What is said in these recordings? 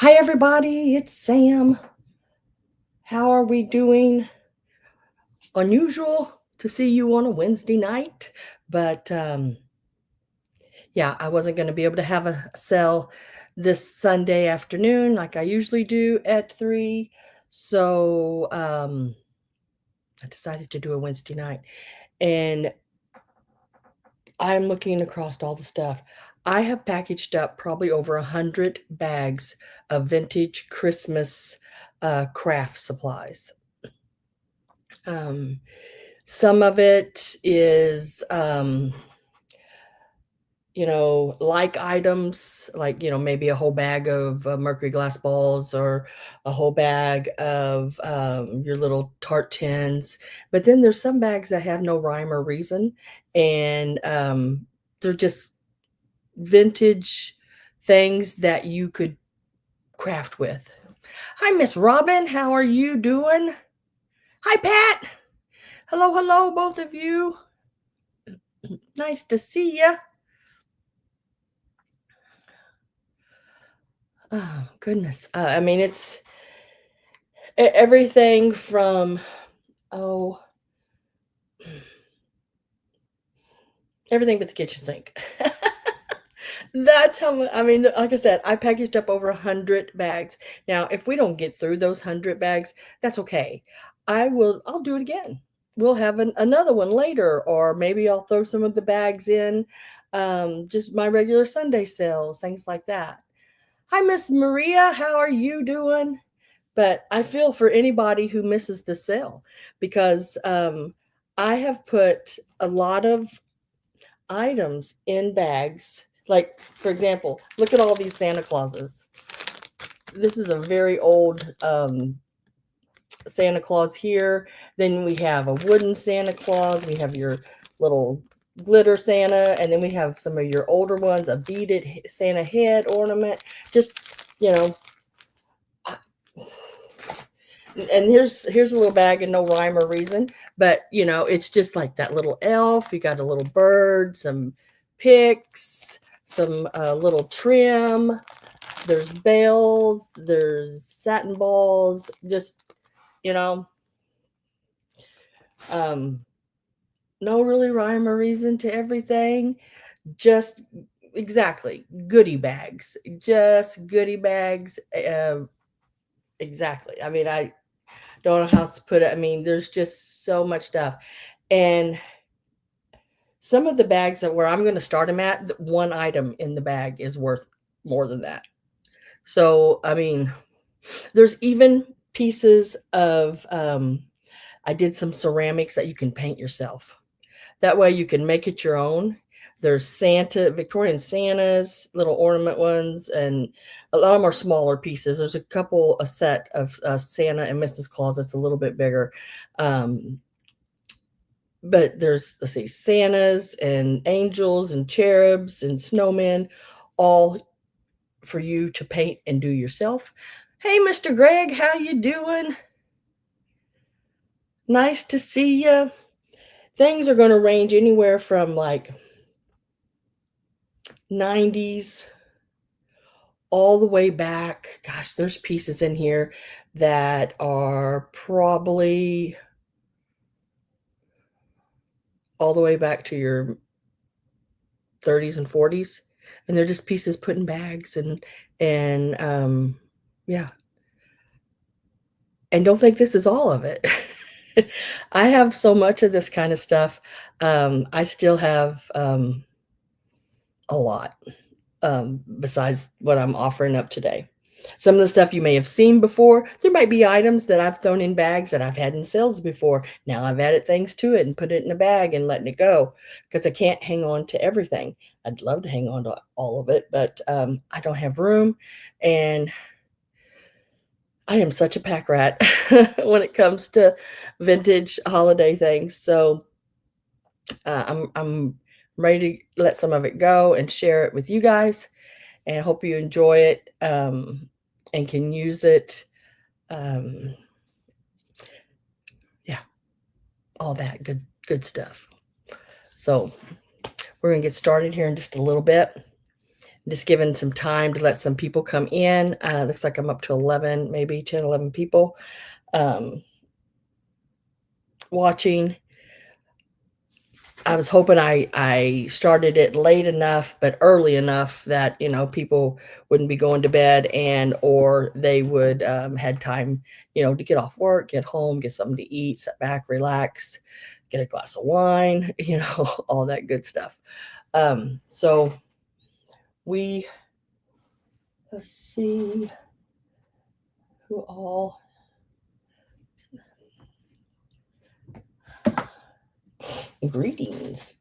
Hi, everybody. It's Sam. How are we doing? Unusual to see you on a Wednesday night, but yeah, I wasn't going to be able to have a sale this Sunday afternoon like I usually do at 3. So I decided to do a Wednesday night. And I'm looking across all the stuff. I have packaged up probably over 100 bags of vintage Christmas craft supplies. Some of it is, like items, like, maybe a whole bag of Mercury glass balls or a whole bag of your little Tart tins. But then there's some bags that have no rhyme or reason, and they're just vintage things that you could craft with. Hi, Miss Robin. How are you doing? Hi, Pat. Hello, hello, both of you. Nice to see you. Oh, goodness. I mean, it's everything from, oh, everything but the kitchen sink. That's how much, I mean, like I said, I packaged up over 100 bags. Now, if we don't get through those 100 bags, that's okay. I'll do it again. We'll have another one later, or maybe I'll throw some of the bags in just my regular Sunday sales, things like that. Hi, Miss Maria. How are you doing? But I feel for anybody who misses the sale because I have put a lot of items in bags. Like, for example, look at all these Santa Clauses. This is a very old Santa Claus here. Then we have a wooden Santa Claus. We have your little glitter Santa, and then we have some of your older ones, a beaded Santa head ornament. Just, you know, and here's a little bag and no rhyme or reason, but it's just like that little elf. You got a little bird, some picks, some little trim. There's bales, there's satin balls, just you know um no really rhyme or reason to everything. Just exactly goodie bags, just goodie bags. Exactly. I mean, I don't know how else to put it. I mean, there's just so much stuff. And some of the bags that where I'm going to start them at, one item in the bag is worth more than that. So, I mean, there's even pieces of, I did some ceramics that you can paint yourself. That way you can make it your own. There's Santa, Victorian Santas, little ornament ones, and a lot of them are smaller pieces. There's a set of Santa and Mrs. Claus that's a little bit bigger. But there's, let's see, Santas and angels and cherubs and snowmen, all for you to paint and do yourself. Hey, Mr. Greg, how you doing? Nice to see you. Things are going to range anywhere from like 90s all the way back. Gosh, there's pieces in here that are probably all the way back to your 30s and 40s, and they're just pieces put in bags and yeah. And don't think this is all of it. I have so much of this kind of stuff. I still have a lot besides what I'm offering up today. Some of the stuff you may have seen before. There might be items that I've thrown in bags that I've had in sales before. Now I've added things to it and put it in a bag and letting it go because I can't hang on to everything. I'd love to hang on to all of it, but I don't have room, and I am such a pack rat when it comes to vintage holiday things. So I'm ready to let some of it go and share it with you guys, and hope you enjoy it and can use it. Um, yeah, all that good stuff. So we're gonna get started here in just a little bit. Just giving some time to let some people come in. Looks like I'm up to 11, maybe 10, 11 people watching. I was hoping I started it late enough, but early enough that, people wouldn't be going to bed or they would had time, to get off work, get home, get something to eat, sit back, relax, get a glass of wine, all that good stuff. So let's see who all. Greetings.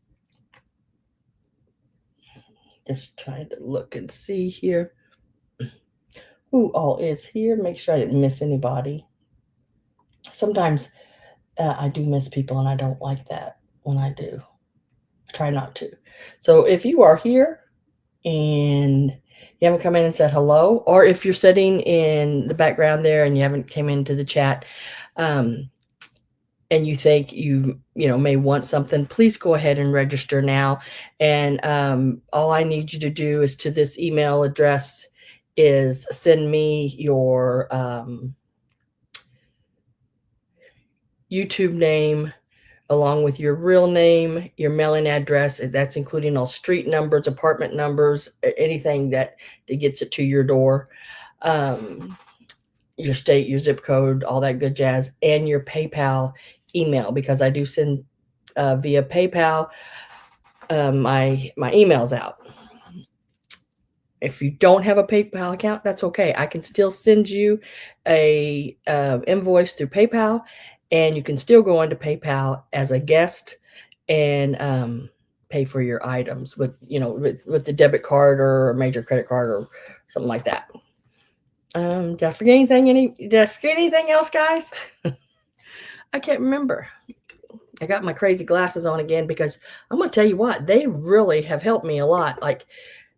Just trying to look and see here who all is here. Make sure I didn't miss anybody. Sometimes I do miss people, and I don't like that when I do. I try not to. So if you are here and you haven't come in and said hello, or if you're sitting in the background there and you haven't came into the chat, and you think you may want something, please go ahead and register now. And all I need you to do is to this email address is send me your YouTube name along with your real name, your mailing address. That's including all street numbers, apartment numbers, anything that gets it to your door. Your state, your zip code, all that good jazz, and your PayPal email, because I do send via PayPal my emails out. If you don't have a PayPal account, that's okay. I can still send you a invoice through PayPal, and you can still go onto PayPal as a guest and pay for your items with the debit card or a major credit card or something like that. Did I forget anything else, guys? I can't remember. I got my crazy glasses on again because I'm going to tell you what, they really have helped me a lot. Like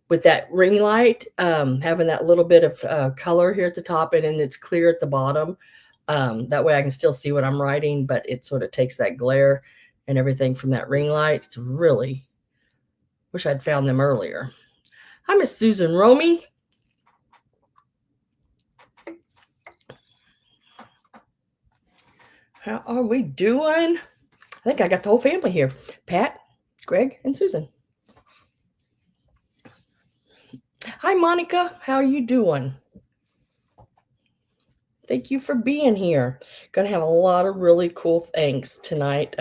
with that ring light, having that little bit of color here at the top and then it's clear at the bottom. That way I can still see what I'm writing, but it sort of takes that glare and everything from that ring light. It's really, wish I'd found them earlier. Hi, Miss Susan Romy. How are we doing? I think I got the whole family here. Pat, Greg, and Susan. Hi, Monica. How are you doing? Thank you for being here. Gonna have a lot of really cool things tonight.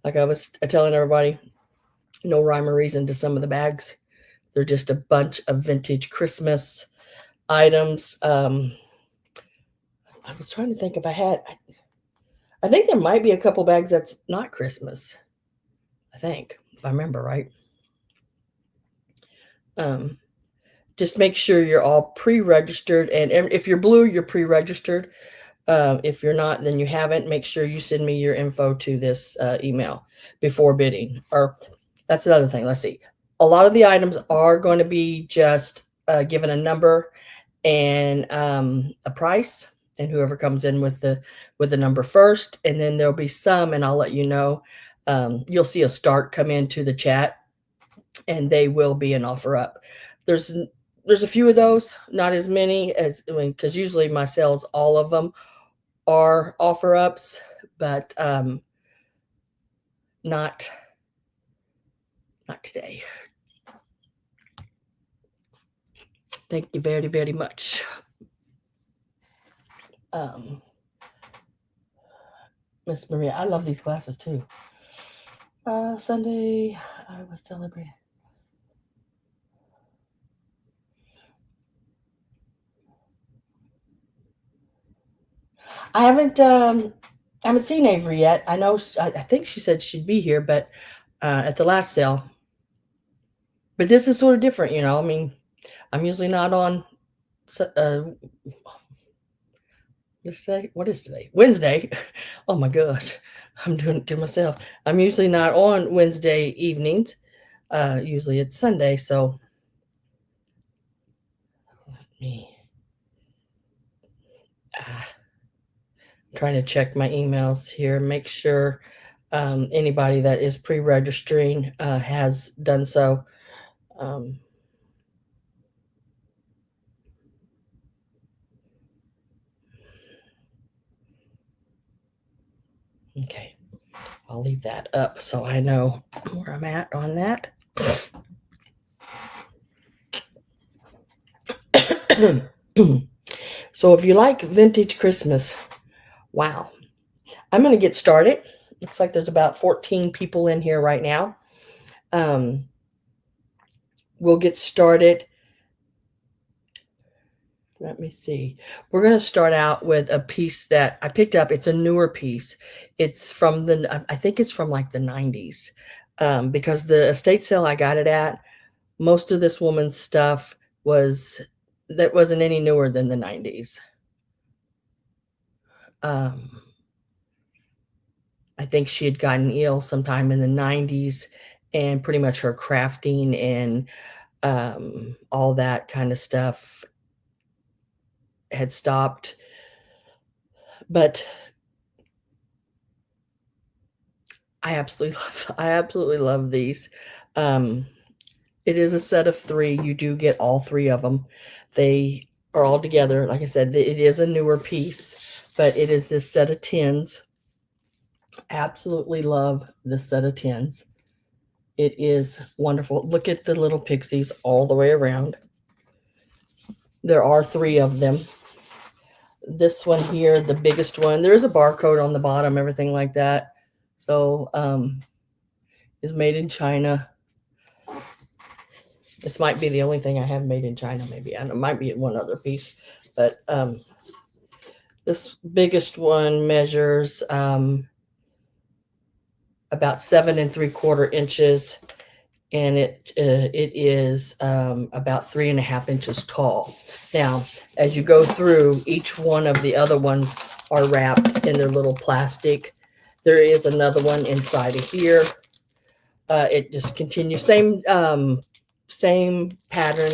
Like I was telling everybody, no rhyme or reason to some of the bags. They're just a bunch of vintage Christmas items. I was trying to think if I think there might be a couple bags that's not Christmas. I think, if I remember right. Just make sure you're all pre-registered, and if you're blue, you're pre-registered. If you're not, then you haven't. Make sure you send me your info to this email before bidding. Or that's another thing. Let's see. A lot of the items are going to be just given a number and a price, and whoever comes in with the number first, and then there'll be some, and I'll let you know. You'll see a start come into the chat, and they will be an offer up. There's a few of those, not as many because usually my sales, all of them are offer ups, but not today. Thank you very, very much. Miss Maria, I love these glasses too. Sunday, I was celebrating. I haven't seen Avery yet. I know. I think she said she'd be here, but at the last sale. But this is sort of different, I mean, I'm usually not on. Yesterday, what is today? Wednesday. Oh my gosh, I'm doing it to myself. I'm usually not on Wednesday evenings. Usually it's Sunday. So let me. Trying to check my emails here, make sure anybody that is pre-registering has done so. Okay, I'll leave that up so I know where I'm at on that. So if you like vintage Christmas, wow. I'm going to get started. Looks like there's about 14 people in here right now. We'll get started. Let me see. We're going to start out with a piece that I picked up. It's a newer piece. It's from I think it's from like the 90s, because the estate sale I got it at, most of this woman's stuff that wasn't any newer than the 90s. I think she had gotten ill sometime in the 90s, and pretty much her crafting and all that kind of stuff had stopped. But I absolutely love these. It is a set of 3. You do get all 3 of them. They are all together. Like I said, it is a newer piece, but it is this set of tins. Absolutely love this set of tins. It is wonderful. Look at the little pixies all the way around. There are 3 of them. This one here, the biggest one, there is a barcode on the bottom, everything like that. So, is made in China. This might be the only thing I have made in China, maybe. I know, it might be one other piece. But this biggest one measures about 7 3/4 inches. And it is about 3.5 inches tall. Now, as you go through, each one of the other ones are wrapped in their little plastic. There is another one inside of here. It just continues, same pattern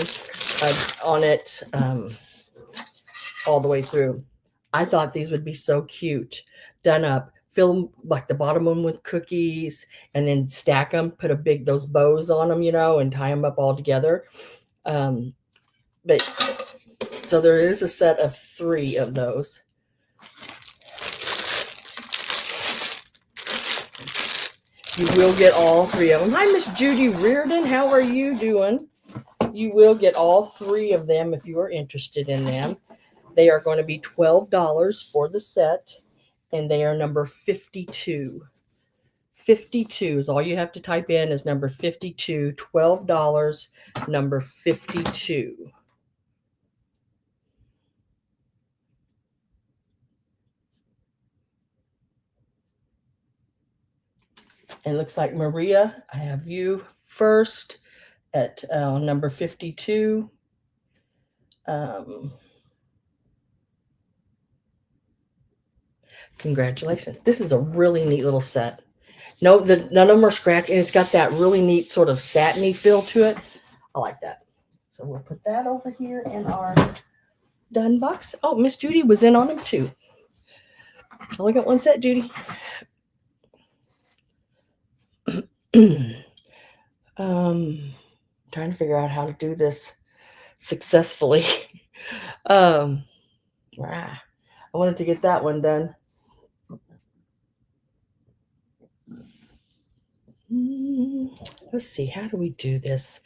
on it all the way through. I thought these would be so cute, done up. Fill like the bottom one with cookies, and then stack them, put those bows on them, and tie them up all together. But so there is a set of 3 of those. You will get all 3 of them. Hi, Miss Judy Reardon. How are you doing? You will get all 3 of them if you are interested in them. They are going to be $12 for the set, and they are number 52. 52 is all you have to type in, is number 52, $12, number 52. It looks like Maria, I have you first at number 52. Congratulations. This is a really neat little set. No, none of them are scratched, and it's got that really neat sort of satiny feel to it. I like that. So we'll put that over here in our done box. Oh, Miss Judy was in on them too. Only got one set, Judy. Trying to figure out how to do this successfully. I wanted to get that one done. Let's see, how do we do this?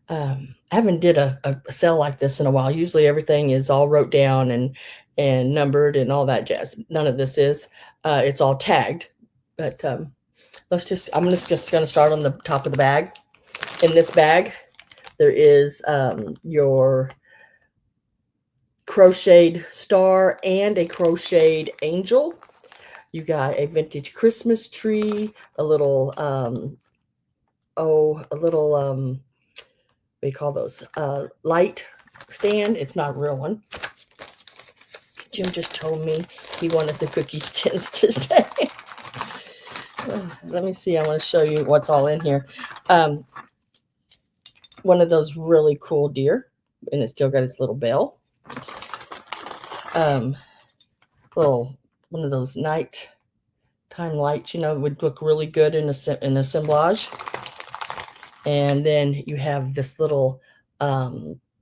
I haven't did a sale like this in a while. Usually everything is all wrote down and numbered and all that jazz. None of this is. It's all tagged. But I'm just going to start on the top of the bag. In this bag, there is your crocheted star and a crocheted angel. You got a vintage Christmas tree, a little what do you call those? Light stand. It's not a real one. Jim just told me he wanted the cookies tins today. Let me see. I want to show you what's all in here. One of those really cool deer, and it's still got its little bell. One of those nighttime lights, would look really good in assemblage. And then you have this little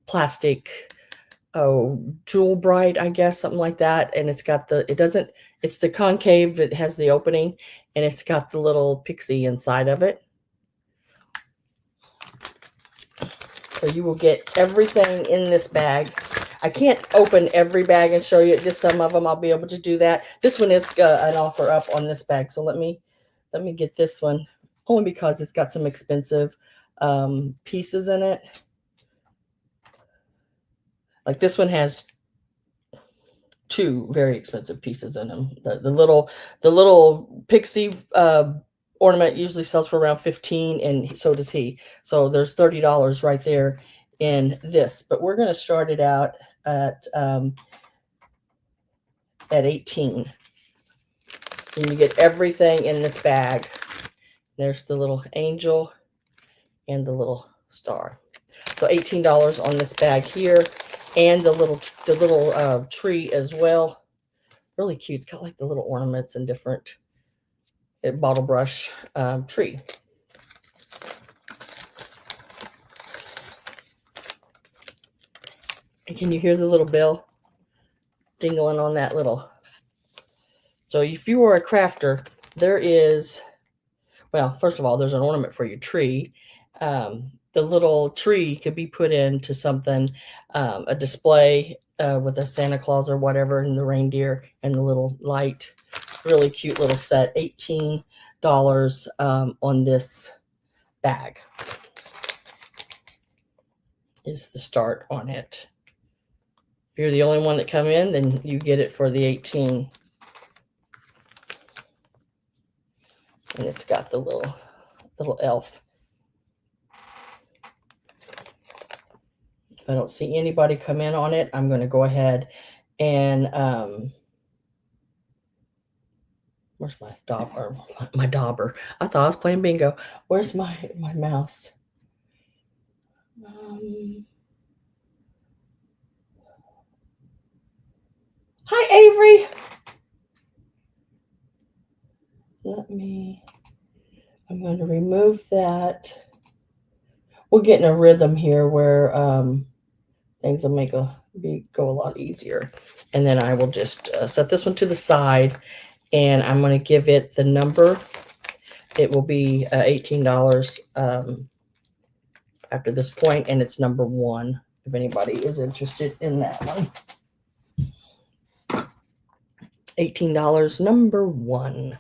plastic jewel Brite, I guess, something like that. And it's got it's the concave that has the opening, and it's got the little pixie inside of it. So you will get everything in this bag. I can't open every bag and show you, just some of them I'll be able to do that. This one is an offer up on this bag. So let me get this one, only because it's got some expensive pieces in it. Like this one has two very expensive pieces in them. The little pixie ornament usually sells for around 15, and so does he. So there's $30 right there in this. But we're going to start it out at 18. And you get everything in this bag. There's the little angel and the little star. So $18 on this bag here, and the little tree as well. Really cute. It's got like the little ornaments and different bottle brush tree. And can you hear the little bell dingling on that little? So if you were a crafter, there is, well, first of all, there's an ornament for your tree. The little tree could be put into something, a display with a Santa Claus or whatever, and the reindeer and the little light. Really cute little set. $18 on this bag is the start on it. If you're the only one that come in, then you get it for the 18. And it's got the little elf. If I don't see anybody come in on it, I'm going to go ahead and where's my dauber? My dauber. I thought I was playing bingo. Where's my mouse? Hi, Avery. I'm going to remove that. We're getting a rhythm here where things will go a lot easier. And then I will just set this one to the side, and I'm going to give it the number. It will be $18 after this point, and it's number 1 if anybody is interested in that one. $18, number 1.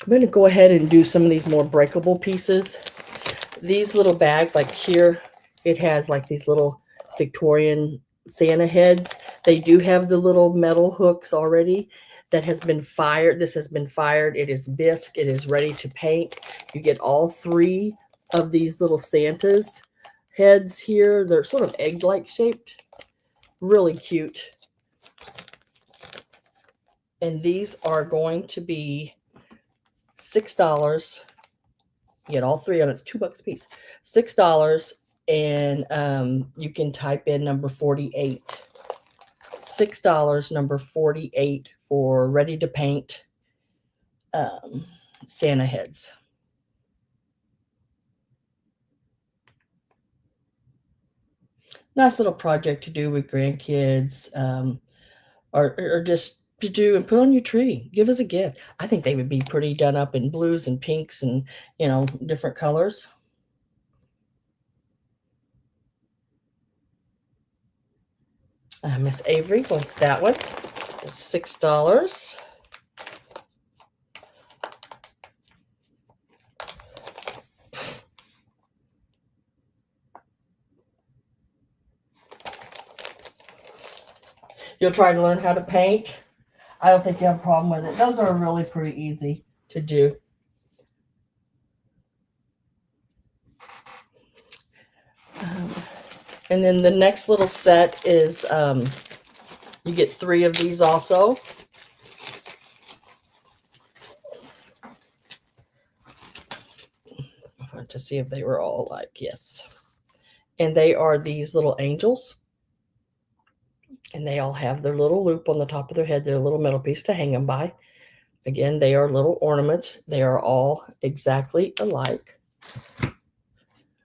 I'm going to go ahead and do some of these more breakable pieces. These little bags, like here, it has like these little Victorian Santa heads. They do have the little metal hooks already. That has been fired. This has been fired. It is bisque. It is ready to paint. You get all 3 of these little Santa's heads here. They're sort of egg-like shaped. Really cute. And these are going to be $6. You get all 3 of them. It's $2 a piece. $6, and you can type in number 48. $6, number 48 for ready to paint Santa heads. Nice little project to do with grandkids, or just to do and put on your tree. Give us a gift. I think they would be pretty done up in blues and pinks and, different colors. Miss Avery wants that one. It's $6. You'll try to learn how to paint. I don't think you have a problem with it. Those are really pretty easy to do. And then the next little set is, you get 3 of these also. I want to see if they were all like, yes. And they are these little angels. And they all have their little loop on the top of their head, their little metal piece to hang them by. Again, they are little ornaments. They are all exactly alike.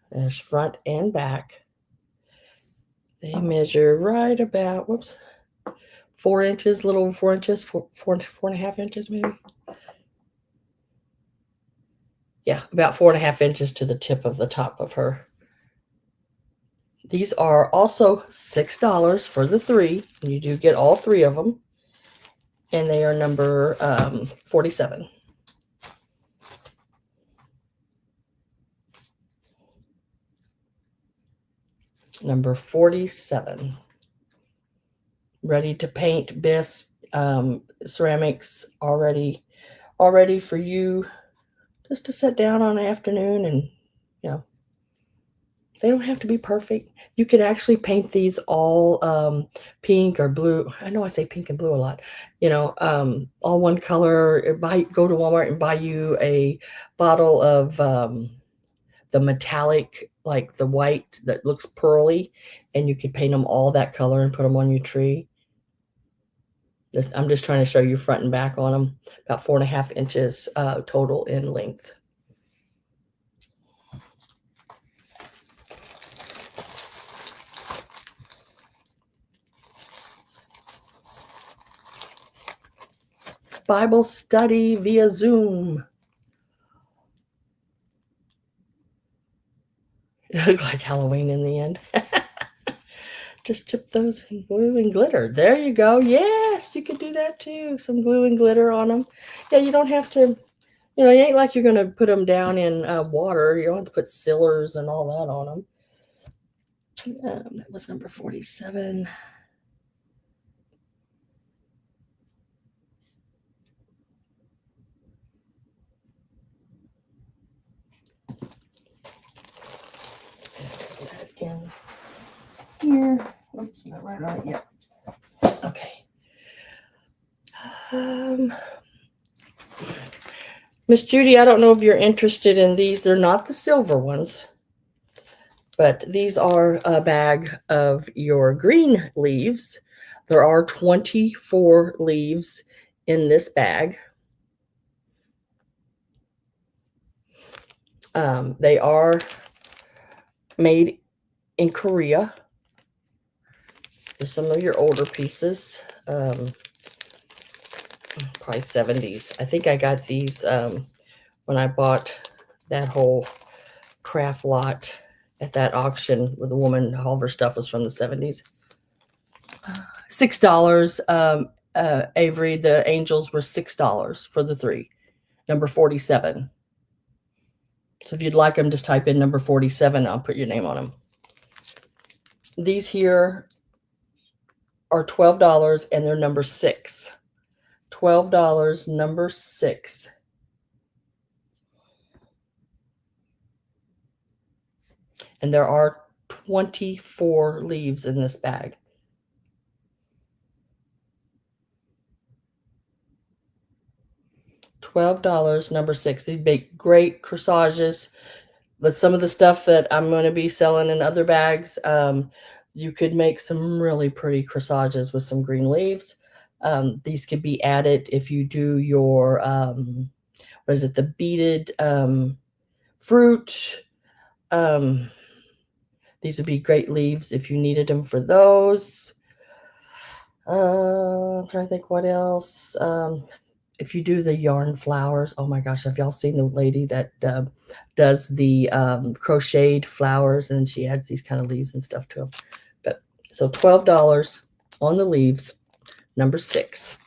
There's front and back. They measure right about, whoops, 4 inches, a little over 4 inches, four and a half inches maybe. Yeah, about 4.5 inches to the tip of the top of her. These are also $6 for the 3. You do get all 3 of them. And they are number 47. Number 47. Ready to paint, bisque, ceramics already for you just to sit down on an afternoon. And you know, they don't have to be perfect. You could actually paint these all pink or blue. I know I say pink and blue a lot. You know, all one color. Go to Walmart and buy you a bottle of the metallic, like the white that looks pearly, and you could paint them all that color and put them on your tree. I'm just trying to show you front and back on them. About 4.5 inches total in length. Bible study via Zoom. It looked like Halloween in the end. Just tip those in glue and glitter. There you go. Yes, you could do that too. Some glue and glitter on them. Yeah, you don't have to, you know, it ain't like you're going to put them down in water. You don't have to put sillers and all that on them. That was number 47. In here. Oops, not right on it yet. Okay. Miss Judy, I don't know if you're interested in these. They're not the silver ones, but these are a bag of your green leaves. There are 24 leaves in this bag. They are made in Korea. There's some of your older pieces, probably 70s. I think I got these when I bought that whole craft lot at that auction with the woman. All of her stuff was from the 70s. $6. Avery, the angels were $6 for the 3. Number 47. So if you'd like them, just type in number 47. I'll put your name on them. These here are $12 and they're number 6. $12, number 6. And there are 24 leaves in this bag. $12, number 6. These make great corsages. But some of the stuff that I'm going to be selling in other bags, you could make some really pretty corsages with some green leaves. These could be added if you do your, what is it, the beaded fruit. These would be great leaves if you needed them for those. I'm trying to think what else. If you do the yarn flowers, oh my gosh, have y'all seen the lady that does the crocheted flowers, and she adds these kind of leaves and stuff to them. But so $12 on the leaves, number 6.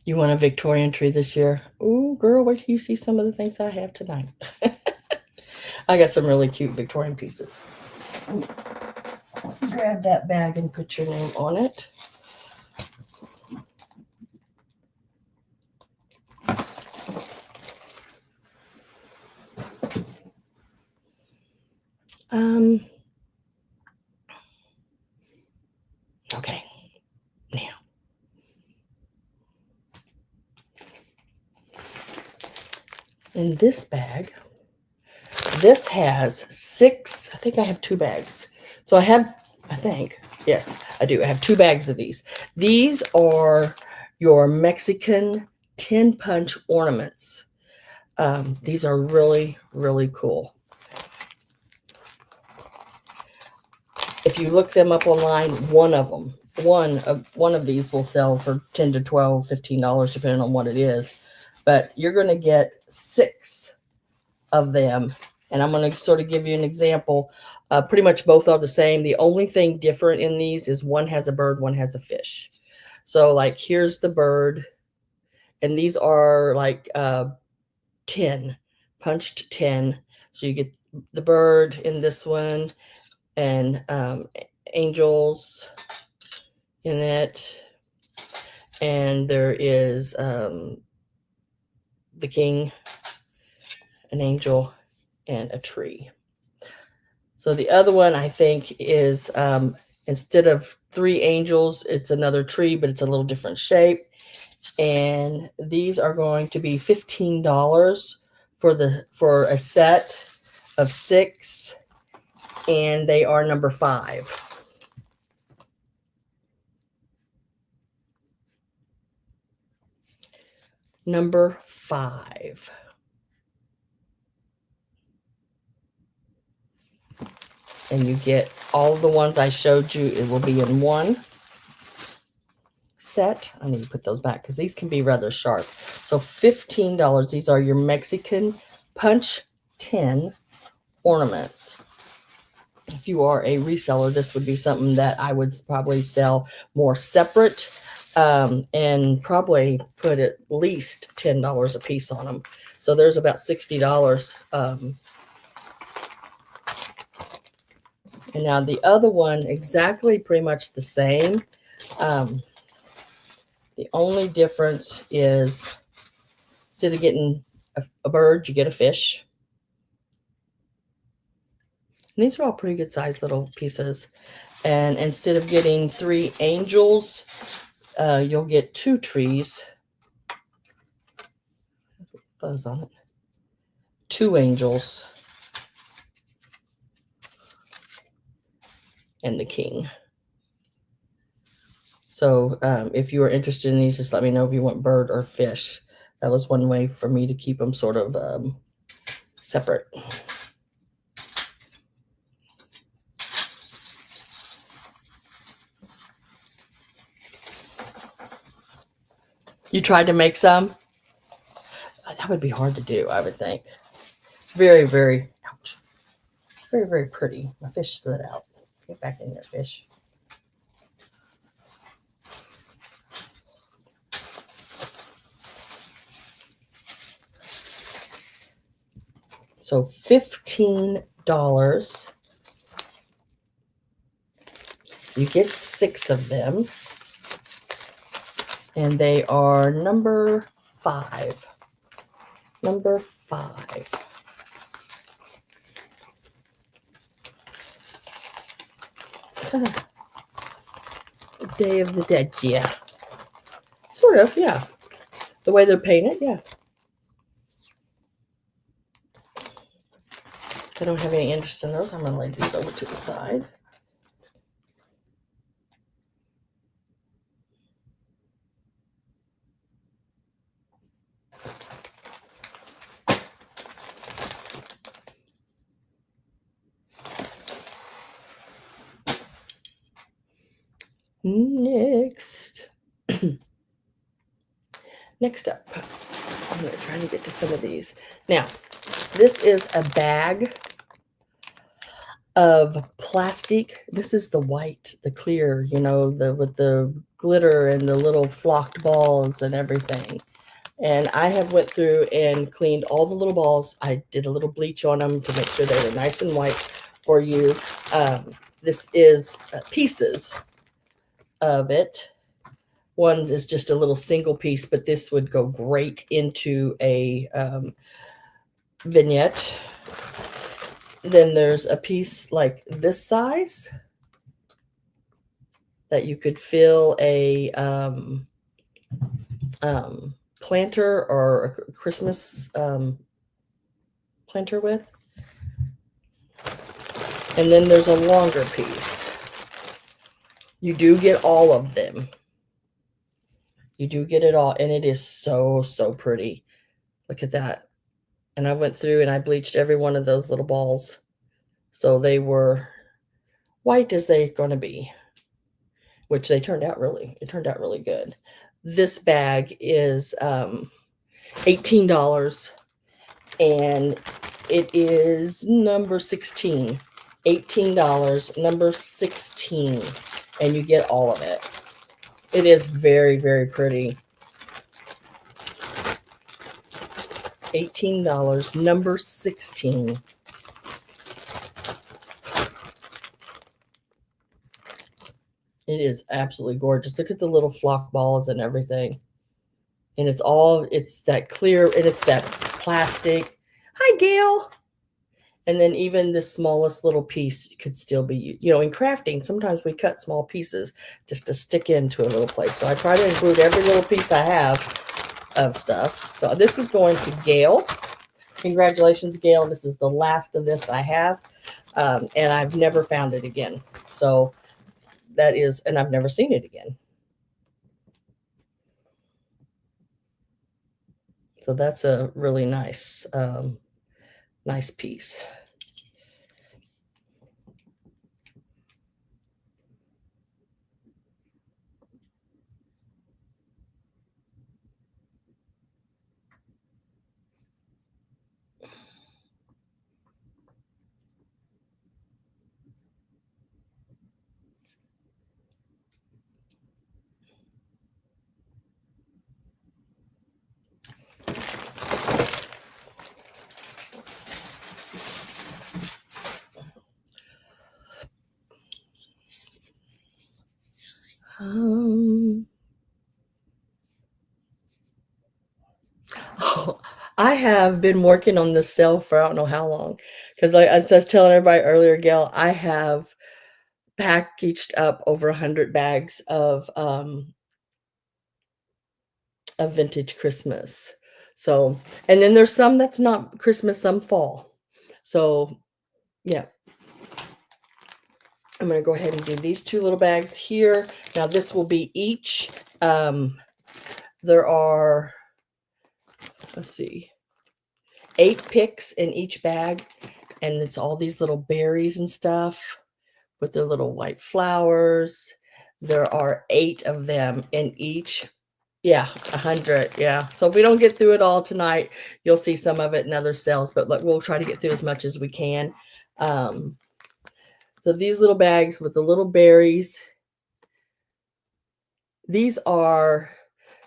You want a Victorian tree this year? Oh, girl, wait till you see some of the things I have tonight. I got some really cute Victorian pieces. Grab that bag and put your name on it. Okay, now. In this bag, this has 6, I think I have 2 bags. So yes, I do. I have 2 bags of these. These are your Mexican 10 punch ornaments. These are really, really cool. If you look them up online, one of these will sell for $10 to $12, $15, depending on what it is. But you're going to get 6 of them. And I'm going to sort of give you an example. Pretty much both are the same. The only thing different in these is one has a bird, one has a fish. So like here's the bird. And these are like 10, punched 10. So you get the bird in this one and angels in it. And there is the king, an angel, and a tree. So the other one I think is instead of 3 angels, it's another tree, but it's a little different shape. And these are going to be $15 for a set of 6, and they are number 5. Number 5. And you get all the ones I showed you. It will be in one set. I need to put those back because these can be rather sharp. So $15. These are your Mexican punch 10 ornaments. If you are a reseller, this would be something that I would probably sell more separate and probably put at least $10 a piece on them. So there's about $60. And now the other one, exactly pretty much the same. The only difference is instead of getting a bird, you get a fish. And these are all pretty good sized little pieces. And instead of getting 3 angels, you'll get 2 trees. Fuzz on it. 2 angels. And the king. So if you are interested in these, just let me know if you want bird or fish. That was one way for me to keep them sort of separate. You tried to make some? That would be hard to do, I would think. Very, very, ouch. Very, very pretty. My fish slid out. Get back in there, fish. So $15. You get 6 of them. And they are number 5. Number 5. Day of the Dead, yeah. Sort of, yeah. The way they're painted, yeah. I don't have any interest in those. I'm going to lay these over to the side. Next up, I'm going to try to get to some of these. Now, this is a bag of plastic. This is the white, the clear, you know, with the glitter and the little flocked balls and everything. And I have went through and cleaned all the little balls. I did a little bleach on them to make sure they were nice and white for you. This is pieces of it. One is just a little single piece, but this would go great into a vignette. Then there's a piece like this size that you could fill a planter or a Christmas planter with. And then there's a longer piece. You do get all of them. You do get it all, and it is so, so pretty. Look at that. And I went through and I bleached every one of those little balls. So they were white as they're going to be, which it turned out really good. This bag is $18 and it is number 16. $18, number 16, and you get all of it. It is very, very pretty. $18, number 16. It is absolutely gorgeous. Look at the little flock balls and everything. And it's that clear, and it's that plastic. Hi, Gail. And then even the smallest little piece could still be, in crafting, sometimes we cut small pieces just to stick into a little place. So I try to include every little piece I have of stuff. So this is going to Gail. Congratulations, Gail. This is the last of this I have. And I've never found it again. So that is, and I've never seen it again. So that's a really nice, nice piece. Oh, I have been working on this sale for I don't know how long. Because like as I was telling everybody earlier, Gail, I have packaged up over 100 bags of vintage Christmas. So, and then there's some that's not Christmas, some fall. So, yeah. I'm going to go ahead and do these two little bags here. Now, this will be each. There are, let's see, 8 picks in each bag. And it's all these little berries and stuff with their little white flowers. There are 8 of them in each. Yeah, 100. Yeah. So if we don't get through it all tonight, you'll see some of it in other sales. But look, we'll try to get through as much as we can. So these little bags with the little berries, these are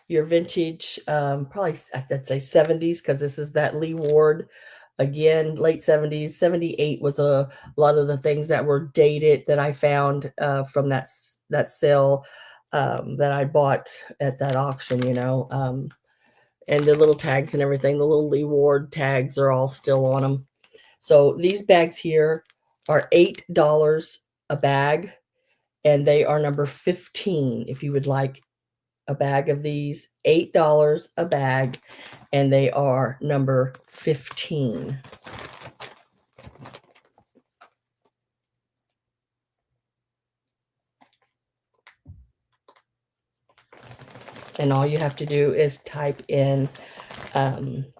your vintage, probably I'd say 70s, because this is that Lee Ward. Again, late 70s. 78 was a lot of the things that were dated that I found from that sale that I bought at that auction, and the little tags and everything. The little Lee Ward tags are all still on them. So these bags here are $8 a bag, and they are number 15. If you would like a bag of these, $8 a bag, and they are number 15. And all you have to do is type in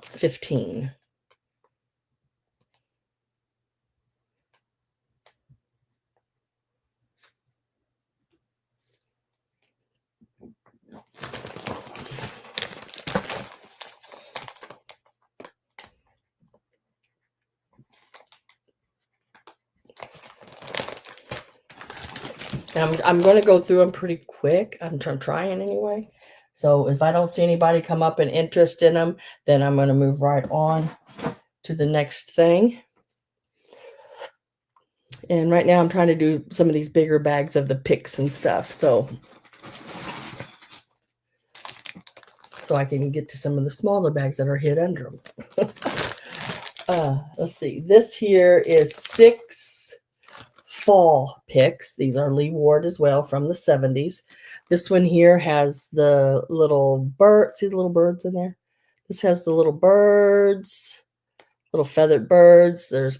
15. I'm going to go through them pretty quick. I'm trying anyway. So if I don't see anybody come up and interest in them, then I'm going to move right on to the next thing. And right now I'm trying to do some of these bigger bags of the picks and stuff. So I can get to some of the smaller bags that are hid under them. Let's see. This here is 6 fall picks. These are Lee Ward as well from the 70s. This one here has the little bird. See the little birds in there? This has the little birds, little feathered birds. There's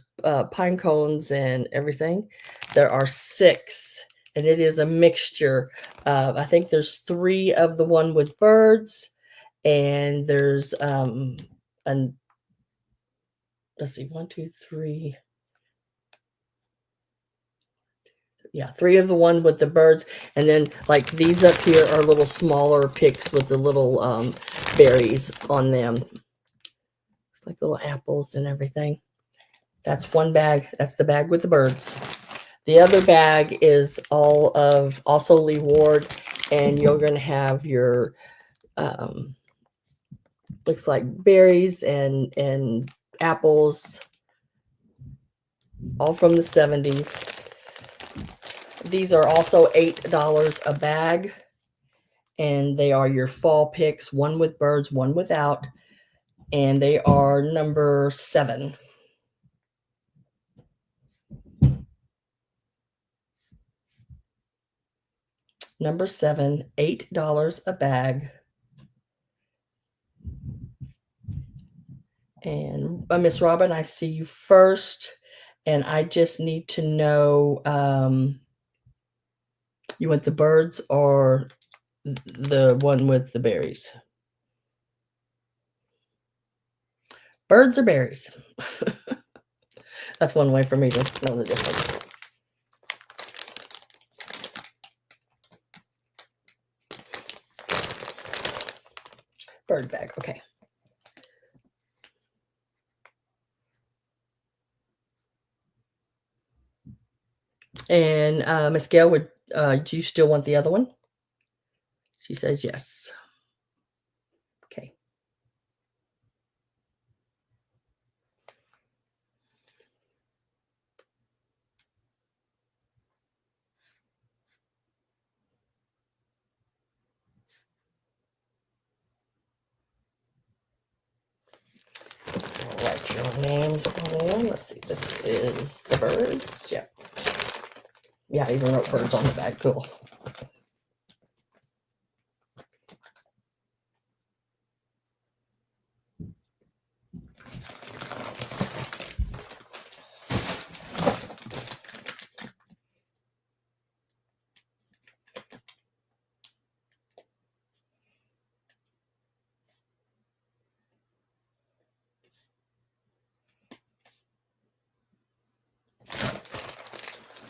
pine cones and everything. There are 6. and it is a mixture of, I think there's 3 of the one with birds, and there's let's see, 1, 2, 3. Yeah, 3 of the one with the birds, and then like these up here are little smaller picks with the little berries on them. It's like little apples and everything. That's one bag. That's the bag with the birds. The other bag is all of also Lee Ward, and you're going to have your looks like berries and apples, all from the 70s. These are also $8 a bag, and they are your fall picks, one with birds, one without, and they are number 7. Number 7, $8 a bag. And Miss Robin, I see you first, and I just need to know, you want the birds or the one with the berries? Birds or berries? That's one way for me to know the difference. Bird bag, okay. And Miss Gail, do you still want the other one? She says yes. Okay. I'll write your names on. Let's see, this is the birds. Yeah. Yeah, I even wrote birds on the bag. Cool.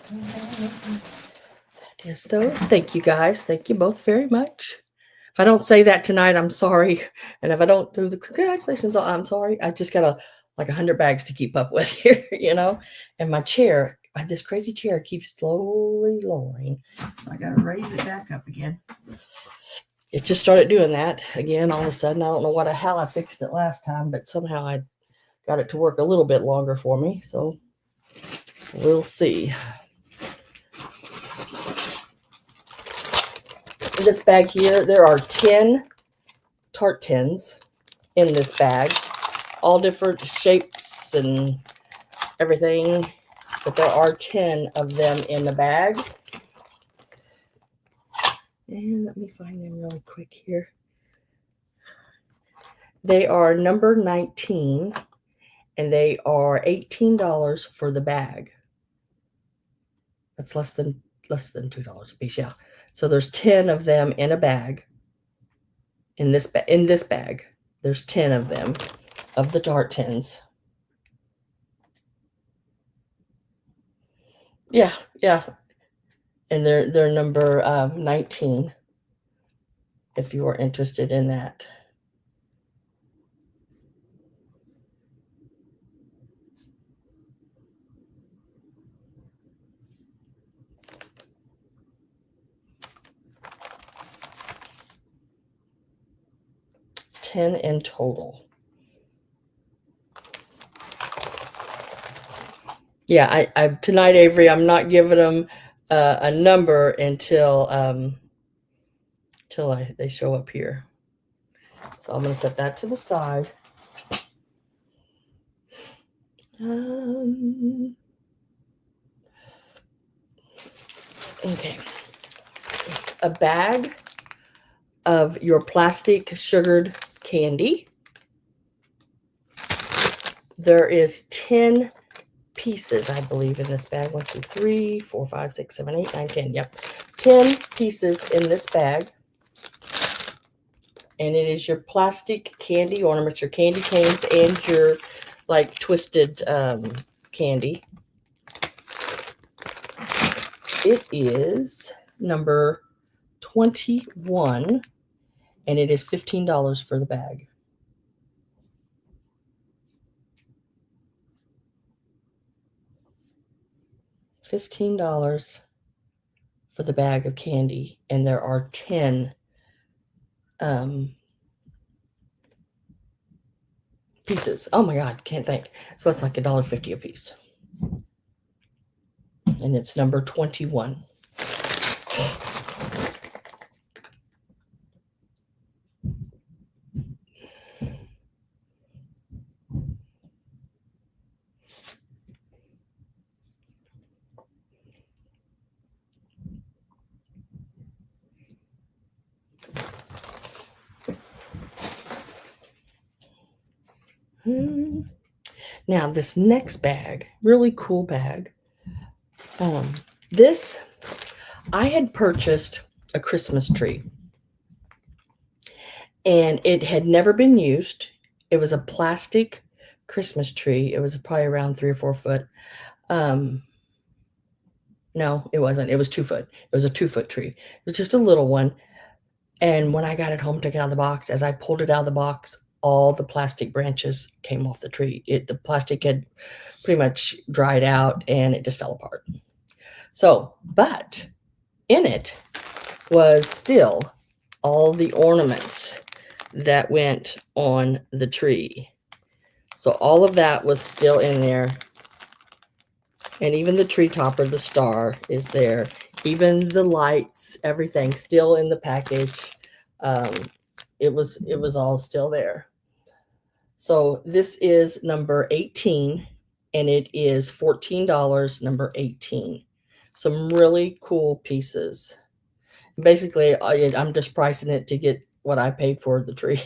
That is those. Thank you guys. Thank you both very much. If I don't say that tonight, I'm sorry. And if I don't do the congratulations, I'm sorry. I just got like 100 bags to keep up with here, you know. And my chair, this crazy chair keeps slowly lowering. So I got to raise it back up again. It just started doing that again all of a sudden. I don't know what the hell I fixed it last time, but somehow I got it to work a little bit longer for me. So we'll see. This bag here, there are 10 Tart tins in this bag, all different shapes and everything, but there are 10 of them in the bag. And let me find them really quick here. They are number 19, and they are $18 for the bag. That's less than $2 a piece, yeah. So there's 10 of them in a bag. In this bag, there's 10 of them, of the Tart tins. Yeah. And they're number 19, if you are interested in that. $10 in total. Yeah, I tonight, Avery, I'm not giving them a number until they show up here. So I'm going to set that to the side. Okay. A bag of your plastic sugared candy. There is 10 pieces, I believe, in this bag. 1, 2, 3, 4, 5, 6, 7, 8, 9, 10. Yep. 10 pieces in this bag. And it is your plastic candy ornaments, your candy canes, and your like twisted candy. It is number 21, and it is $15 for the bag. $15 for the bag of candy, and there are 10 pieces. Oh my God, can't think. So it's like $1.50 a piece. And it's number 21. Now this next bag, really cool bag. This, I had purchased a Christmas tree, and it had never been used. It was a plastic Christmas tree. It was probably around 3 or 4 foot. No, it wasn't. It was 2 foot. It was a 2-foot tree. It was just a little one. And when I got it home, took it out of the box, as I pulled it out of the box, all the plastic branches came off the tree. The plastic had pretty much dried out, and it just fell apart. So, but in it was still all the ornaments that went on the tree. So all of that was still in there. And even the tree topper, the star, is there. Even the lights, everything still in the package. It was all still there. So this is number 18, and it is $14, number 18. Some really cool pieces. Basically, I'm just pricing it to get what I paid for the tree.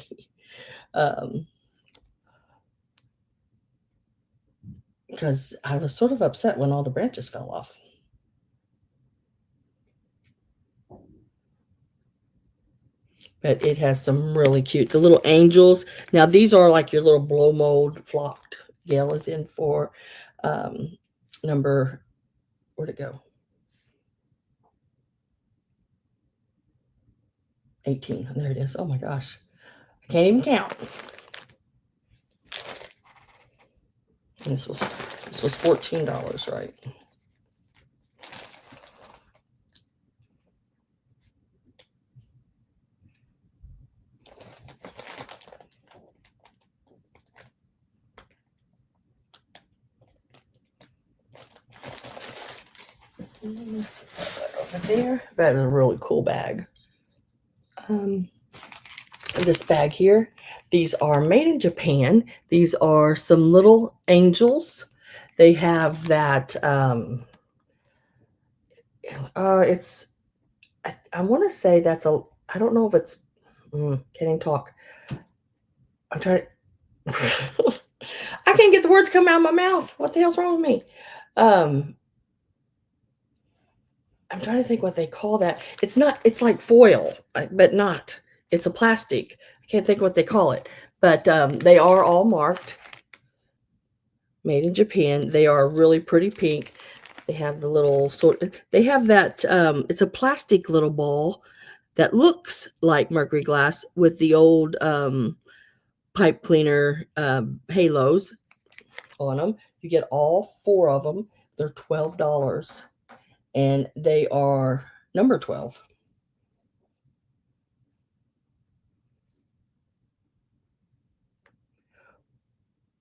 Because I was sort of upset when all the branches fell off. But it has some really cute, the little angels. Now, these are like your little blow mold flocked. Gail is in for number, where'd it go? 18. There it is. Oh my gosh. I can't even count. And this was $14, right? Over there. That is a really cool bag. This bag here, these are made in Japan. These are some little angels. They have that it's I want to say that's a, I don't know if it's can't even talk. I'm trying to I can't get the words come out of my mouth. What the hell's wrong with me? I'm trying to think what they call that. It's not, it's like foil, but not. It's a plastic. I can't think what they call it. But they are all marked. Made in Japan. They are really pretty pink. They have the little they have that, it's a plastic little ball that looks like Mercury glass with the old pipe cleaner halos on them. You get all 4 of them. They're $12. And they are number 12.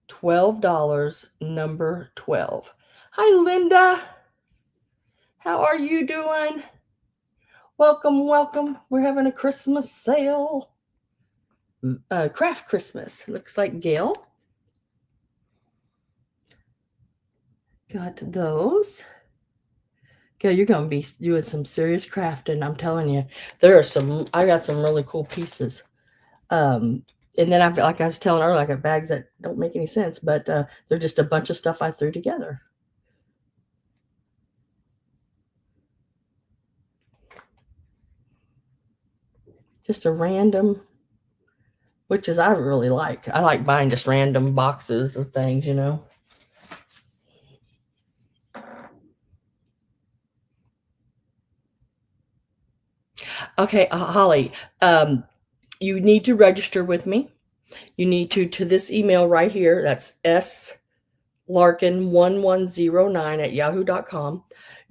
$12, number 12. Hi, Linda. How are you doing? Welcome, welcome. We're having a Christmas sale. Craft Christmas. Looks like Gail got those. Gail, you're going to be doing some serious crafting. I'm telling you. There are some, I got some really cool pieces. And then I've, like I was telling earlier, I got bags that don't make any sense, but they're just a bunch of stuff I threw together. just a random, which is I really like. I like buying just random boxes of things, you know. Okay, Holly, you need to register with me. You need to this email right here. That's slarkin1109 at yahoo.com.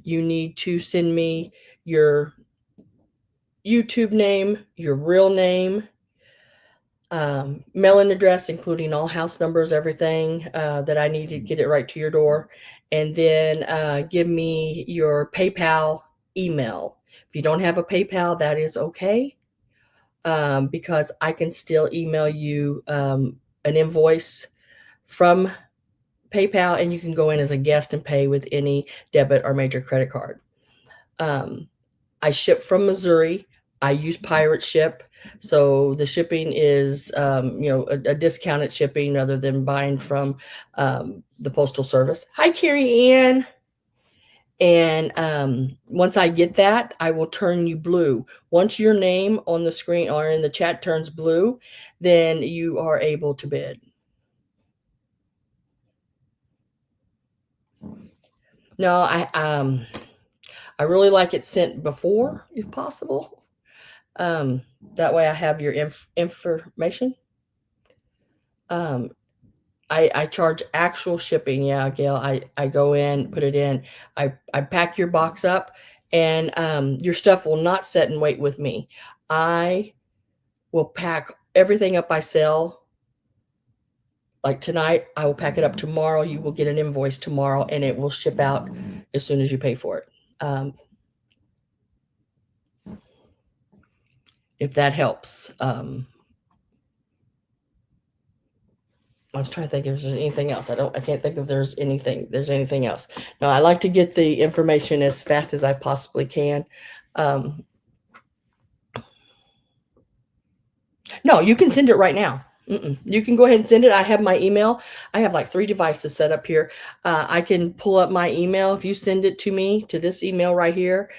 You need to send me your YouTube name, your real name, mailing address, including all house numbers, everything that I need to get it right to your door. And then give me your PayPal email. If you don't have a PayPal, that is okay, because I can still email you an invoice from PayPal, and you can go in as a guest and pay with any debit or major credit card. I ship from Missouri. I use pirate ship, so the shipping is a discounted shipping rather than buying from the postal service. Hi, Carrie Ann. And once I get that, I will turn you blue. Once your name on the screen or in the chat turns blue, then you are able to bid. No, I really like it sent before, if possible. That way I have your information. I charge actual shipping. Yeah, Gail, I go in, put it in, I pack your box up, and your stuff will not sit and wait with me. I will pack everything up I sell. Like tonight, I will pack it up tomorrow. You will get an invoice tomorrow, and it will ship out as soon as you pay for it. If that helps. I was trying to think if there's anything else. I can't think if there's anything else. No, I like to get the information as fast as I possibly can. No, you can send it right now. You can go ahead and send it. I have my email. I have like 3 devices set up here. I can pull up my email if you send it to me to this email right here,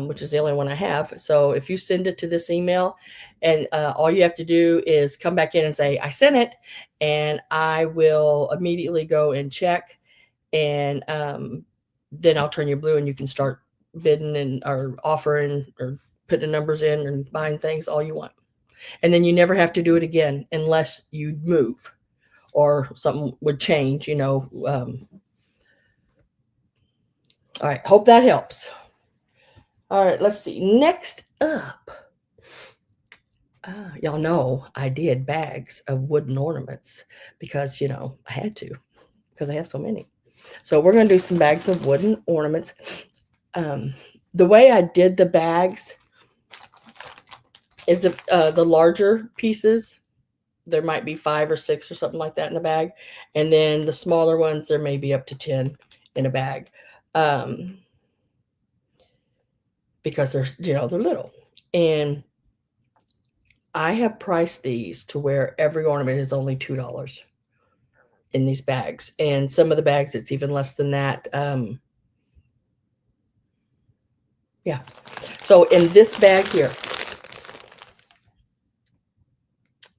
which is the only one I have. So if you send it to this email, and all you have to do is come back in and say, I sent it, and I will immediately go and check, and then I'll turn you blue, and you can start bidding and or offering or putting numbers in and buying things all you want. And then you never have to do it again unless you move or something would change, you know. All right, hope that helps. All right, let's see. Next up, y'all know I did bags of wooden ornaments because, I had to, because I have so many. So we're going to do some bags of wooden ornaments. The way I did the bags is the larger pieces. There might be 5 or 6 or something like that in a bag. And then the smaller ones, there may be up to 10 in a bag. Because they're little. And I have priced these to where every ornament is only $2 in these bags. And some of the bags, it's even less than that. Yeah. So in this bag here,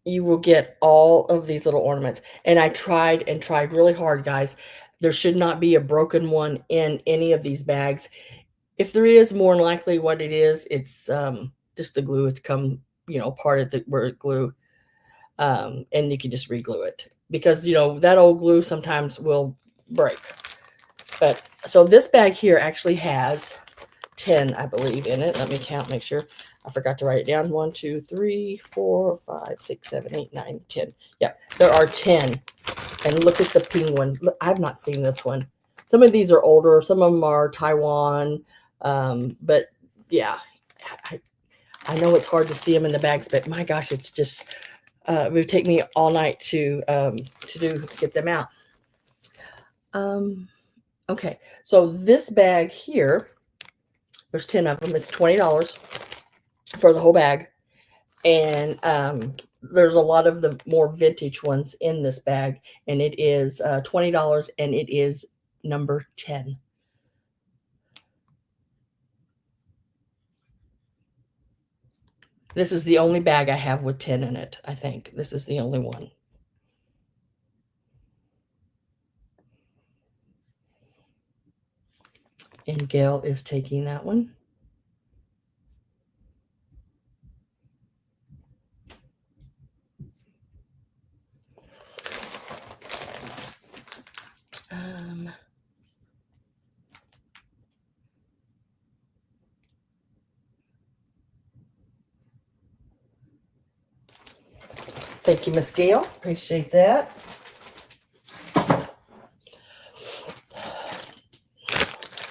you will get all of these little ornaments. And I tried really hard, guys. There should not be a broken one in any of these bags. If there is, more than likely what it is, it's just the glue. It's come, part of the word glue. And you can just re-glue it. Because, that old glue sometimes will break. But, so this bag here actually has 10, I believe, in it. Let me count, make sure. I forgot to write it down. 1, 2, 3, 4, 5, 6, 7, 8, 9, 10. Yeah, there are 10. And look at the penguin. Look, I've not seen this one. Some of these are older. Some of them are Taiwan. But yeah, I know it's hard to see them in the bags, but my gosh, it's just, it would take me all night to get them out. Okay, so this bag here, there's 10 of them. It's $20 for the whole bag. And there's a lot of the more vintage ones in this bag. And it is $20, and it is number 10. This is the only bag I have with 10 in it, I think. This is the only one. And Gail is taking that one. Thank you, Miss Gail. Appreciate that.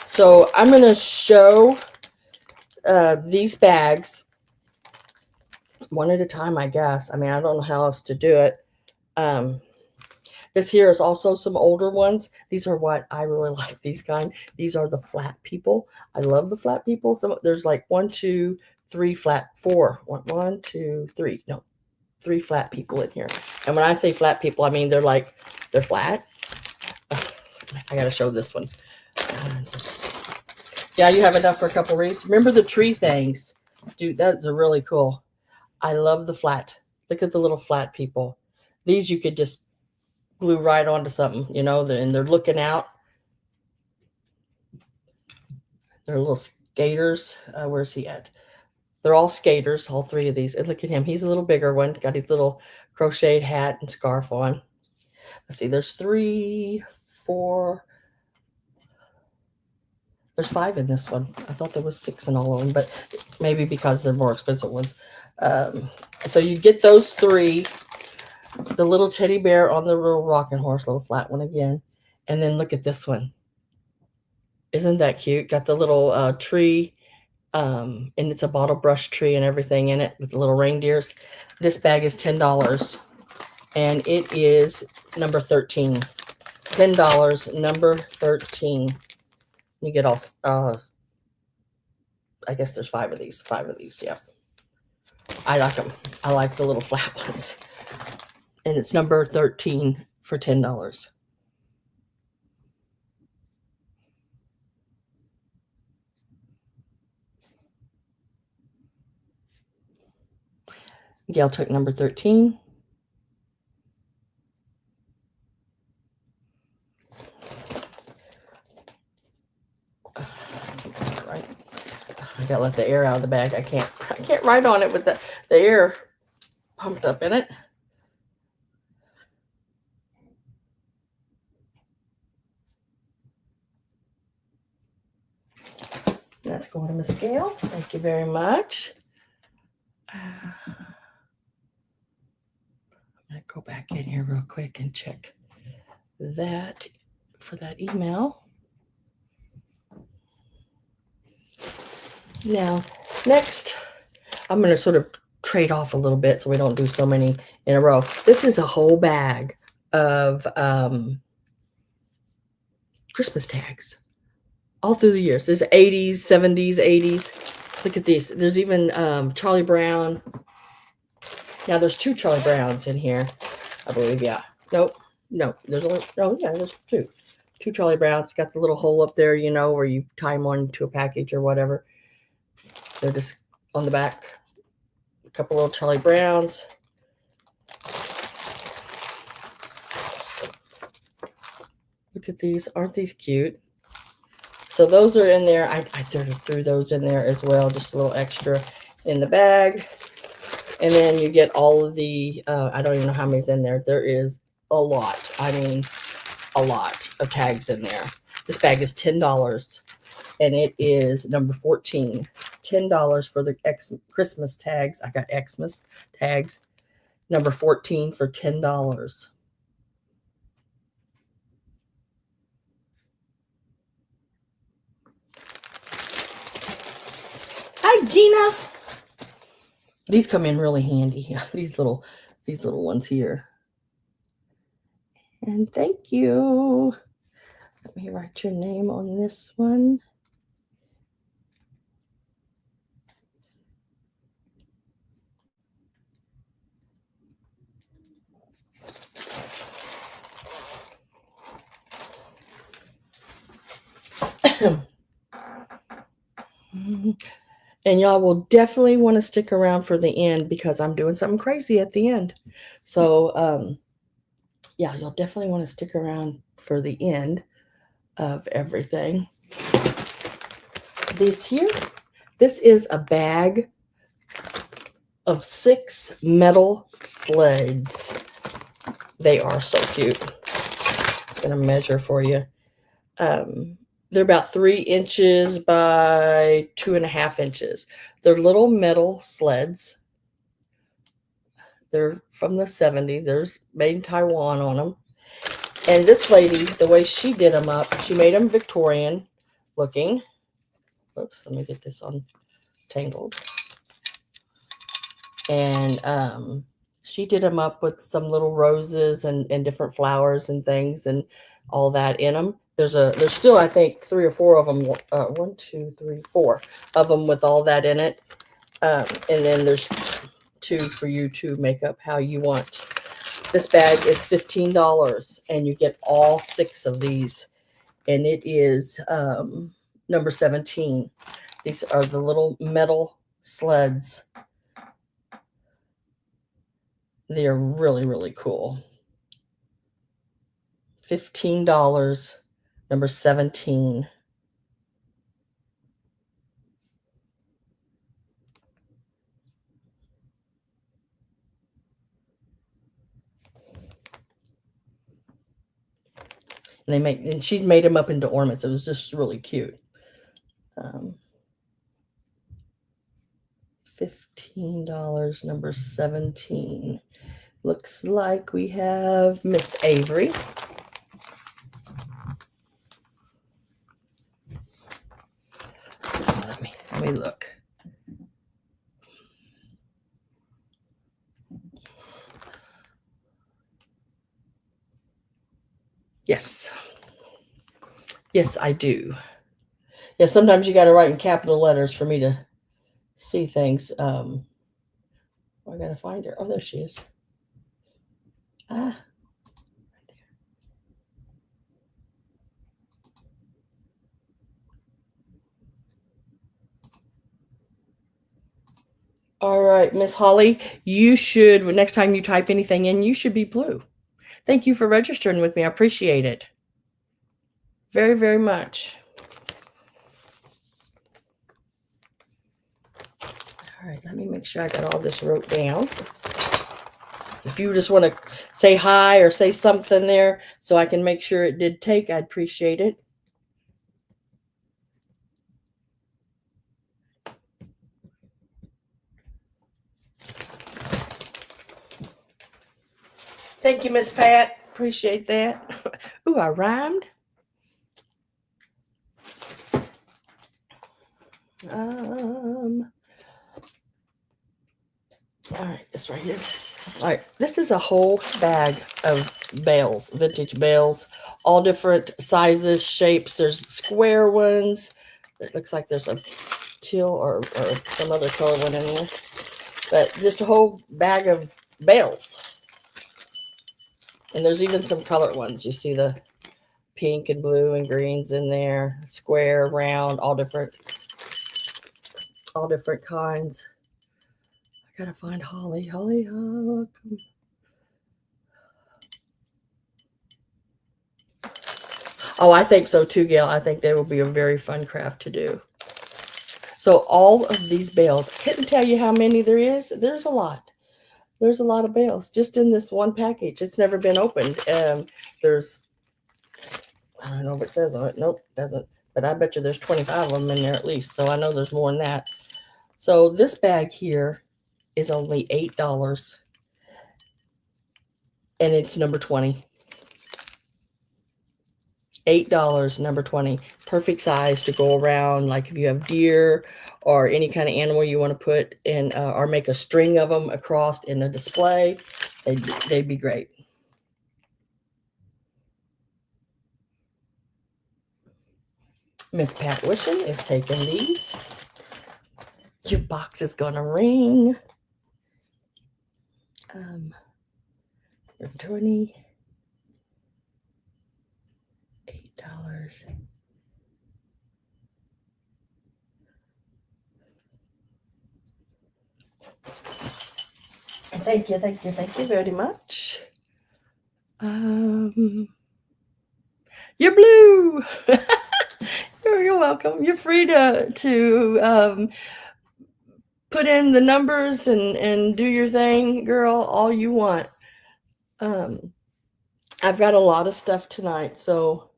So I'm going to show these bags one at a time, I guess. I mean, I don't know how else to do it. This here is also some older ones. These are what I really like, these kind. These are the flat people. I love the flat people. There's like 1, 2, 3 flat, 4. 1, 2, 3. No, 3 flat people in here. And when I say flat people, I mean they're flat. I got to show this one. Yeah, you have enough for a couple wreaths. Remember the tree things? Dude, that's really cool. I love the flat. Look at the little flat people. These you could just glue right onto something, you know, and they're looking out. They're little skaters. Where's he at? They're all skaters, all 3 of these. And look at him. He's a little bigger one. Got his little crocheted hat and scarf on. Let's see. There's 3, 4. There's 5 in this one. I thought there was 6 in all of them, but maybe because they're more expensive ones. So you get those 3. The little teddy bear on the little rocking horse, little flat one again. And then look at this one. Isn't that cute? Got the little tree, and it's a bottle brush tree and everything in it with the little reindeers. This bag is $10, and it is number 13. $10, number 13. You get all, I guess there's 5 of these. 5 of these, yeah. I like them. I like the little flat ones. And it's number 13 for $10. Gail took number 13. Right. I gotta let the air out of the bag. I can't write on it with the air pumped up in it. That's going to Miss Gail. Thank you very much. I'm going to go back in here real quick and check that for that email. Now, next, I'm going to sort of trade off a little bit so we don't do so many in a row. This is a whole bag of Christmas tags all through the years. There's 80s, 70s, 80s. Look at these. There's even Charlie Brown. Now, there's 2 Charlie Browns in here, I believe. Yeah. Nope. No, there's only, oh, yeah, there's 2. 2 Charlie Browns. Got the little hole up there, you know, where you tie them onto a package or whatever. They're just on the back. A couple little Charlie Browns. Look at these. Aren't these cute? So those are in there. I threw those in there as well. Just a little extra in the bag. And then you get all of the, I don't even know how many's in there. There is a lot. I mean, a lot of tags in there. This bag is $10. And it is number 14. $10 for the Christmas tags. I got Xmas tags. Number 14 for $10. Hi, Gina. These come in really handy. These little ones here. And thank you. Let me write your name on this one. And y'all will definitely want to stick around for the end because I'm doing something crazy at the end. So, yeah, you'll definitely want to stick around for the end of everything. This is a bag of 6 metal sleds. They are so cute. I'm just going to measure for you. They're about 3 inches by 2.5 inches. They're little metal sleds. They're from the 70s. There's made in Taiwan on them. And this lady, the way she did them up, she made them Victorian looking. Oops, let me get this untangled. And she did them up with some little roses and different flowers and things and all that in them. There's still, I think, 3 or 4 of them. 1, 2, 3, 4 of them with all that in it. And then there's 2 for you to make up how you want. This bag is $15, and you get all 6 of these. And it is number 17. These are the little metal sleds. They're really, really cool. $15, number 17. And she's made them up into ornaments. It was just really cute. $15, number 17. Looks like we have Miss Avery. Let me look. Yes. Yes, I do. Yeah, sometimes you got to write in capital letters for me to see things. I got to find her. Oh, there she is. Ah, right there. All right, Miss Holly, you should, next time you type anything in, you should be blue. Thank you for registering with me. I appreciate it very, very much. All right, let me make sure I got all this wrote down. If you just want to say hi or say something there so I can make sure it did take, I'd appreciate it. Thank you, Miss Pat. Appreciate that. Ooh, I rhymed. All right, this right here. All right, this is a whole bag of bales, vintage bales, all different sizes, shapes. There's square ones. It looks like there's a teal or some other color one in there. But just a whole bag of bales. And there's even some colored ones. You see the pink and blue and greens in there, square, round, all different kinds. I gotta find Holly. Holly, come. Oh, I think so too, Gail. I think they will be a very fun craft to do. So all of these bales, I couldn't tell you how many there is. There's a lot. There's a lot of bales just in this one package. It's never been opened. There's, I don't know if it says on it. Nope, doesn't. But I bet you there's 25 of them in there at least. So I know there's more than that. So this bag here is only $8. And it's number 20. $8, number 20. Perfect size to go around. Like if you have deer or any kind of animal you want to put in or make a string of them across in a display, they'd be great. Miss Pat Wishing is taking these. Your box is gonna ring. 20. $8. thank you very much. You're blue. You're welcome. You're free to put in the numbers and do your thing, girl, all you want. I've got a lot of stuff tonight, so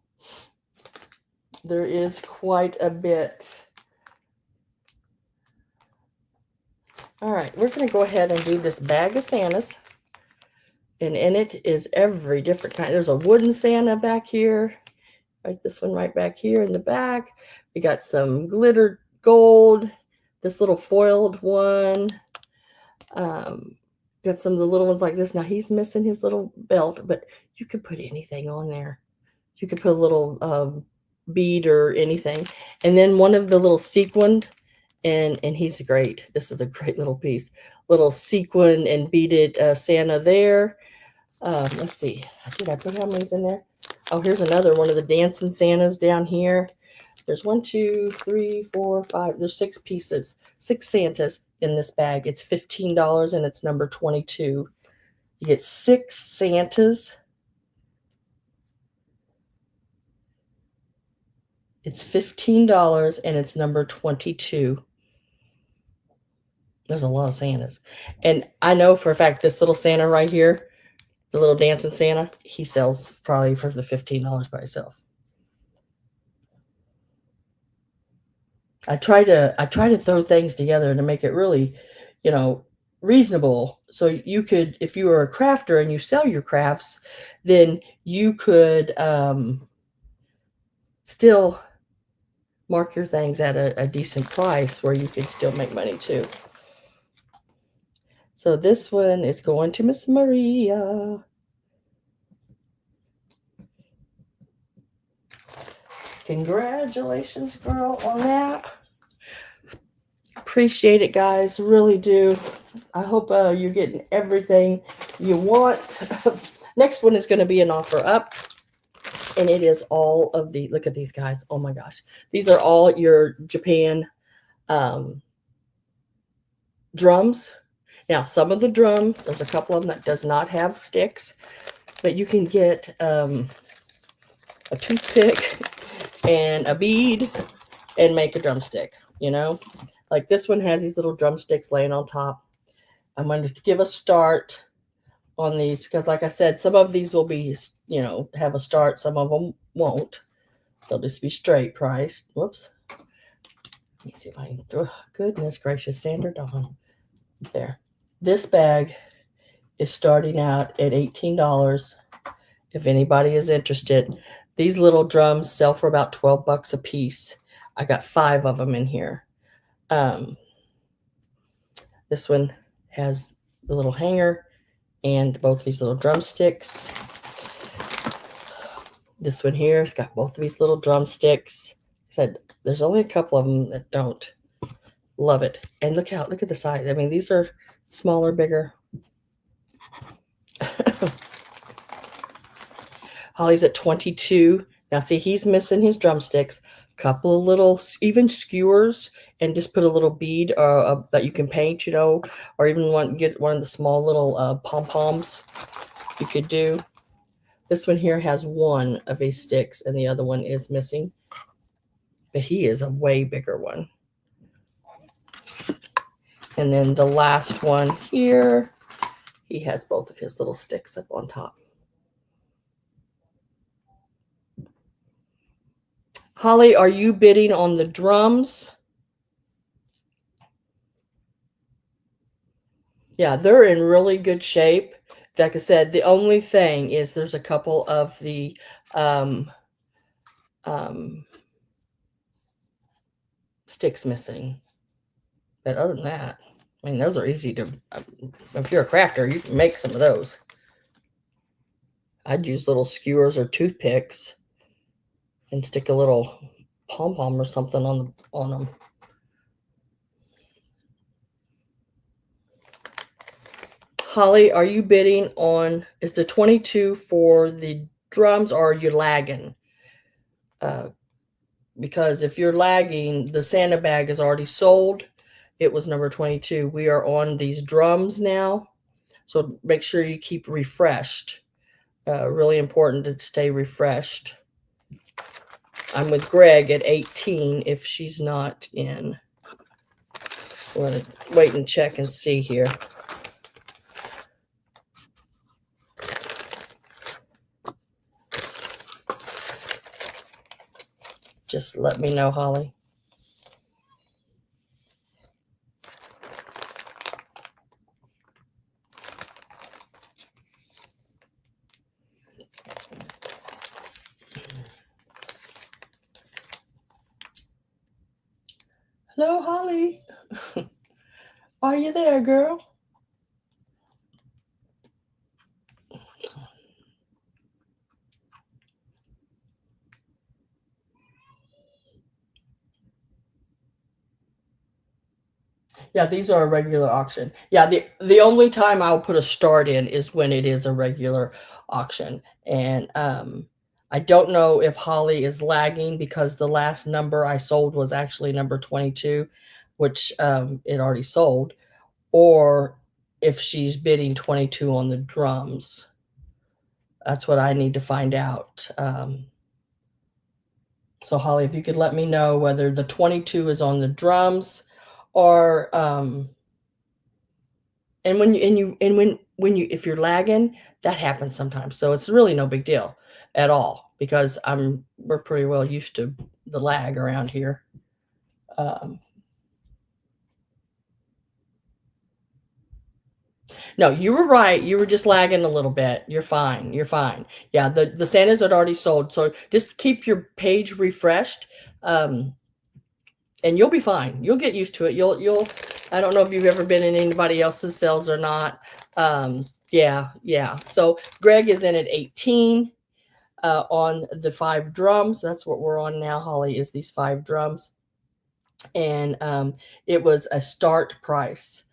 there is quite a bit. All right, we're going to go ahead and do this bag of Santas. And in it is every different kind. There's a wooden Santa back here. Right, this one right back here in the back. We got some glitter gold. This little foiled one. Got some of the little ones like this. Now he's missing his little belt, but you could put anything on there. You could put a little bead or anything. And then one of the little sequined, and he's great. This is a great little piece. Little sequin and beaded Santa there. Let's see. Did I put how many's in there? Oh, here's another one of the dancing Santas down here. There's 1, 2, 3, 4, 5. There's 6 pieces, 6 Santas in this bag. It's $15 and it's number 22. You get 6 Santas. It's $15 and it's number 22. There's a lot of Santas. And I know for a fact this little Santa right here, the little dancing Santa, he sells probably for the $15 by himself. I try to throw things together to make it really, reasonable. So you could, if you are a crafter and you sell your crafts, then you could still mark your things at a decent price where you could still make money too. So this one is going to Miss Maria. Congratulations, girl, on that. Appreciate it, guys. Really do. I hope you're getting everything you want. Next one is going to be an offer up. And it is all of the, look at these guys. Oh my gosh. These are all your Japan drums. Now, some of the drums, there's a couple of them that does not have sticks. But you can get a toothpick and a bead and make a drumstick, Like this one has these little drumsticks laying on top. I'm going to give a start on these because, like I said, some of these will be, have a start. Some of them won't. They'll just be straight priced. Whoops. Let me see if I can throw. Goodness gracious, Sandra Dawn. There. This bag is starting out at $18. If anybody is interested, these little drums sell for about $12 a piece. I got 5 of them in here. This one has the little hanger and both of these little drumsticks. This one here has got both of these little drumsticks. I said there's only a couple of them that don't. Love it. And look at the size. I mean, these are smaller, bigger. Holly's at 22. Now, see, he's missing his drumsticks. Couple of little, even skewers, and just put a little bead that you can paint, or even get one of the small little pom-poms you could do. This one here has one of these sticks, and the other one is missing. But he is a way bigger one. And then the last one here, he has both of his little sticks up on top. Holly, are you bidding on the drums? Yeah, they're in really good shape. Like I said, the only thing is there's a couple of the sticks missing. But other than that, I mean, those are easy to, if you're a crafter, you can make some of those. I'd use little skewers or toothpicks and stick a little pom-pom or something on them. Holly, are you bidding on, is the 22 for the drums, or are you lagging? Because if you're lagging, the Santa bag is already sold. It was number 22. We are on these drums now. So make sure you keep refreshed. Really important to stay refreshed. I'm with Greg at 18 if she's not in. I'm going to wait and check and see here. Just let me know, Holly. Hello, Holly. Are you there, girl? Yeah, these are a regular auction. Yeah, the only time I'll put a start in is when it is a regular auction. And I don't know if Holly is lagging because the last number I sold was actually number 22, which it already sold, or if she's bidding 22 on the drums. That's what I need to find out. So Holly, if you could let me know whether the 22 is on the drums or and when you if you're lagging, that happens sometimes. So it's really no big deal at all because we're pretty well used to the lag around here. No, you were right. You were just lagging a little bit. You're fine. You're fine. Yeah, the Santas had already sold. So just keep your page refreshed. And you'll be fine. You'll get used to it. You'll I don't know if you've ever been in anybody else's sales or not. Yeah. So Greg is in at 18 on the 5 drums. That's what we're on now, Holly, is these 5 drums. And it was a start price.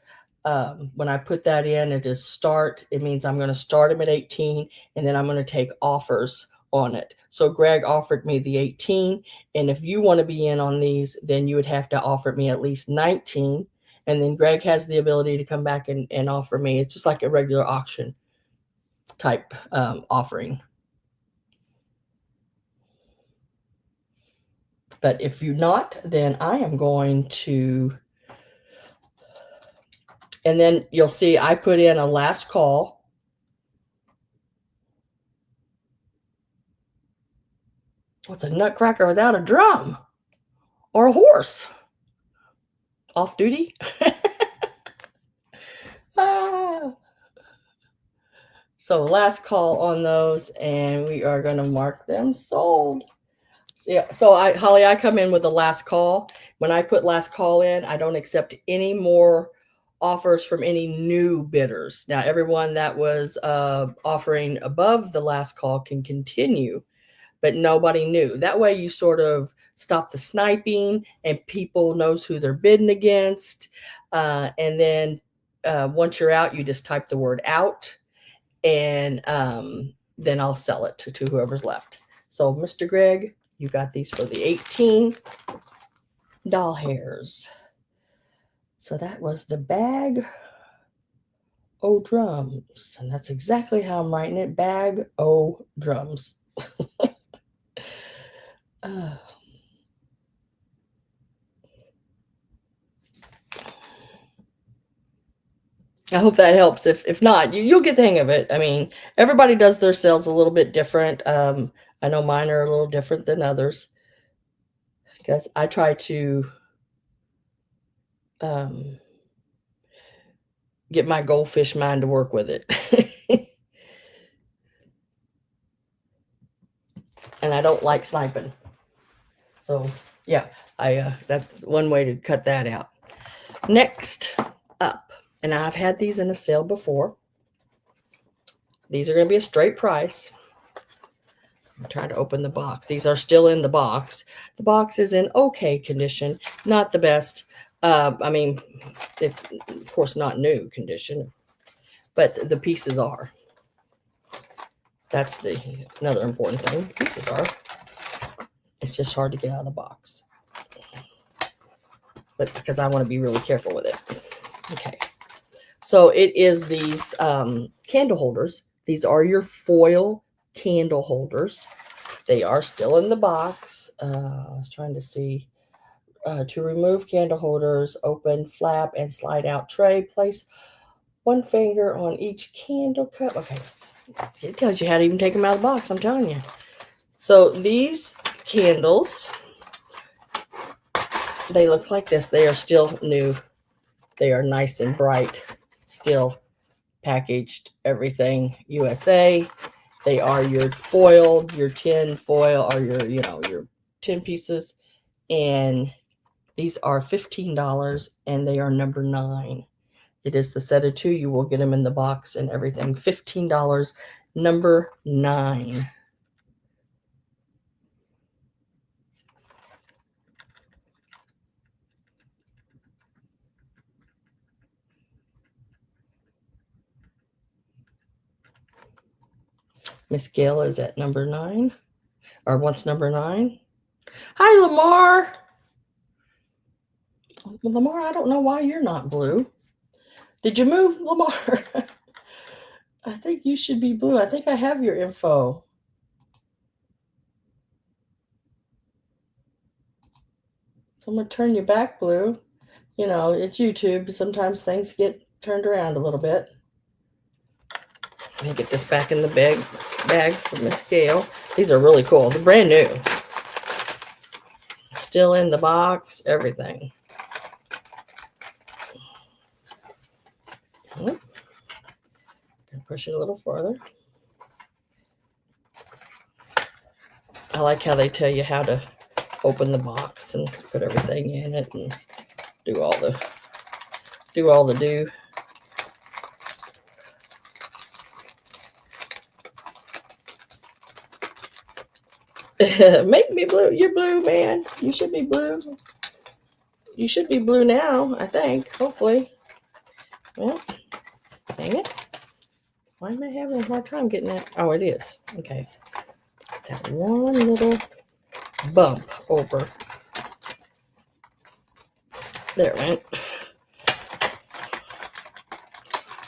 When I put that in, it is start. It means I'm going to start him at 18 and then I'm going to take offers on it. So Greg offered me the 18. And if you want to be in on these, then you would have to offer me at least 19. And then Greg has the ability to come back and offer me. It's just like a regular auction type offering. But if you're not, then I am going to, and then you'll see I put in a last call. What's a nutcracker without a drum or a horse? Off duty? So last call on those, and we are going to mark them sold. Yeah. So Holly, I come in with the last call. When I put last call in, I don't accept any more offers from any new bidders. Now, everyone that was offering above the last call can continue, but nobody new. That way you sort of stop the sniping and people knows who they're bidding against. And then once you're out, you just type the word out and then I'll sell it to whoever's left. So Mr. Greg, you got these for the 18 doll hairs. So that was the bag o' drums. And that's exactly how I'm writing it. Bag o' drums. I hope that helps. If not, you'll get the hang of it. I mean, everybody does their sales a little bit different. I know mine are a little different than others because I try to get my goldfish mind to work with it. And I don't like sniping. So yeah, that's one way to cut that out. Next up, and I've had these in a sale before. These are going to be a straight price. I'm trying to open the box. These are still in the box. The box is in okay condition, not the best. I mean, it's of course not new condition, but the pieces are. That's another important thing. Pieces are. It's just hard to get out of the box. But because I want to be really careful with it. Okay. So it is these candle holders. These are your foil candle holders. They are still in the box. I was trying to see. To remove candle holders, open, flap, and slide out tray. Place one finger on each candle cup. Okay, it tells you how to even take them out of the box, I'm telling you. So these candles, they look like this. They are still new. They are nice and bright, still packaged, everything USA. They are your foil, your tin foil, or your tin pieces. And these are $15, and they are number 9. It is the set of 2. You will get them in the box and everything. $15, number 9. Miss Gail is at number 9, or what's number 9? Hi, Lamar. Well, Lamar, I don't know why you're not blue. Did you move, Lamar? I think you should be blue. I think I have your info. So I'm going to turn you back blue. You know, it's YouTube. Sometimes things get turned around a little bit. Let me get this back in the bag for Miss Gail. These are really cool. They're brand new. Still in the box, everything. Gonna push it a little farther. I like how they tell you how to open the box and put everything in it and do all the do. Make me blue. You're blue, man. You should be blue. You should be blue now, I think. Hopefully. Well, dang it. Why am I having a hard time getting that? Oh, it is. Okay. It's that one little bump over. There it went.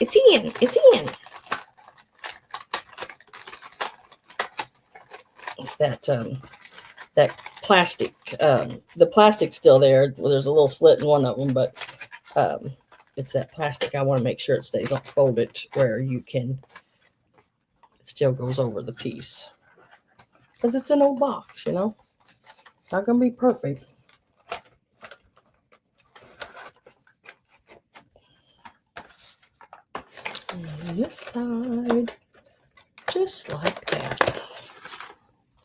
It's in. It's in. It's that plastic. The plastic's still there. Well, there's a little slit in one of them, but it's that plastic. I want to make sure it stays unfolded where you can. It still goes over the piece because it's an old box, you know. Not gonna be perfect. And this side, just like that.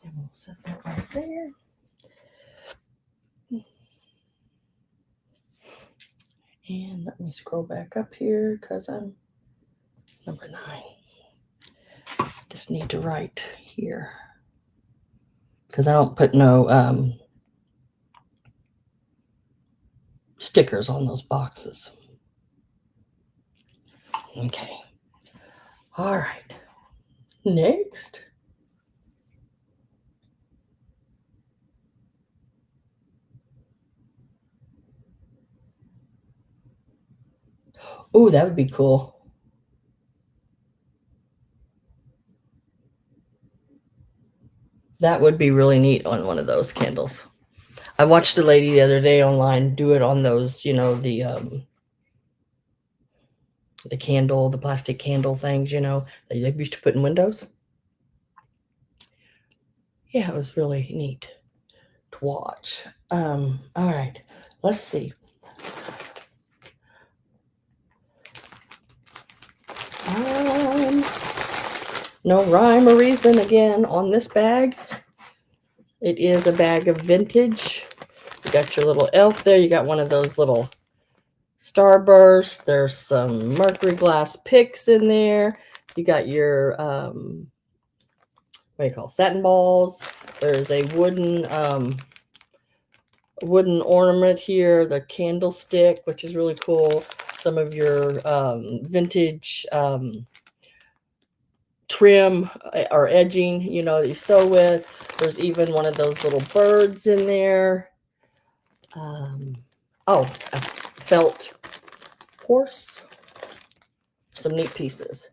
And we'll set that right there. And let me scroll back up here because I'm number 9. Just need to write here because I don't put no stickers on those boxes. Okay. All right. Next. Oh, that would be cool. That would be really neat on one of those candles. I watched a lady the other day online do it on those, you know, the candle, the plastic candle things, you know, that they used to put in windows. Yeah, it was really neat to watch. All right, let's see. No rhyme or reason again on this bag. It is a bag of vintage. You got your little elf there. You got one of those little starburst. There's some Mercury glass picks in there. You got your what do you call satin balls. There's a wooden ornament here, the candlestick, which is really cool. Some of your vintage trim or edging, you know, that you sew with. There's even one of those little birds in there. Oh, a felt horse. some neat pieces.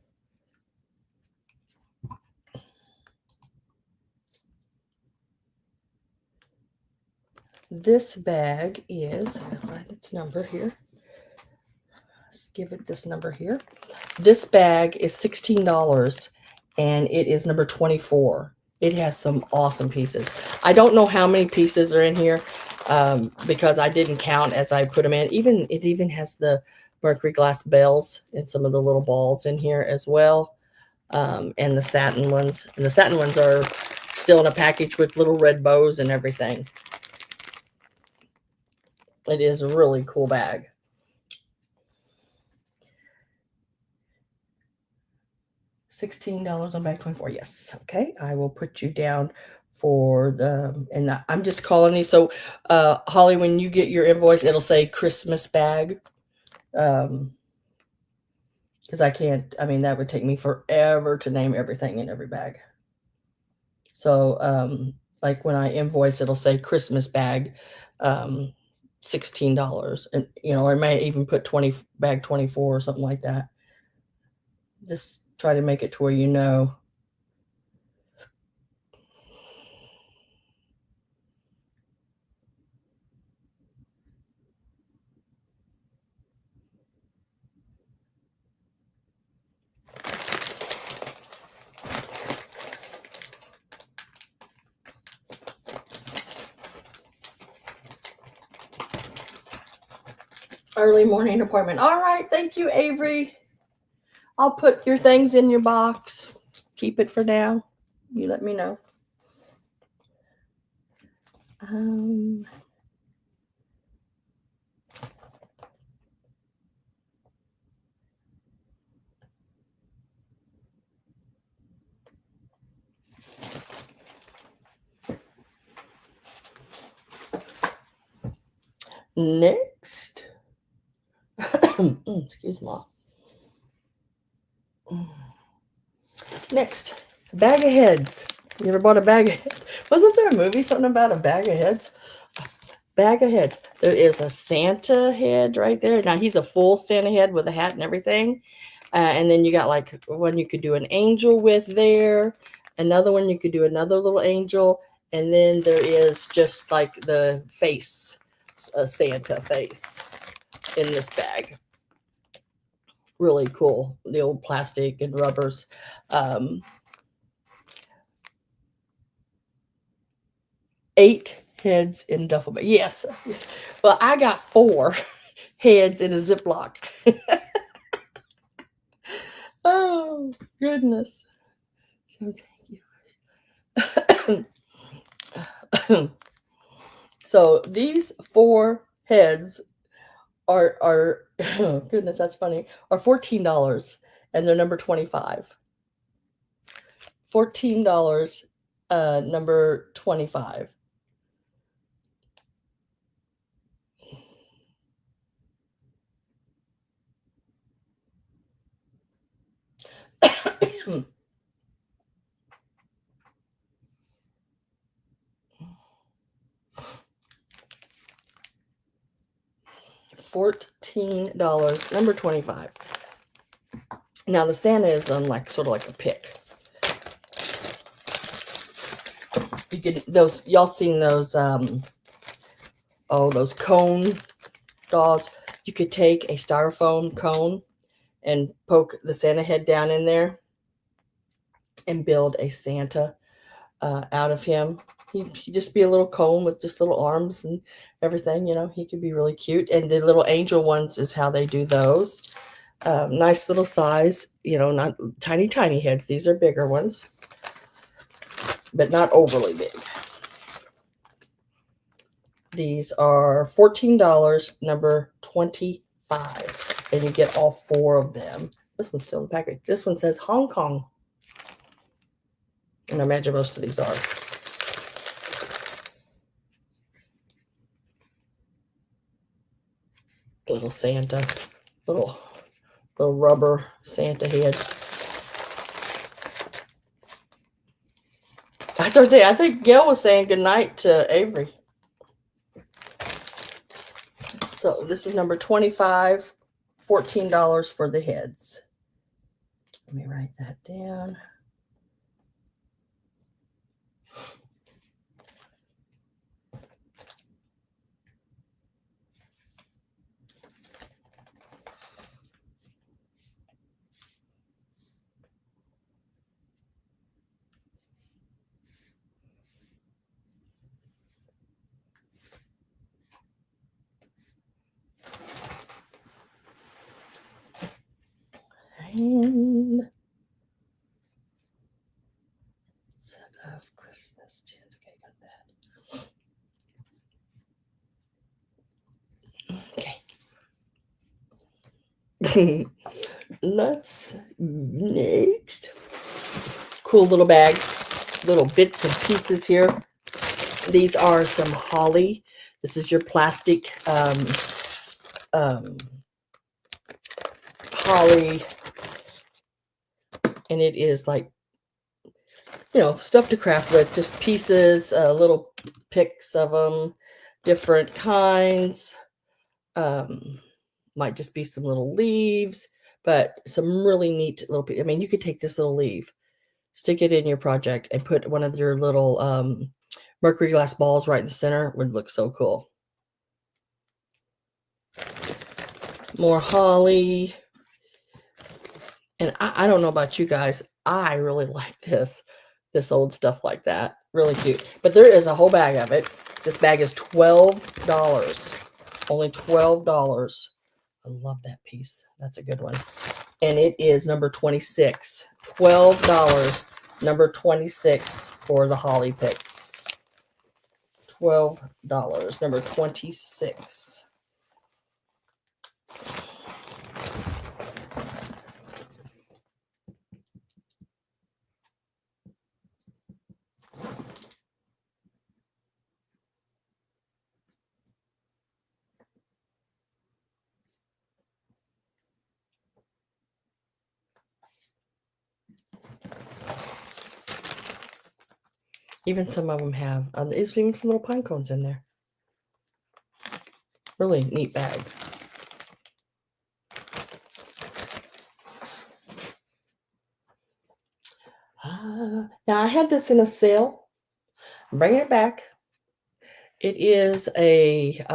This bag is, I'm going to find its number here. Let's give it this number here. This bag is $16 and it is number 24. It has some awesome pieces. I don't know how many pieces are in here because I didn't count as I put them in. It even has the Mercury glass bales and some of the little balls in here as well. And the satin ones. And the satin ones are still in a package with little red bows and everything. It is a really cool bag. $16 on bag 24. Yes. Okay. I will put you down for the, and I'm just calling these. So, Holly, when you get your invoice, it'll say Christmas bag. Because I can't, I mean, that would take me forever to name everything in every bag. So, like when I invoice, it'll say Christmas bag, $16. And, you know, I might even put bag 24 or something like that. Just try to make it to where you know. Early morning appointment. All right. Thank you, Avery. I'll put your things in your box. Keep it for now. You let me know. Next. Excuse me. Next, bag of heads. You ever bought a bag of heads? Wasn't there a movie, something about a bag of heads? Bag of heads. There is a Santa head right there. Now, he's a full Santa head with a hat and everything. And then you got like one you could do an angel with there. Another one you could do another little angel. And then there is just like the face, a Santa face in this bag. Really cool. The old plastic and rubbers. 8 heads in duffel bag. Yes. Well, I got 4 heads in a Ziploc. Oh, goodness. So thank you. So these 4 heads are oh, goodness, that's funny, are $14 and they're number 25. $14, number 25. $14, number 25. Now the Santa is on like sort of like a pick. You get those, y'all seen those those cone dolls. You could take a styrofoam cone and poke the Santa head down in there and build a Santa out of him. He'd just be a little cone with just little arms and everything, you know. He could be really cute. And the little angel ones is how they do those. Nice little size, you know, not tiny, tiny heads. These are bigger ones, but not overly big. These are $14, number 25. And you get all 4 of them. This one's still in the package. This one says Hong Kong. And I imagine most of these are. Little Santa. Little rubber Santa head. I started saying, I think Gail was saying goodnight to Avery. So this is number 25, $14 for the heads. Let me write that down. And set of Christmas tins. Okay, got that. Okay. Let's next. Cool little bag. Little bits and pieces here. These are some holly. This is your plastic holly, and it is like, you know, stuff to craft with, just pieces, little picks of them, different kinds. Might just be some little leaves, but some really neat little, I mean, you could take this little leaf, stick it in your project, and put one of your little Mercury glass balls right in the center. It would look so cool. More holly. And I don't know about you guys. I really like this old stuff like that. Really cute. But there is a whole bag of it. This bag is $12. Only $12. I love that piece. That's a good one. And it is number 26. $12. Number 26 for the holly picks. $12. Number 26. Even some of them have, there's even some little pine cones in there. Really neat bag. Now I had this in a sale. I'm bringing it back. It is a,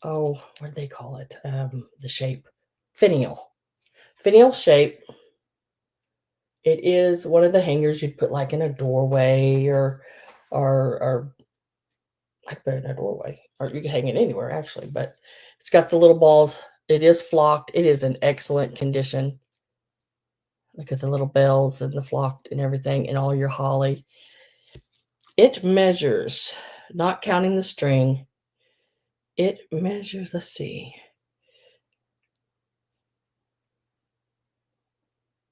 oh, what do they call it? The shape. Finial. Finial shape. It is one of the hangers you'd put like in a doorway or I put it in a doorway, or you can hang it anywhere actually, but it's got the little balls. It is flocked. It is in excellent condition. Look at the little bells and the flocked and everything and all your holly. It measures, not counting the string, it measures, let's see,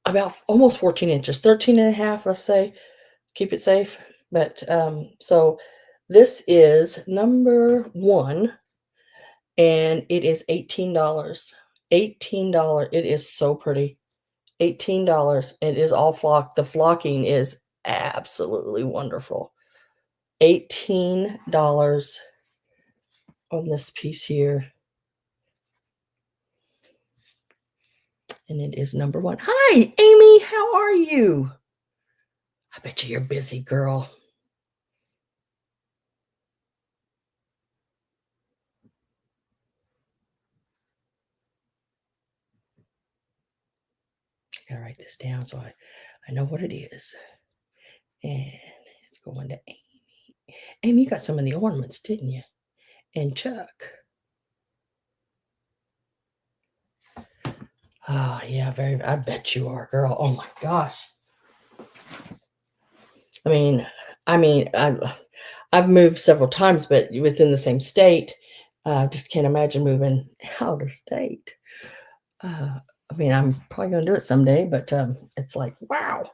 about almost 14 inches, 13 and a half, let's say, keep it safe. But so this is number 1, and it is $18. $18. It is so pretty. $18. It is all flocked. The flocking is absolutely wonderful. $18 on this piece here. And it is number 1. Hi, Amy. How are you? I bet you're busy, girl. I gotta write this down so I know what it is. And it's going to Amy. Amy, you got some of the ornaments, didn't you? And Chuck. Oh, yeah, very. I bet you are, girl. Oh my gosh. I mean, I've moved several times, but within the same state. Just can't imagine moving out of state. I mean, I'm probably going to do it someday, but it's like, wow.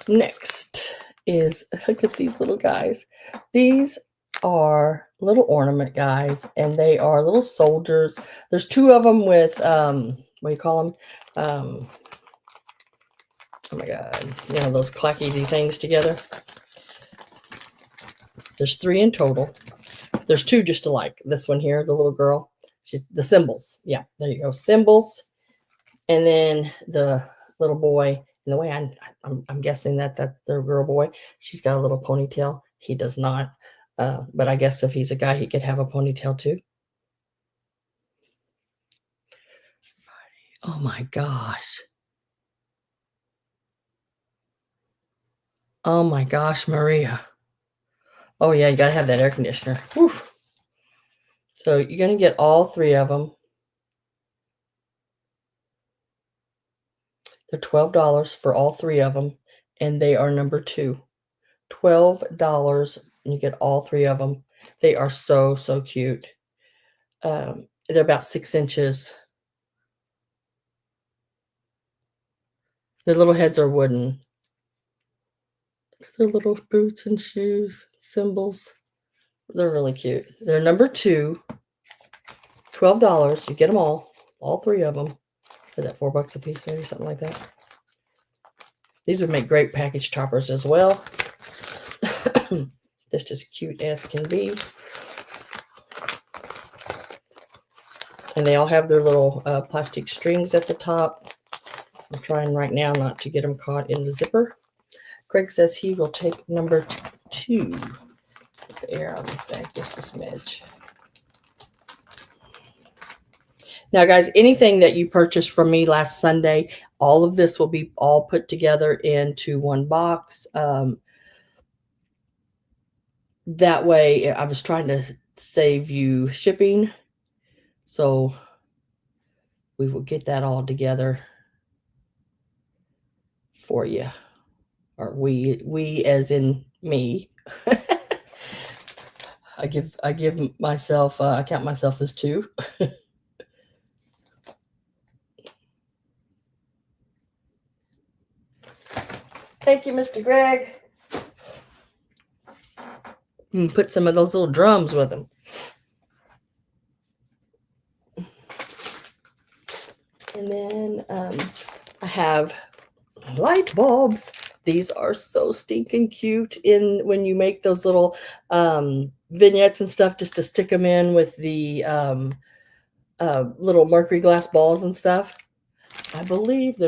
Next is, look at these little guys. These are little ornament guys, and they are little soldiers. There's 2 of them with, what do you call them? Oh my God, you know, those clacky things together. There's 3 in total. There's two just alike. This one here, the little girl. She's the symbols. Yeah, there you go. Symbols. And then the little boy. And the way I'm guessing that that's the girl boy. She's got a little ponytail. He does not. But I guess if he's a guy, he could have a ponytail too. Oh my gosh. Oh my gosh, Maria. Oh yeah, you gotta have that air conditioner. Whew. So you're gonna get all three of them. They're $12 for all three of them, and they are number 2. $12, and you get all three of them. They are so cute. They're about 6 inches. The little heads are wooden. Their little boots and shoes, symbols. They're really cute. They're number 2, $12. You get them all three of them. Is that $4 a piece, maybe something like that? These would make great package toppers as well. Just as cute as can be. And they all have their little plastic strings at the top. I'm trying right now not to get them caught in the zipper. Greg says he will take number 2. Get the air out of this bag just a smidge. Now, guys, anything that you purchased from me last Sunday, all of this will be all put together into one box. That way, I was trying to save you shipping. So we will get that all together for you. Or we as in me. I give myself, I count myself as 2. Thank you, Mr. Greg. You can put some of those little drums with them. And then I have light bulbs. These are so stinking cute when you make those little vignettes and stuff, just to stick them in with the little Mercury glass balls and stuff. I believe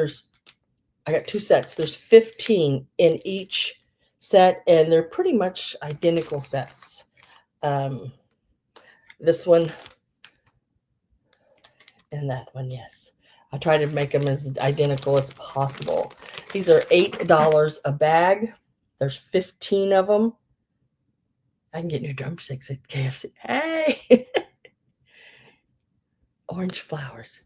I got 2 sets. There's 15 in each set, and they're pretty much identical sets. This one and that one, yes. I try to make them as identical as possible. These are $8 a bag. There's 15 of them. I can get new drumsticks at KFC. Hey! Orange flowers.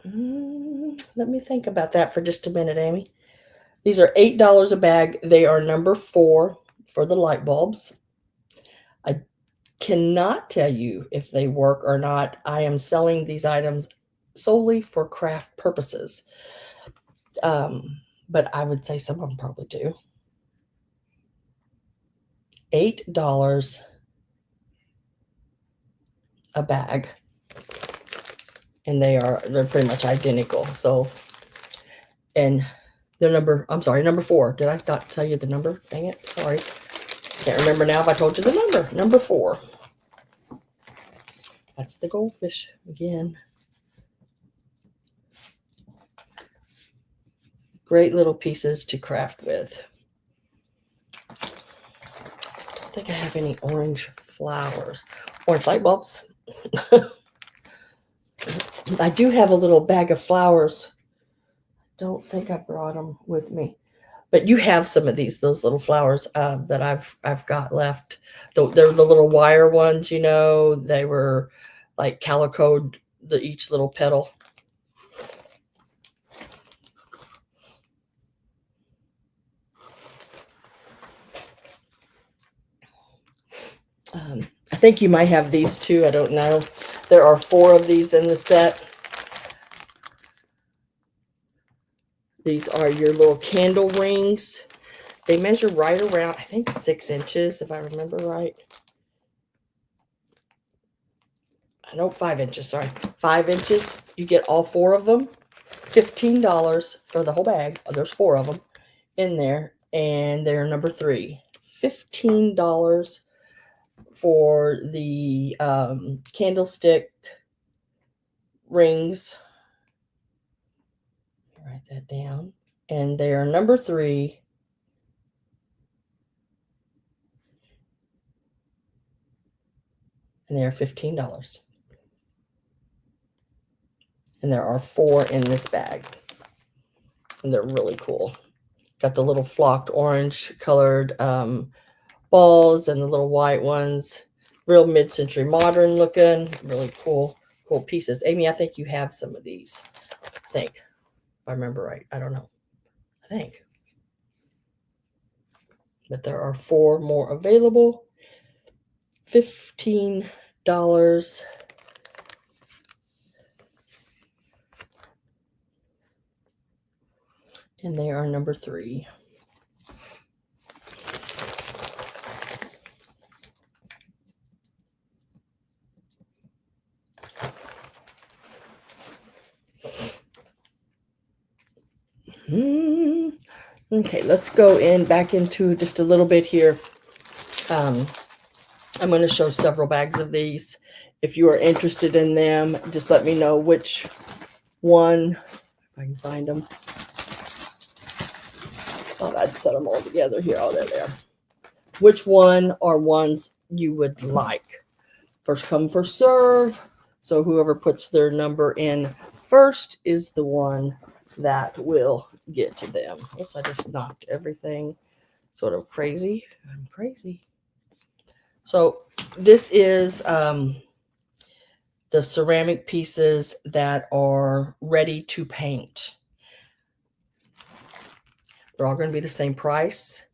Let me think about that for just a minute, Amy. These are $8 a bag. They are number 4 for the light bulbs. I cannot tell you if they work or not. I am selling these items solely for craft purposes. But I would say some of them probably do. $8 a bag. And they're pretty much identical. So, and they're number 4. Did I not tell you the number? Dang it. Sorry. Can't remember now if I told you the number. Number 4. That's the goldfish again. Great little pieces to craft with. I don't think I have any orange flowers. Orange light bulbs. I do have a little bag of flowers. Don't think I brought them with me. But you have some of those little flowers that I've got left. They're the little wire ones, you know. They were like calicoed, each little petal. I think you might have these too. I don't know. There are 4 of these in the set. These are your little candle rings. They measure right around, I think, 6 inches, if I remember right. I know 5 inches, sorry. 5 inches. You get all 4 of them. $15 for the whole bag. Oh, there's 4 of them in there, and they're number 3. $15 for the candlestick rings. Write that down. And they are number 3. And they are $15. And there are 4 in this bag. And they're really cool. Got the little flocked orange colored balls and the little white ones. Real mid-century modern looking. Really cool pieces. Amy, I think you have some of these. I think. If I remember right. I don't know. I think. But there are 4 more available. $15. And they are number 3. Okay, let's go back into just a little bit here. I'm going to show several bags of these. If you are interested in them, just let me know which one, if I can find them. Oh, I'd set them all together here. Oh, there. Which one are ones you would like? First come, first serve. So whoever puts their number in first is the one that will get to them. Oops, I just knocked everything sort of crazy. I'm crazy. So this is the ceramic pieces that are ready to paint. They're all going to be the same price.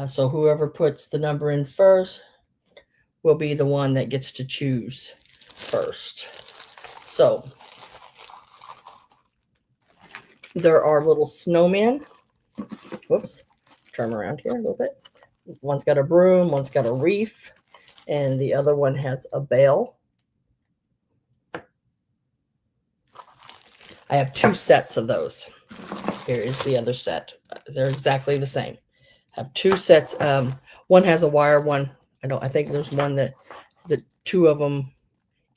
So whoever puts the number in first will be the one that gets to choose first. So there are little snowmen. Whoops. Turn around here a little bit. One's got a broom, one's got a wreath, and the other one has a bale. I have 2 sets of those. Here is the other set. They're exactly the same. I have 2 sets. One has a wire, one I think there's one that the 2 of them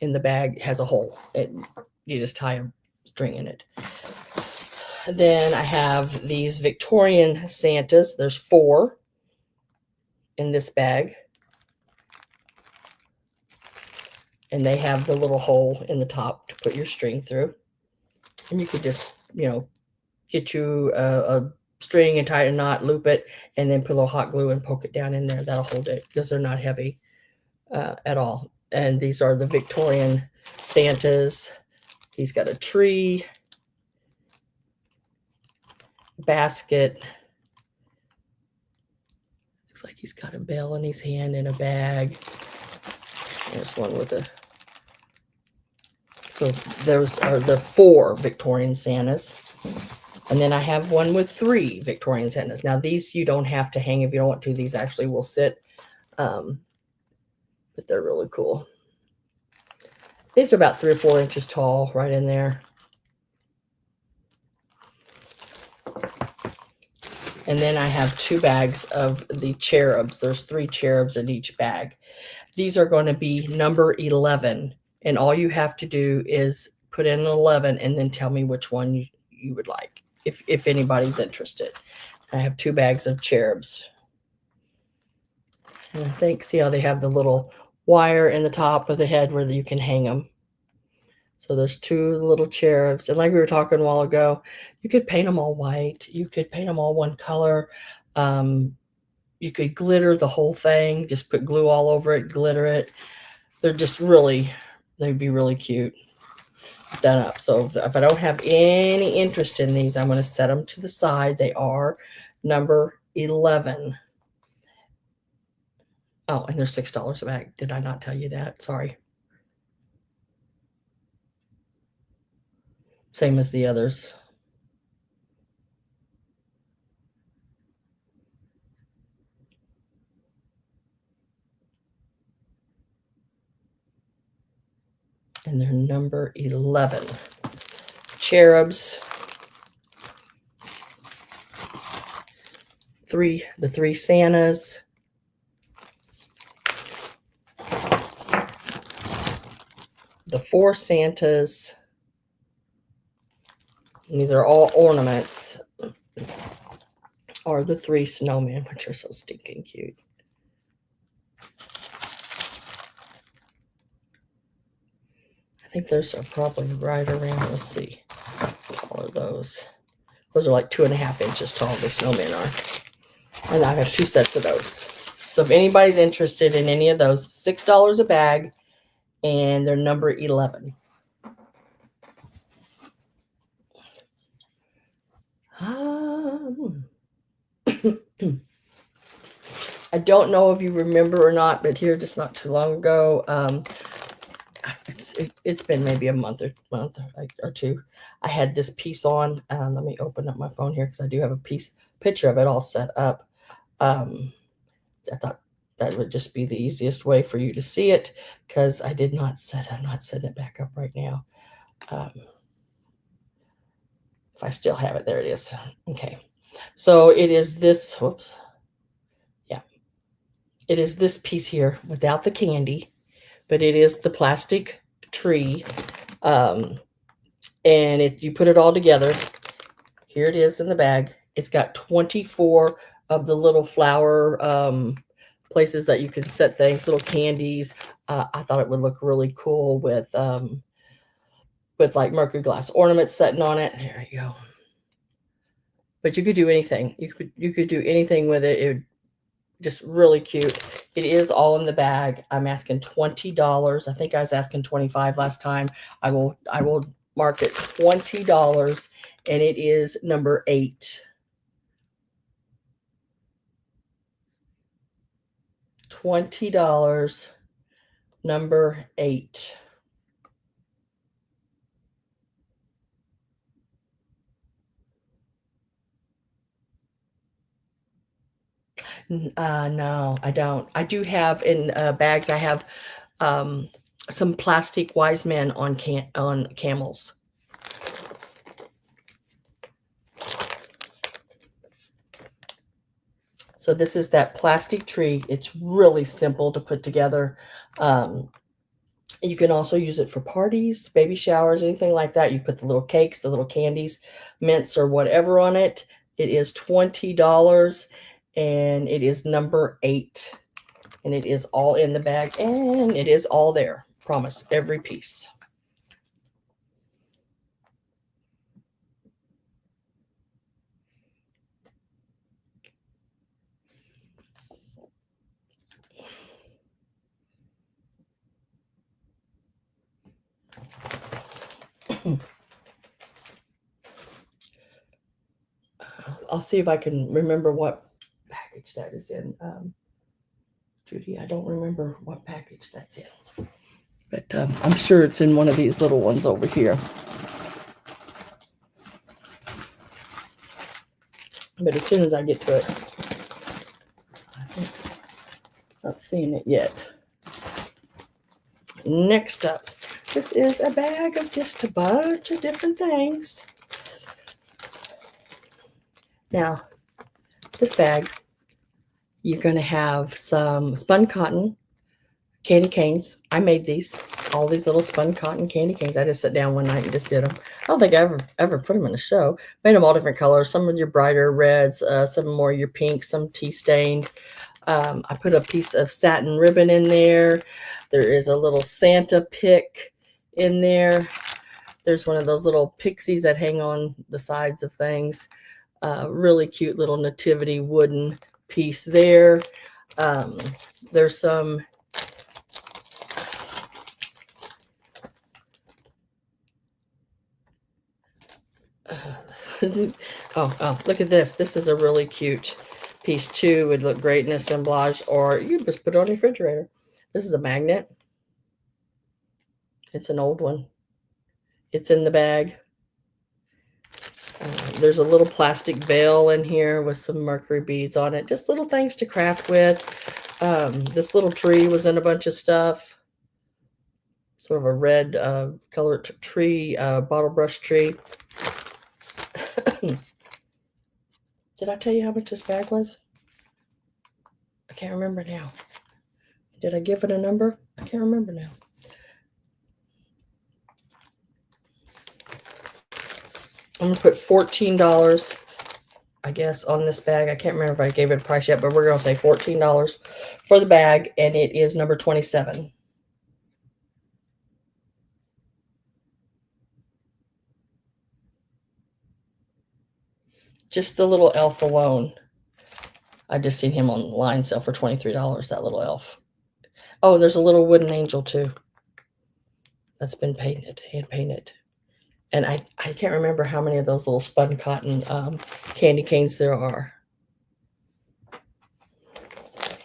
in the bag has a hole. You just tie a string in it. Then I have these Victorian Santas. There's 4 in this bag. And they have the little hole in the top to put your string through. And you could just, get you a string and tie a knot, loop it, and then put a little hot glue and poke it down in there. That'll hold it because they're not heavy at all. And these are the Victorian Santas. He's got a tree, basket. Looks like he's got a bell in his hand and a bag. There's one with a... So those are the 4 Victorian Santas. And then I have one with 3 Victorian Santas. Now these you don't have to hang if you don't want to. These actually will sit. But they're really cool. These are about 3 or 4 inches tall right in there. And then I have 2 bags of the cherubs. There's 3 cherubs in each bag. These are going to be number 11. And all you have to do is put in an 11 and then tell me which one you would like, if anybody's interested. I have 2 bags of cherubs. And I think, see how they have the little wire in the top of the head where you can hang them. So there's 2 little cherubs. And like we were talking a while ago, you could paint them all white. You could paint them all one color. You could glitter the whole thing. Just put glue all over it, glitter it. They're just really, they'd be really cute done up. So if I don't have any interest in these, I'm going to set them to the side. They are number 11. Oh, and they're $6 a bag. Did I not tell you that? Sorry. Same as the others. And they're number 11. Cherubs. The 3 Santas. the 4 Santas. And these are all ornaments. Or the 3 snowmen, which are so stinking cute. I think those are probably right around, let's see, how tall are those? Those are like 2.5 inches tall, the snowmen are. And I have 2 sets of those. So if anybody's interested in any of those, $6 a bag, and they're number 11. I don't know if you remember or not, but here just not too long ago, it's been maybe a month or two. I had this piece on. Let me open up my phone here because I do have a picture of it all set up. I thought that would just be the easiest way for you to see it because I did not set. I'm not setting it back up right now. If I still have it, there it is. Okay, so it is this. Whoops. Yeah, it is this piece here without the candy, but it is the plastic tree. And if you put it all together, here it is in the bag. It's got 24 of the little flower places that you can set things, little candies. I thought it would look really cool with like Mercury glass ornaments setting on it. There you go. But you could do anything. You could do anything with it. It would just really cute. It is all in the bag. I'm asking $20. I think I was asking $25 last time. I will mark it $20, and it is number 8. $20, number 8. No, I don't. I do have in bags. I have some plastic wise men on camels. So this is that plastic tree. It's really simple to put together. You can also use it for parties, baby showers, anything like that. You put the little cakes, the little candies, mints, or whatever on it. It is $20, and it is number 8. And it is all in the bag, and it is all there. Promise, every piece. I'll see if I can remember what package that is in. Judy, I don't remember what package that's in. But I'm sure it's in one of these little ones over here. But as soon as I get to it, I think not seeing it yet. Next up, this is a bag of just a bunch of different things. Now, this bag, you're going to have some spun cotton candy canes. I made these, all these little spun cotton candy canes. I just sat down one night and just did them. I don't think I ever put them in a show. Made them all different colors. Some of your brighter reds, some more your pinks, some tea stained. I put a piece of satin ribbon in there. There is a little Santa pick in there. There's one of those little pixies that hang on the sides of things. Really cute little nativity wooden piece there. There's some oh, look at this. This is a really cute piece too. Would look great in assemblage, or you can just put it on your refrigerator. This is a magnet. It's an old one. It's in the bag. There's a little plastic bale in here with some Mercury beads on it. Just little things to craft with. This little tree was in a bunch of stuff. Sort of a red colored tree, bottle brush tree. Did I tell you how much this bag was? I can't remember now. Did I give it a number? I can't remember now. I'm going to put $14, I guess, on this bag. I can't remember if I gave it a price yet, but we're going to say $14 for the bag, and it is number 27. Just the little elf alone. I just seen him online sell for $23, that little elf. Oh, there's a little wooden angel too. That's been painted, hand painted. And I can't remember how many of those little spun cotton candy canes there are.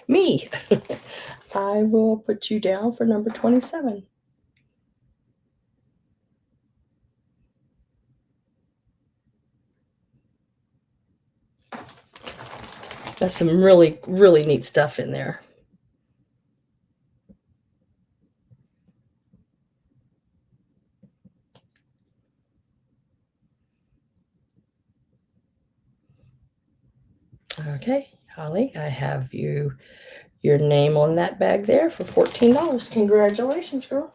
Me. I will put you down for number 27. That's some really, really neat stuff in there. Okay, Holly, I have your name on that bag there for $14. Congratulations, girl.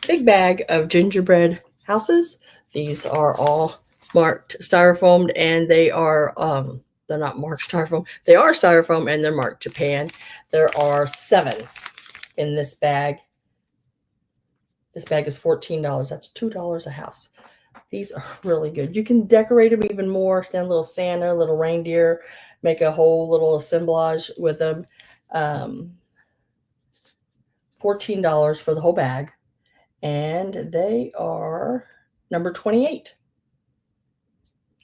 Big bag of gingerbread houses. These are all marked styrofoam, and they are they're not marked styrofoam. They are styrofoam, and they're marked Japan. There are 7 in this bag. This bag is $14. That's $2 a house. These are really good. You can decorate them even more. Stand a little Santa, a little reindeer, make a whole little assemblage with them. $14 for the whole bag. And they are number 28.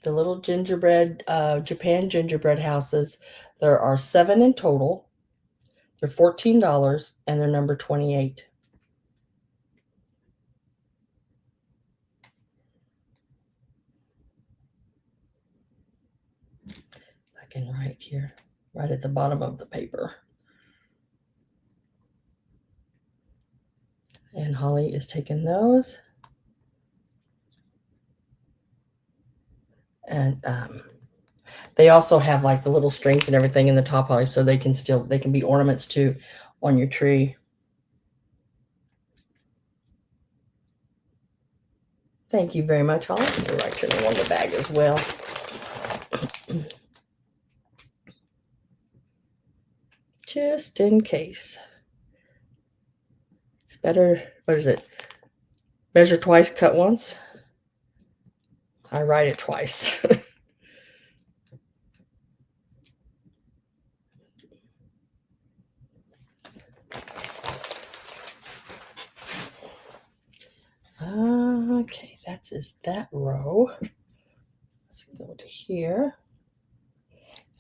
The little gingerbread, Japan gingerbread houses. There are 7 in total. They're $14, and they're number 28. I can write here, right at the bottom of the paper. And Holly is taking those. And they also have like the little strings and everything in the top, Holly, so they can be ornaments too on your tree. Thank you very much, Holly. You'll write your name on the bag as well. Just in case. It's better, what is it? Measure twice, cut once. I write it twice. Okay, that's that row. Let's go to here.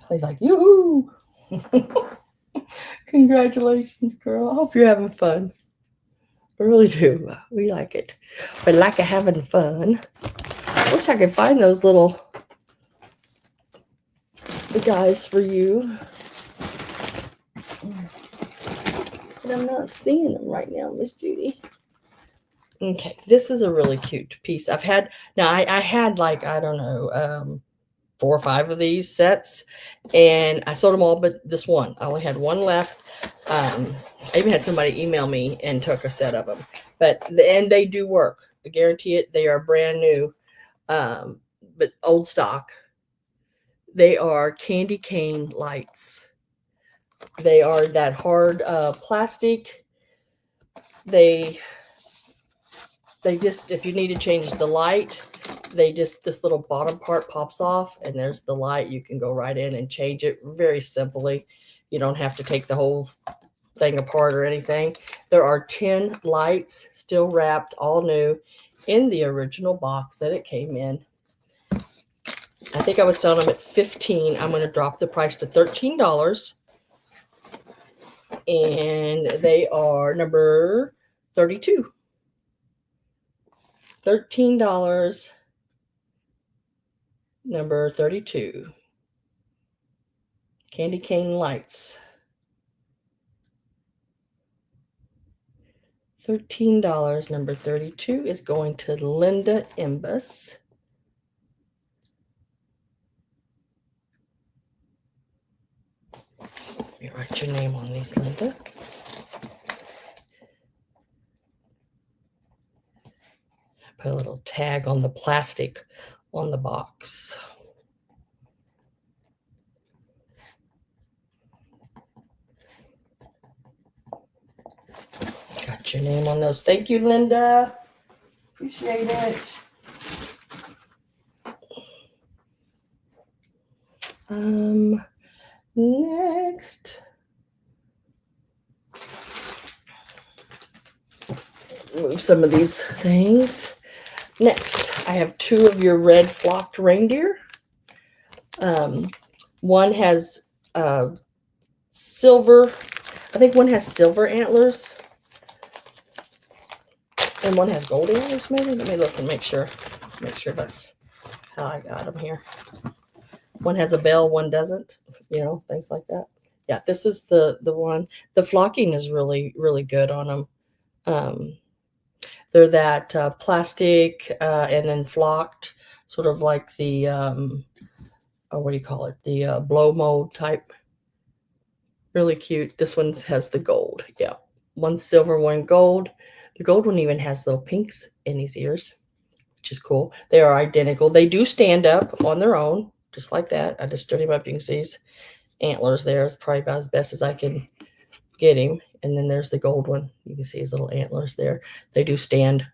He's like, yoo-hoo! Congratulations, girl. I hope you're having fun. I really do. We like it. We like having fun. I wish I could find those the guys for you. But I'm not seeing them right now, Miss Judy. Okay, this is a really cute piece. I had like, I don't know, 4 or 5 of these sets, and I sold them all but this one. I only had one left. I even had somebody email me and took a set of them, and they do work. I guarantee it. They are brand new, but old stock. They are candy cane lights. They are that hard plastic. They just, if you need to change the light, this little bottom part pops off, and there's the light. You can go right in and change it very simply. You don't have to take the whole thing apart or anything. There are 10 lights still wrapped, all new, in the original box that it came in. I think I was selling them at $15. I'm going to drop the price to $13. And they are number 32. $13. Number 32. Candy cane lights. $13. Number 32 is going to Linda Imbus. Let me write your name on these, Linda. Put a little tag on the plastic on the box. Got your name on those. Thank you, Linda. Appreciate it. Next. Move some of these things. Next, I have 2 of your red flocked reindeer. One has silver, I think one has silver antlers. And one has gold antlers, maybe? Let me look and make sure that's how I got them here. One has a bell, one doesn't, things like that. Yeah, this is the one. The flocking is really, really good on them. They're that plastic and then flocked, sort of like the, what do you call it? The blow mold type. Really cute. This one has the gold. Yeah. One silver, one gold. The gold one even has little pinks in these ears, which is cool. They are identical. They do stand up on their own, just like that. I just stood him up. You can see his antlers there. It's probably about as best as I can get him. And then there's the gold one. You can see his little antlers there. They do stand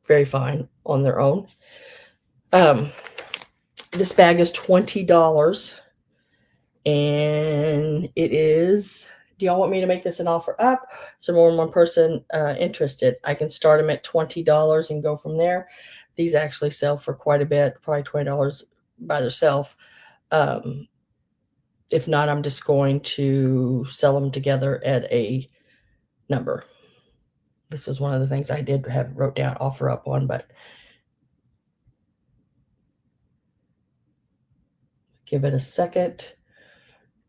very fine on their own. This bag is $20. And it is, do y'all want me to make this an offer up? So more than one person interested. I can start them at $20 and go from there. These actually sell for quite a bit, probably $20 by themselves. If not, I'm just going to sell them together at a number. This was one of the things I did have wrote down offer up on, but give it a second.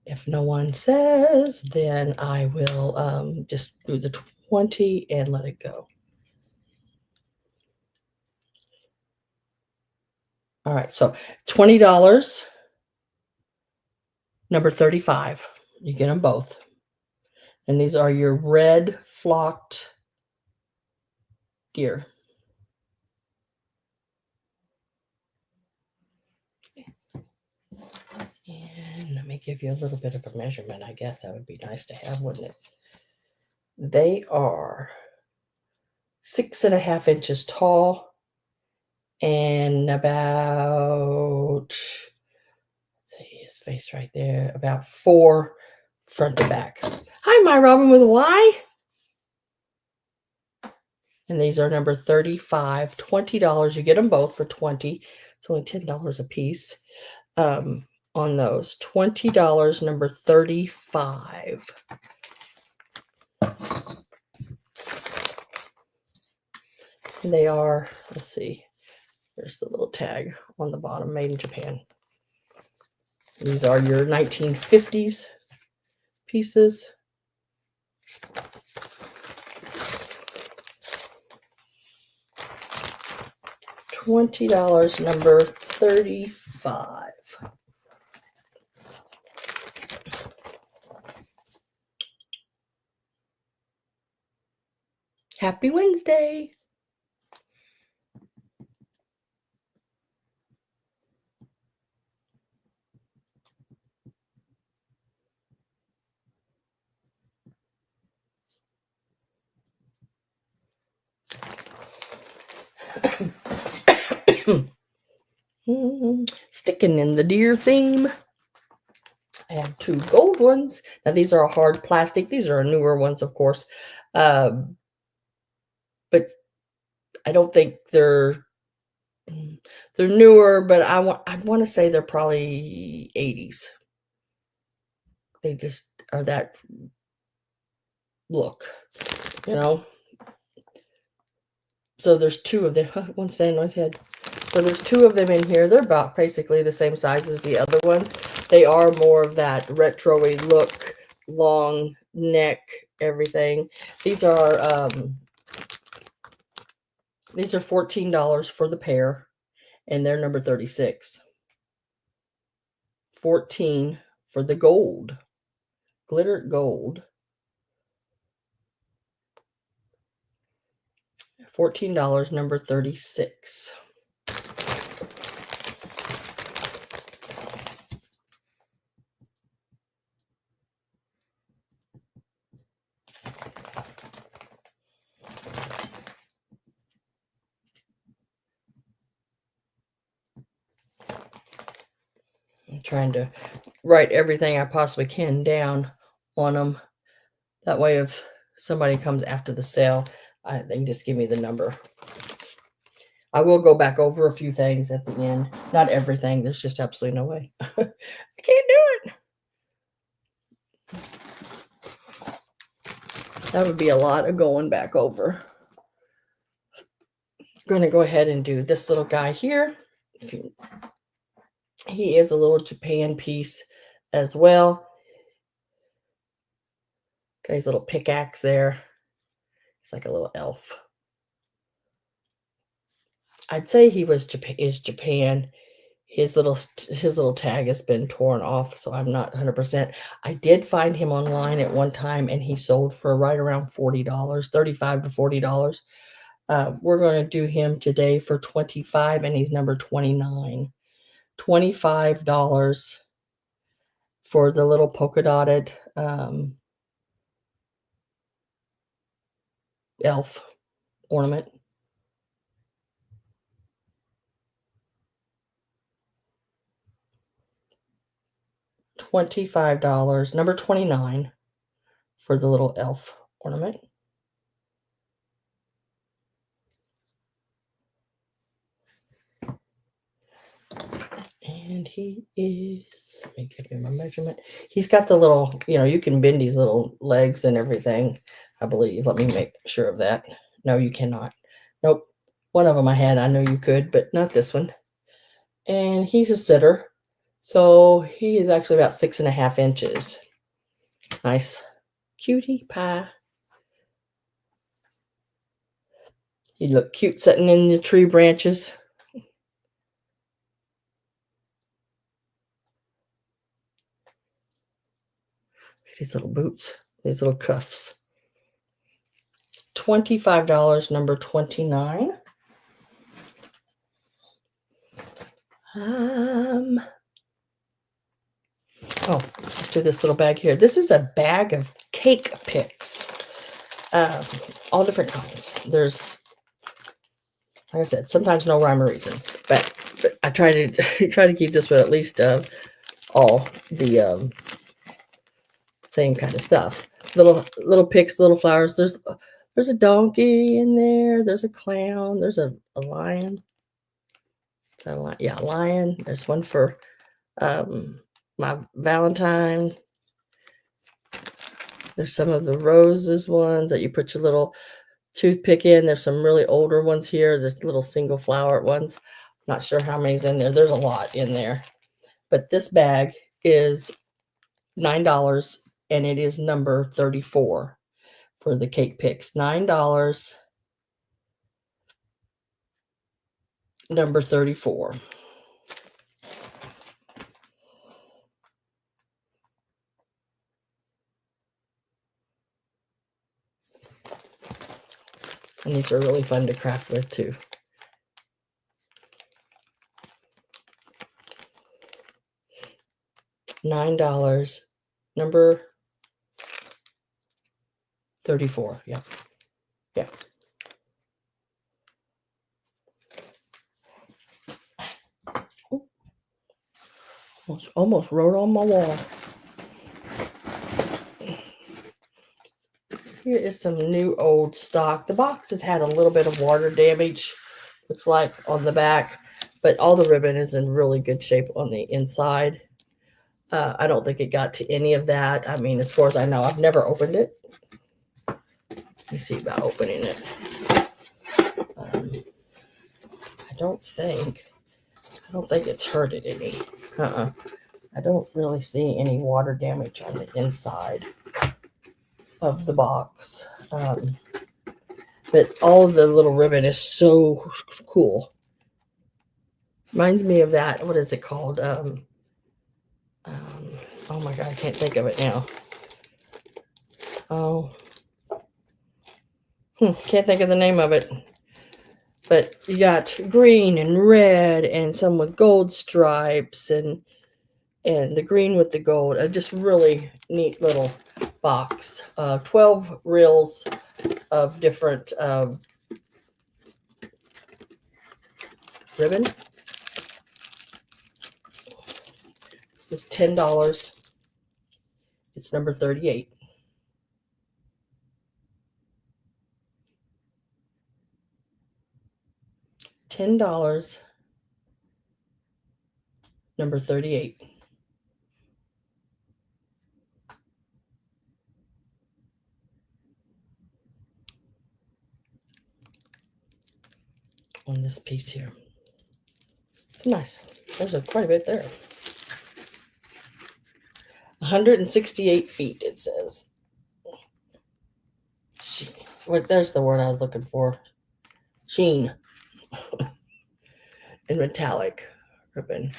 If no one says, then I will just do the 20 and let it go. All right, so $20, number 35. You get them both. And these are your red flocked deer. And let me give you a little bit of a measurement. I guess that would be nice to have, wouldn't it? They are 6.5 inches tall and about, see his face right there, about 4 front to back. Hi, my Robin with a Y. And these are number 35, $20. You get them both for $20. It's only $10 a piece on those. $20, number 35. And they are, let's see, there's the little tag on the bottom, made in Japan. These are your 1950s pieces. $20, number 35. Happy Wednesday. Sticking in the deer theme. I have 2 gold ones. Now these are a hard plastic. These are newer ones, of course. But I don't think they're newer, but I'd want to say they're probably 80s. They just are that look, So there's 2 of them. One standing on his head. So there's 2 of them in here. They're about basically the same size as the other ones. They are more of that retro-y look, long neck, everything. These are $14 for the pair, and they're number 36. $14 for the gold glittered gold. $14, number 36. I'm trying to write everything I possibly can down on them. That way, if somebody comes after the sale, they can just give me the number. I will go back over a few things at the end. Not everything. There's just absolutely no way. I can't do it. That would be a lot of going back over. I'm going to go ahead and do this little guy here. He is a little Japan piece as well. Got his little pickaxe there. It's like a little elf. I'd say he is Japan. His little tag has been torn off, so I'm not 100%. I did find him online at one time, and he sold for right around $40, $35 to $40. We're going to do him today for $25, and he's number 29. $25 for the little polka dotted elf ornament. $25, number 29 for the little elf ornament. And he is, let me give him a measurement. He's got the little, you can bend these little legs and everything, I believe. Let me make sure of that. No, you cannot. Nope. One of them I had, I know you could, but not this one. And he's a sitter. So he is actually about 6.5 inches. Nice cutie pie. He looked cute sitting in the tree branches. These little boots, these little cuffs. $25, number 29. Let's do this little bag here. This is a bag of cake picks. All different kinds. There's, like I said, sometimes no rhyme or reason, but I try to keep this with at least all the same kind of stuff. Little picks, little flowers. There's a donkey in there. There's a clown. There's a lion. Yeah, lion. There's one for my Valentine. There's some of the roses ones that you put your little toothpick in. There's some really older ones here. There's little single flower ones. Not sure how many's in there. There's a lot in there. But this bag is $9, and it is number 34 for the cake picks. $9, number 34. And these are really fun to craft with too. $9, number 34. Yeah. Yeah. Almost wrote on my wall. Here is some new old stock. The box has had a little bit of water damage, looks like, on the back, but all the ribbon is in really good shape on the inside. I don't think it got to any of that. I mean, as far as I know, I've never opened it. Let me see about opening it. I don't think it's hurted any. I don't really see any water damage on the inside of the box. But all of the little ribbon is so cool. Reminds me of that. What is it called? Oh my God, I can't think of it now. Oh, can't think of the name of it. But you got green and red and some with gold stripes and the green with the gold. A just really neat little box. 12 reels of different ribbon. This is $10. It's number 38. $10, number 38. On this piece here. It's nice. There's quite a bit there. 168 feet, it says. There's the word I was looking for. Sheen. In metallic ribbon.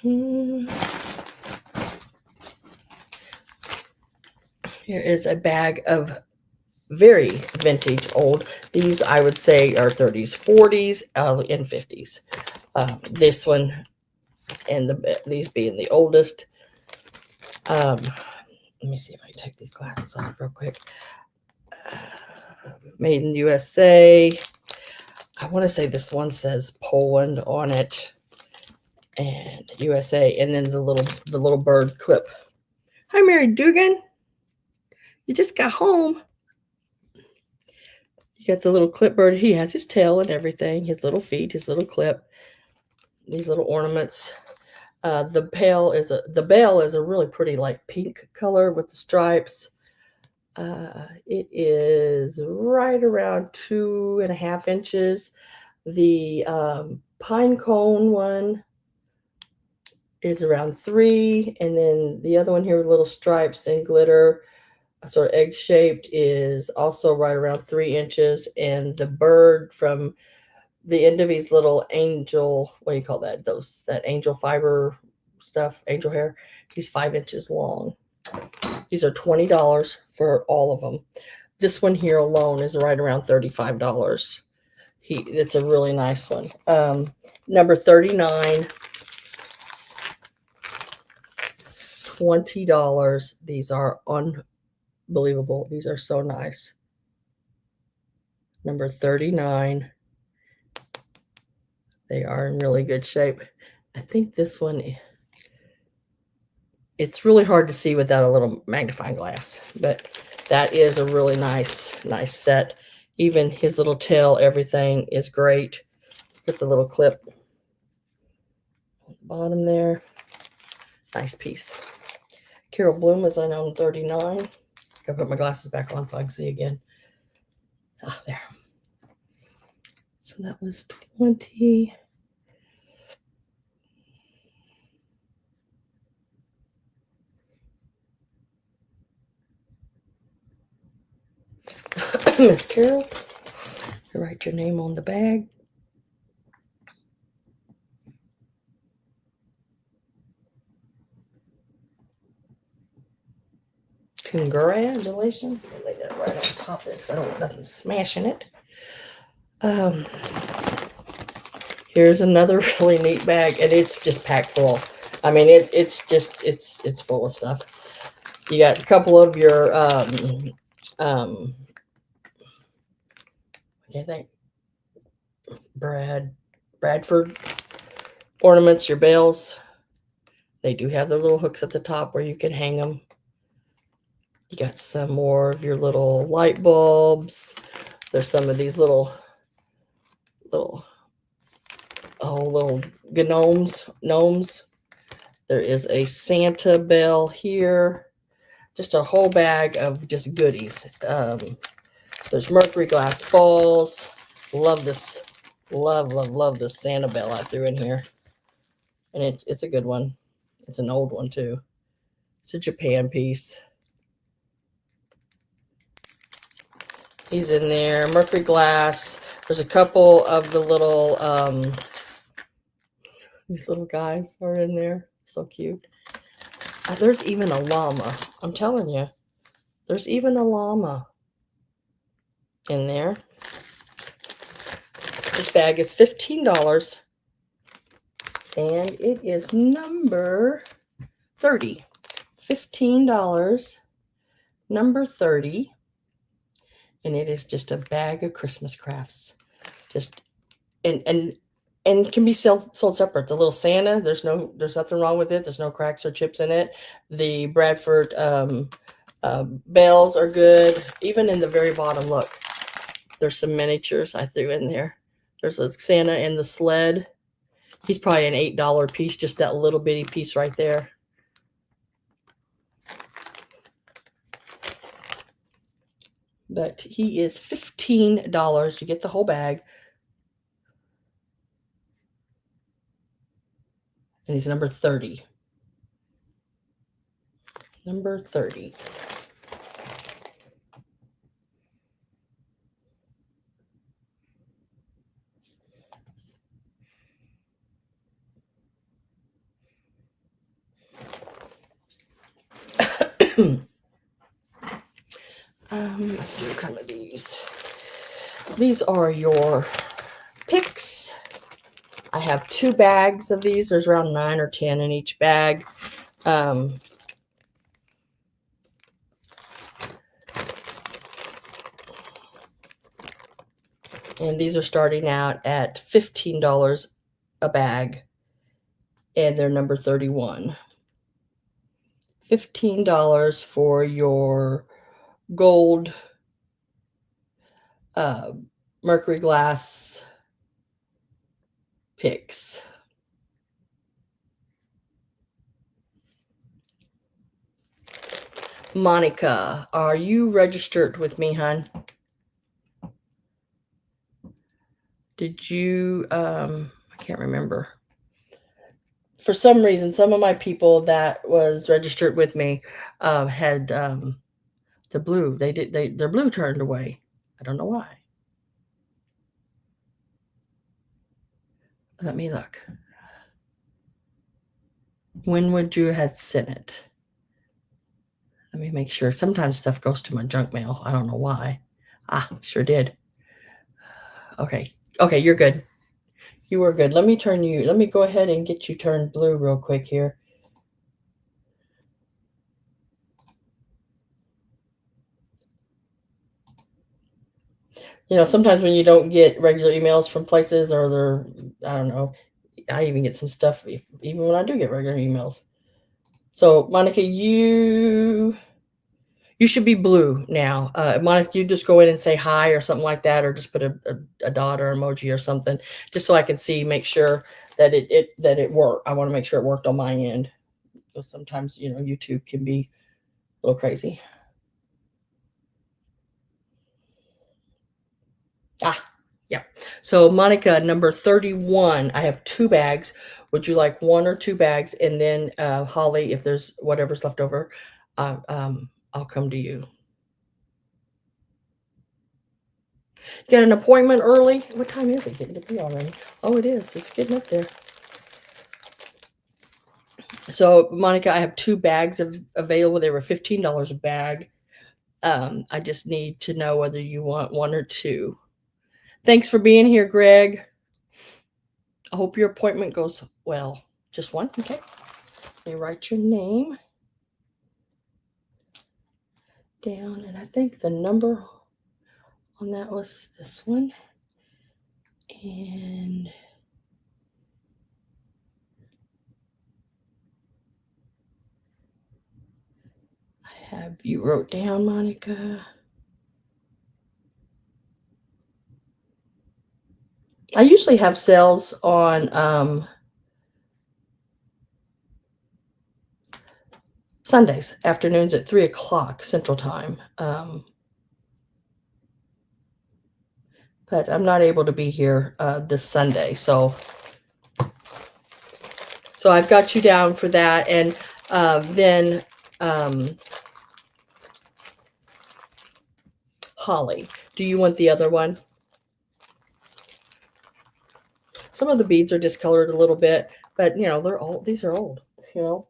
Here is a bag of very vintage old. These I would say are 30s, 40s, and 50s. This one and these being the oldest. Let me see if I can take these glasses off real quick. Made in USA. I want to say this one says Poland on it, and USA, and then the little bird clip. Hi, Mary Dugan. You just got home. You got the little clip bird. He has his tail and everything, his little feet, his little clip, these little ornaments. The bale is a really pretty like pink color with the stripes. It is right around 2.5 inches. The pine cone one is around 3, and then the other one here with little stripes and glitter, sort of egg shaped, is also right around 3 inches. And the bird from the end of his little angel, what do you call that? That angel fiber stuff, angel hair. He's 5 inches long. These are $20 for all of them. This one here alone is right around $35. It's a really nice one. Number 39, $20. These are unbelievable. These are so nice. Number 39. They are in really good shape. I think this one, it's really hard to see without a little magnifying glass, but that is a really nice set. Even his little tail, everything is great. Get the little clip on the bottom there. Nice piece. Carol Bloom is on 39. Gotta put my glasses back on so I can see again. There. So that was 20. Miss Carol, you write your name on the bag. Congratulations. I'll lay that right on top there because I don't want nothing smashing it. Here's another really neat bag, and it's just packed full. I mean, it's full of stuff. You got a couple of your I can't think. Bradford ornaments, your bales. They do have their little hooks at the top where you can hang them. You got some more of your little light bulbs. There's some of these little gnomes. There is a Santa bell here. Just a whole bag of just goodies. There's Mercury glass balls. Love this. Love this Santa bell I threw in here. And it's a good one. It's an old one too. It's a Japan piece. He's in there. Mercury glass. There's a couple of the little These little guys are in there. So cute. There's even a llama. I'm telling you. There's even a llama in there. This bag is $15. And it is number 30. $15. Number 30. And it is just a bag of Christmas crafts. Just and can be sold separate. The little Santa, there's nothing wrong with it. There's no cracks or chips in it. The Bradford bales are good. Even in the very bottom, look, there's some miniatures I threw in there. There's a Santa and the sled. He's probably an $8 piece, just that little bitty piece right there. But he is $15. You get the whole bag. And he's number 30. Number 30. Let's do a couple of these. These are your picks. I have 2 bags of these. There's around 9 or 10 in each bag. And these are starting out at $15 a bag. And they're number 31. $15 for your gold Mercury glass picks. Monica, are you registered with me, hon? Did you, I can't remember. For some reason, some of my people that was registered with me had the blue. Their blue turned away. I don't know why. Let me look. When would you have sent it? Let me make sure. Sometimes stuff goes to my junk mail. I don't know why. Sure did. Okay. Okay, you're good. You were good. Let me go ahead and get you turned blue real quick here. You know, sometimes when you don't get regular emails from places or I don't know, I even get some stuff even when I do get regular emails. So, Monica, you should be blue now. Monica, you just go in and say hi or something like that, or just put a dot or emoji or something, just so I can see, make sure that it worked. I want to make sure it worked on my end, because sometimes, you know, YouTube can be a little crazy. Yeah. So Monica, number 31, I have 2 bags. Would you like 1 or 2 bags? And then Holly, if there's whatever's left over, I'll come to you. Get an appointment early? What time is it getting to be already? Oh, it is. It's getting up there. So, Monica, I have 2 bags available. They were $15 a bag. I just need to know whether you want 1 or 2. Thanks for being here, Greg. I hope your appointment goes well. Just 1? Okay. Let me write your name down. And I think the number on that was this one. And I have you wrote down, Monica. I usually have sales on Sundays, afternoons at 3 o'clock Central Time. But I'm not able to be here this Sunday. So I've got you down for that. And then Holly, do you want the other one? Some of the beads are discolored a little bit, But they're old. These are old. You know,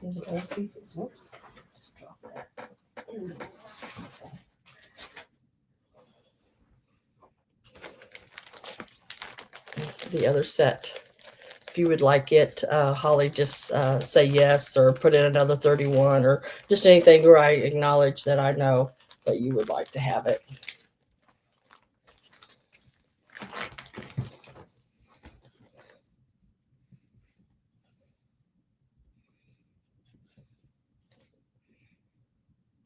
these are old pieces. Whoops. Just drop that. The other set. If you would like it, Holly, just say yes or put in another 31 or just anything where I acknowledge that I know that you would like to have it.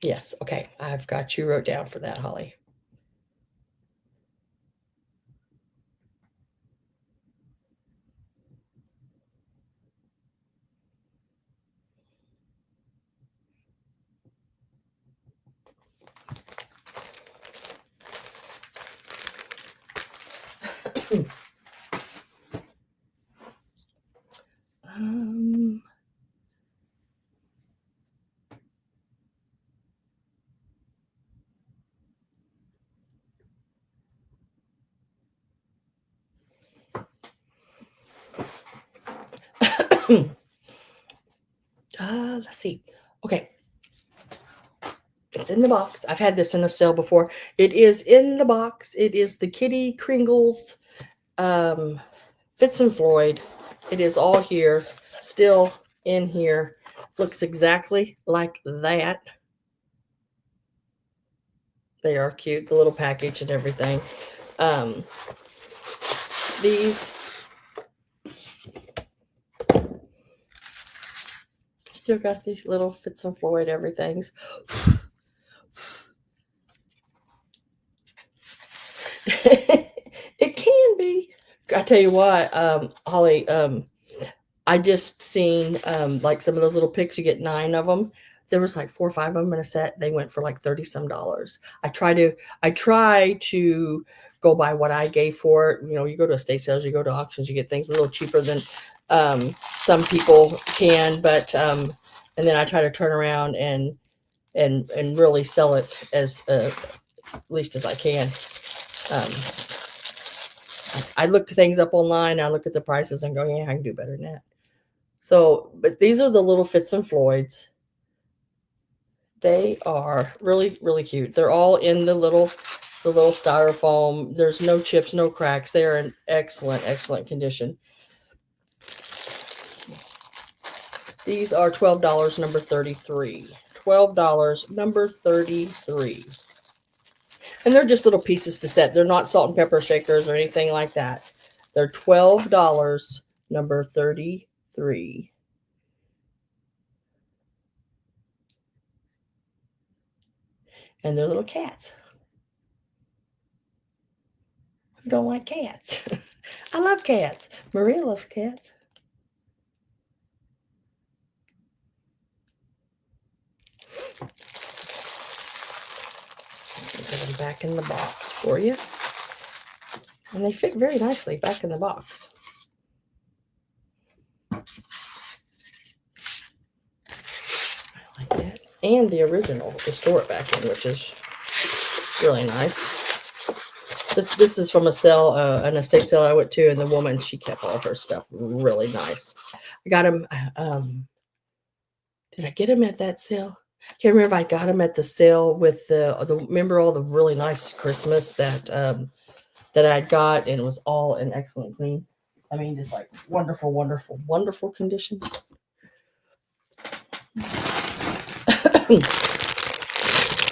Yes, okay. I've got you wrote down for that, Holly. um, let's see. Okay. It's in the box. I've had this in a sale before. It is in the box. It is the Kitty Kringles Fitz and Floyd. It is all here, still in here. Looks exactly like that. They are cute, the little package and everything. These still got these little Fitz and Floyd everythings. It can be. I tell you what, Holly, I just seen like some of those little picks. You get 9 of them. There was like 4 or 5 of them in a set. They went for like 30 some dollars. I try to go by what I gave for it. You go to estate sales, you go to auctions, you get things a little cheaper than some people can. But and then I try to turn around and really sell it as least as I can. I look things up online. I look at the prices and go, yeah, I can do better than that. So, but these are the little Fitz and Floyds. They are really, really cute. They're all in the little styrofoam. There's no chips, no cracks. They are in excellent, excellent condition. These are $12, number 33. $12, number 33. And they're just little pieces to set. They're not salt and pepper shakers or anything like that. They're $12, number 33. And they're little cats. Who don't like cats? I love cats. Maria loves cats. Put them back in the box for you. And they fit very nicely back in the box. I like that. And the original to store it back in, which is really nice. This is from a sale, an estate sale I went to, and the woman, she kept all her stuff really nice. I got them. Did I get them at that sale? I can't remember if I got them at the sale with the remember all the really nice Christmas that I got, and it was all in excellent clean. I mean, just like wonderful, wonderful, wonderful condition.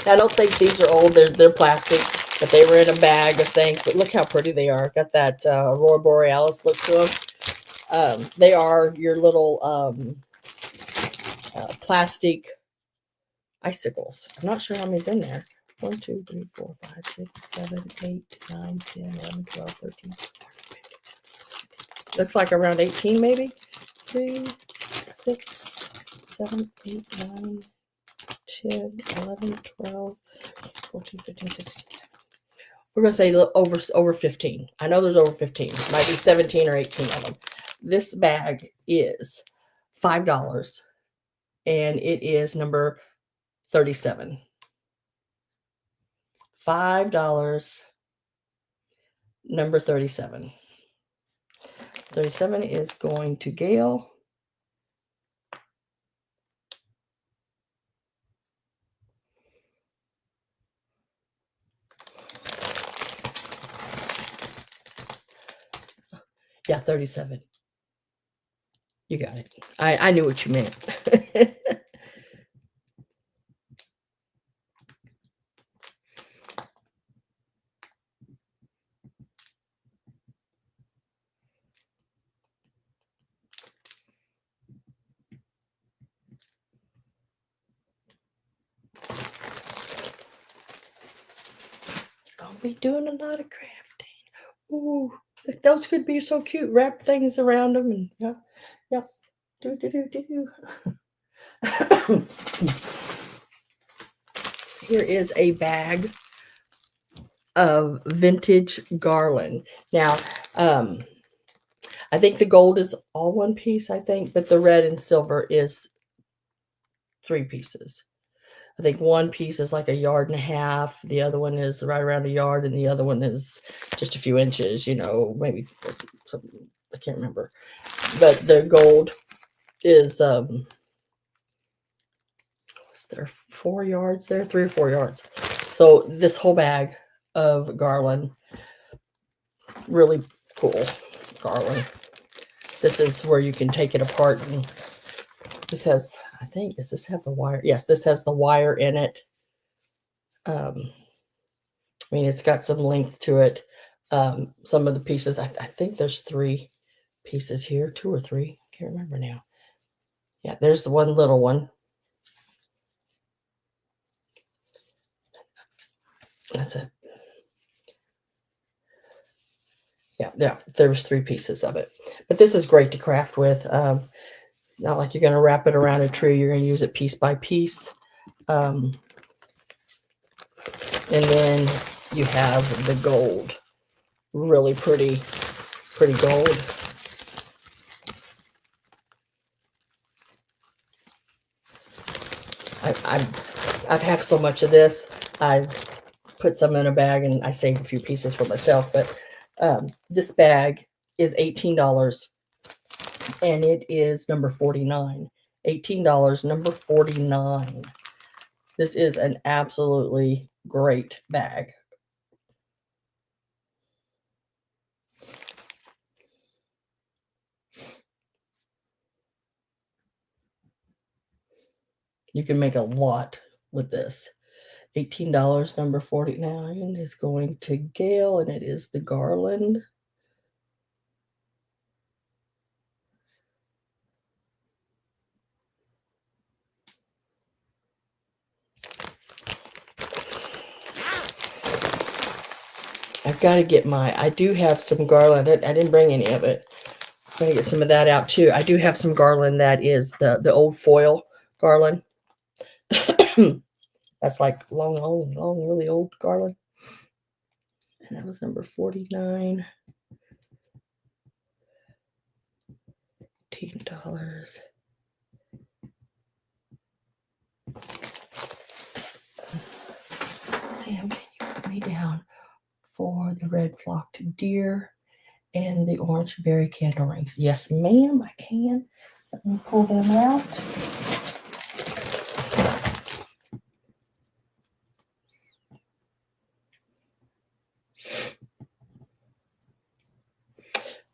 I don't think these are old. They're plastic, but they were in a bag of things. But look how pretty they are. Got that Aurora Borealis look to them. They are your little plastic icicles. I'm not sure how many's in there. 1, 2, 3, 4, 5, 6, 7, 8, 9, 10, 11, 12, 13. Looks like around 18 maybe. 3, 6, 7, 8, 9, 10, 11, 12, 14, 15, 16, 17. We're going to say over 15. I know there's over 15. Might be 17 or 18 of them. This bag is $5, and it is number 37. $5, number 37. 37 is going to Gail. Yeah, 37. You got it. I knew what you meant. Gonna be doing a lot of crafting. Ooh, those could be so cute. Wrap things around them and yeah, yeah. Do do do do. Here is a bag of vintage garland. Now, I think the gold is all one piece, I think, but the red and silver is 3 pieces. I think one piece is like a yard and a half. The other one is right around a yard, and the other one is just a few inches, maybe something. I can't remember. But the gold is, was there 4 yards there? 3 or 4 yards. So this whole bag of garland, really cool garland. This is where you can take it apart, and this has, I think, does this have the wire? Yes, this has the wire in it. I mean, it's got some length to it. Some of the pieces, I think there's 3 pieces here, 2 or 3. Can't remember now. Yeah, there's the one little one. That's it. Yeah, there was 3 pieces of it. But this is great to craft with. Not like you're going to wrap it around a tree. You're going to use it piece by piece. And then you have the gold. Really pretty gold. I've had so much of this. I've put some in a bag and I saved a few pieces for myself. But this bag is $18 and it is number 49. $18, number 49. This is an absolutely great bag. You can make a lot with this. $18, number 49 is going to Gail, and it is the garland. I've got to get I do have some garland. I didn't bring any of it. I'm going to get some of that out too. I do have some garland that is the old foil garland. That's like long, really old garland. And that was number 49. $18. Sam, can you put me down for the red flocked deer and the orange berry candle rings? Yes, ma'am, I can. Let me pull them out.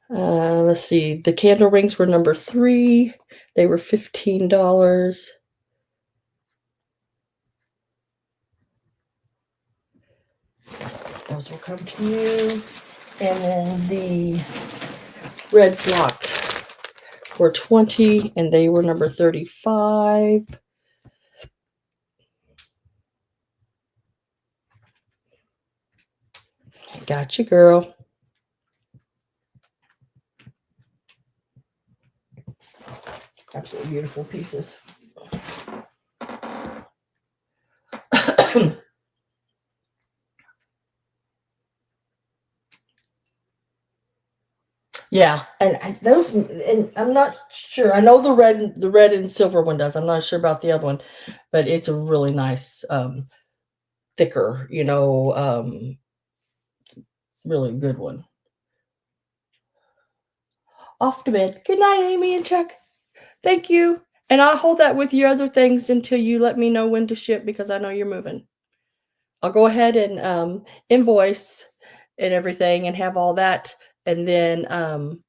Let's see. The candle rings were number 3. They were $15. Those will come to you. And then the red flocked were 20, and they were number 35. Gotcha, girl. Absolutely beautiful pieces. Yeah, and those, and I'm not sure. I know the red and silver one does. I'm not sure about the other one, but it's a really nice, thicker, really good one. off to bed. Good night, Amy and Chuck. Thank you. And I'll hold that with your other things until you let me know when to ship because I know you're moving. I'll go ahead and invoice and everything and have all that, and then I'll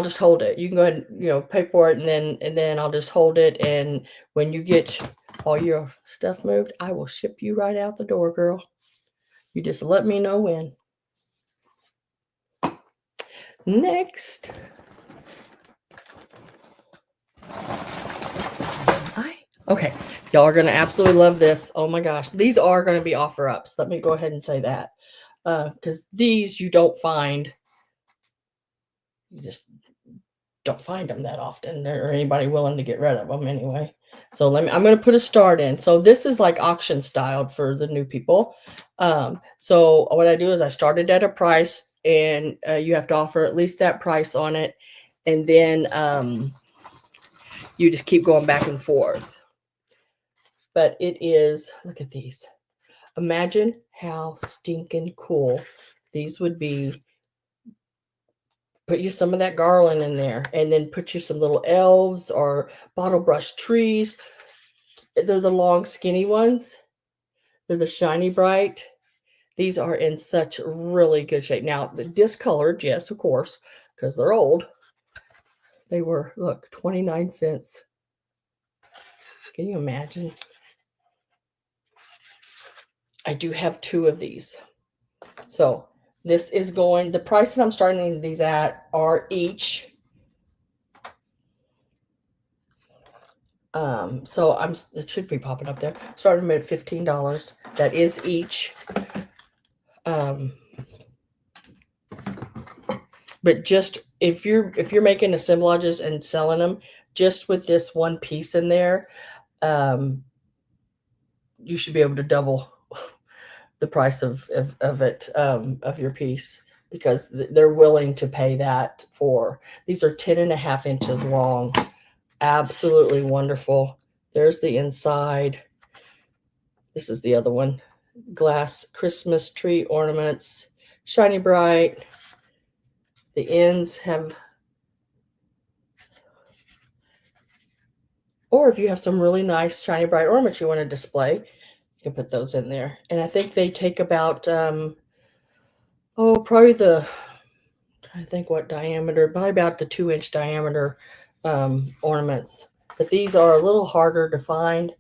just hold it. You can go ahead and pay for it, and then I'll just hold it. And when you get all your stuff moved, I will ship you right out the door, girl. You just let me know when. Next. Okay, y'all are gonna absolutely love this. Oh my gosh, these are gonna be offer ups. Let me go ahead and say that, because these you don't find. You just don't find them that often, or anybody willing to get rid of them anyway. So I'm going to put a start in. So this is like auction styled for the new people. So what I do is I started at a price, and you have to offer at least that price on it. And then you just keep going back and forth. But it is, look at these. Imagine how stinking cool these would be. Put you some of that garland in there, and then put you some little elves or bottle brush trees. They're the long, skinny ones. They're the shiny Brite. These are in such really good shape. Now, the discolored, yes, of course, because they're old. They were, look, 29 cents. Can you imagine? I do have 2 of these. So this is going, the price that I'm starting these at are each. So it should be popping up there. Starting at $15. That is each. But just if you're making assemblages and selling them, just with this one piece in there, you should be able to double the price of it, of your piece, because they're willing to pay that for. These are 10.5 inches long. Absolutely wonderful. There's the inside. This is the other one. Glass Christmas tree ornaments, shiny Brite. The ends have, or if you have some really nice shiny Brite ornaments you want to display, you can put those in there. And I think they take about, probably I think what diameter, probably about the 2-inch diameter ornaments. But these are a little harder to find.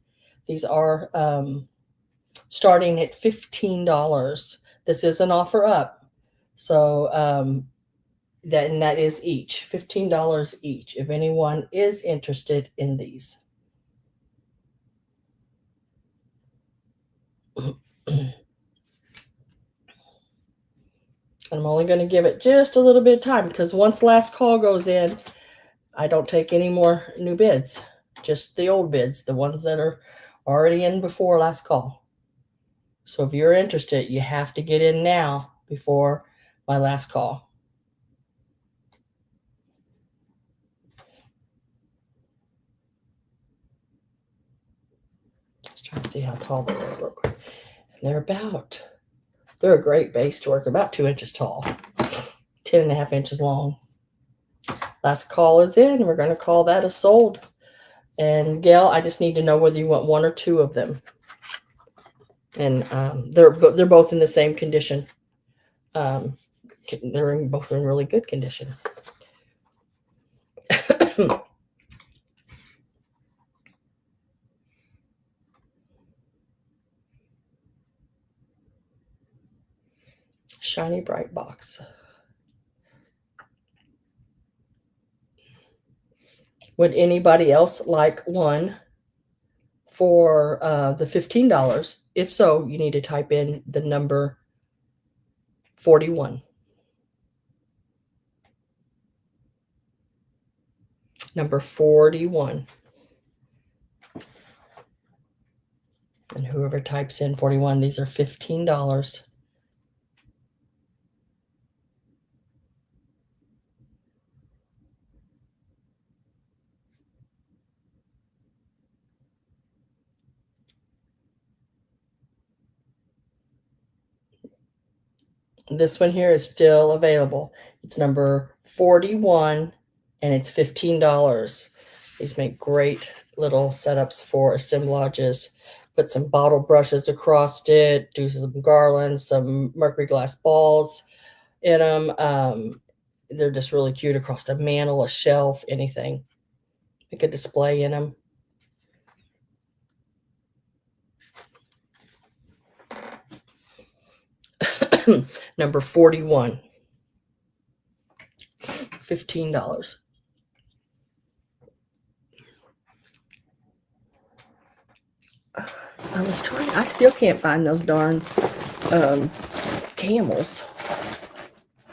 These are starting at $15. This is an offer up. So that is each, $15 each, if anyone is interested in these. I'm only going to give it just a little bit of time, because once last call goes in, I don't take any more new bids, just the old bids, the ones that are already in before last call. So if you're interested, you have to get in now before my last call. Let's try and see how tall they are real quick. And they're a great base to work, about 2 inches tall, 10.5 inches long. Last call is in. We're going to call that a sold. And Gail, I just need to know whether you want 1 or 2 of them. And they're both in the same condition. They're both in really good condition. Shiny Brite box. Would anybody else like one for the $15? If so, you need to type in the number 41. Number 41. And whoever types in 41, these are $15. This one here is still available. It's number 41 and it's $15. These make great little setups for assemblages. Put some bottle brushes across it, do some garlands, some Mercury glass balls in them. They're just really cute across a mantle, a shelf, anything. Make a display in them. Number 41. $15. I was trying, I still can't find those darn camels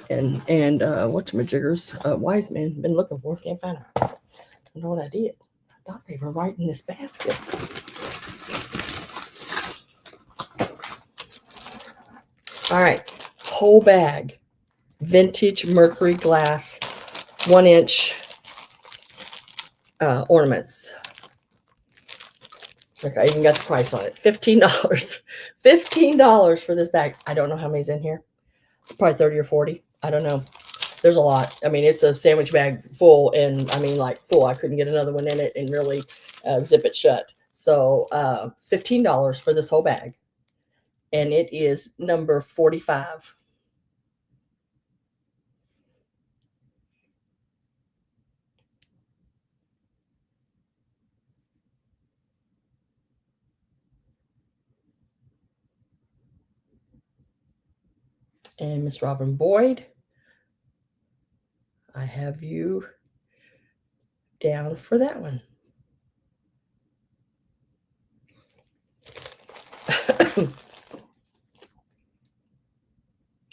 and whatchamajiggers, wise men. Been looking for, can't find them. I don't know what I did. I thought they were right in this basket. All right, whole bag, vintage Mercury glass, 1-inch ornaments. Look, I even got the price on it. $15. $15 for this bag. I don't know how many's in here. Probably 30 or 40. I don't know. There's a lot. I mean, it's a sandwich bag full, and I mean, like full. I couldn't get another one in it and really zip it shut. So $15 for this whole bag. And it is number 45. And Miss Robin Boyd, I have you down for that one.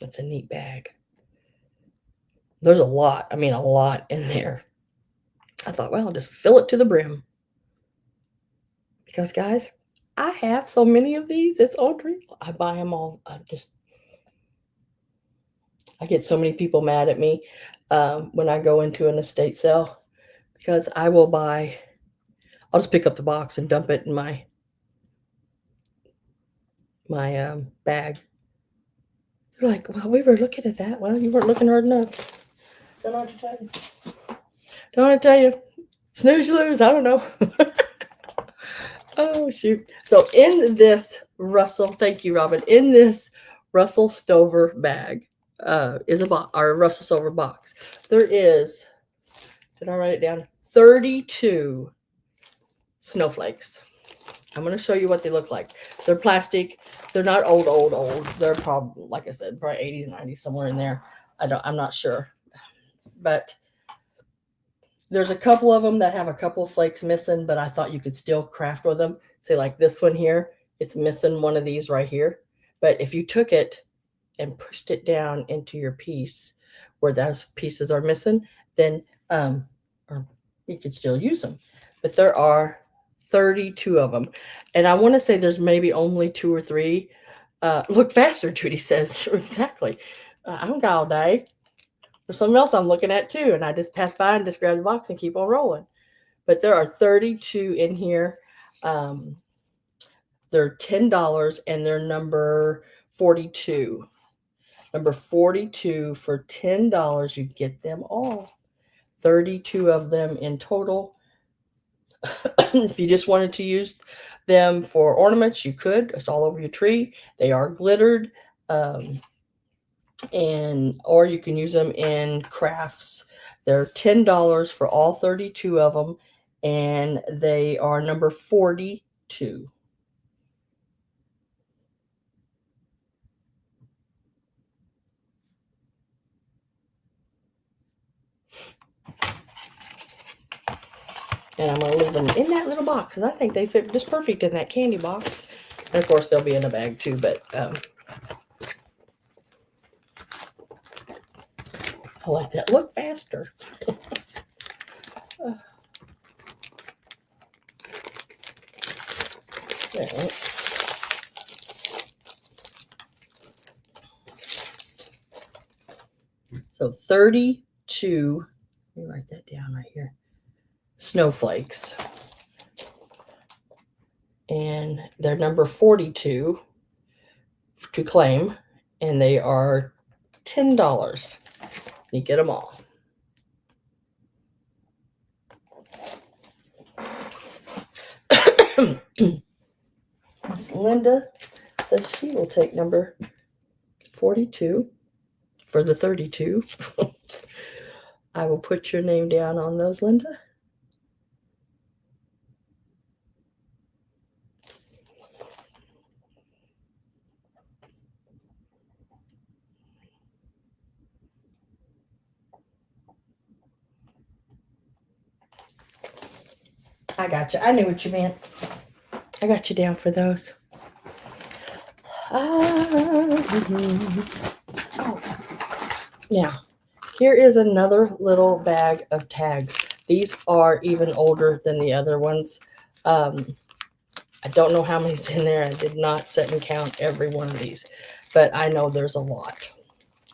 That's a neat bag. There's a lot. I mean, a lot in there. I thought, well, I'll just fill it to the brim. Because, guys, I have so many of these. It's unreal. I buy them all. I get so many people mad at me when I go into an estate sale because I will buy, I'll just pick up the box and dump it in my bag. They're like, well, we were looking at that. Well, you weren't looking hard enough. Don't know what to tell you. Don't want to tell you. Snooze, you lose. I don't know. Oh, shoot. So in this Russell, thank you, Robin, in this Russell Stover bag is a box, or Russell Stover box. There is, did I write it down? 32 snowflakes. I'm going to show you what they look like. They're plastic. They're not old. They're probably, like I said, probably 80s, 90s, somewhere in there. I'm not sure. But there's a couple of them that have a couple of flakes missing, but I thought you could still craft with them. Say like this one here, it's missing one of these right here. But if you took it and pushed it down into your piece where those pieces are missing, then or you could still use them. But there are 32 of them. And I want to say there's maybe only 2 or 3. Look faster, Judy says. Exactly. I don't got all day. There's something else I'm looking at too, and I just pass by and just grab the box and keep on rolling. But there are 32 in here. They're $10 and they're number 42. Number 42 for $10. You get them all. 32 of them in total. If you just wanted to use them for ornaments, you could. It's all over your tree. They are glittered. Or you can use them in crafts. They're $10 for all 32 of them, and they are number 42. And I'm going to leave them in that little box because I think they fit just perfect in that candy box. And of course, they'll be in a bag too, but I like that. Look faster. So 32, let me write that down right here. Snowflakes. And they're number 42 to claim. And they are $10. You get them all. Miss Linda says she will take number 42 for the 32. I will put your name down on those, Linda. I got you. I knew what you meant. I got you down for those. Now, here is another little bag of tags. These are even older than the other ones. I don't know how many's in there. I did not sit and count every one of these, but I know there's a lot.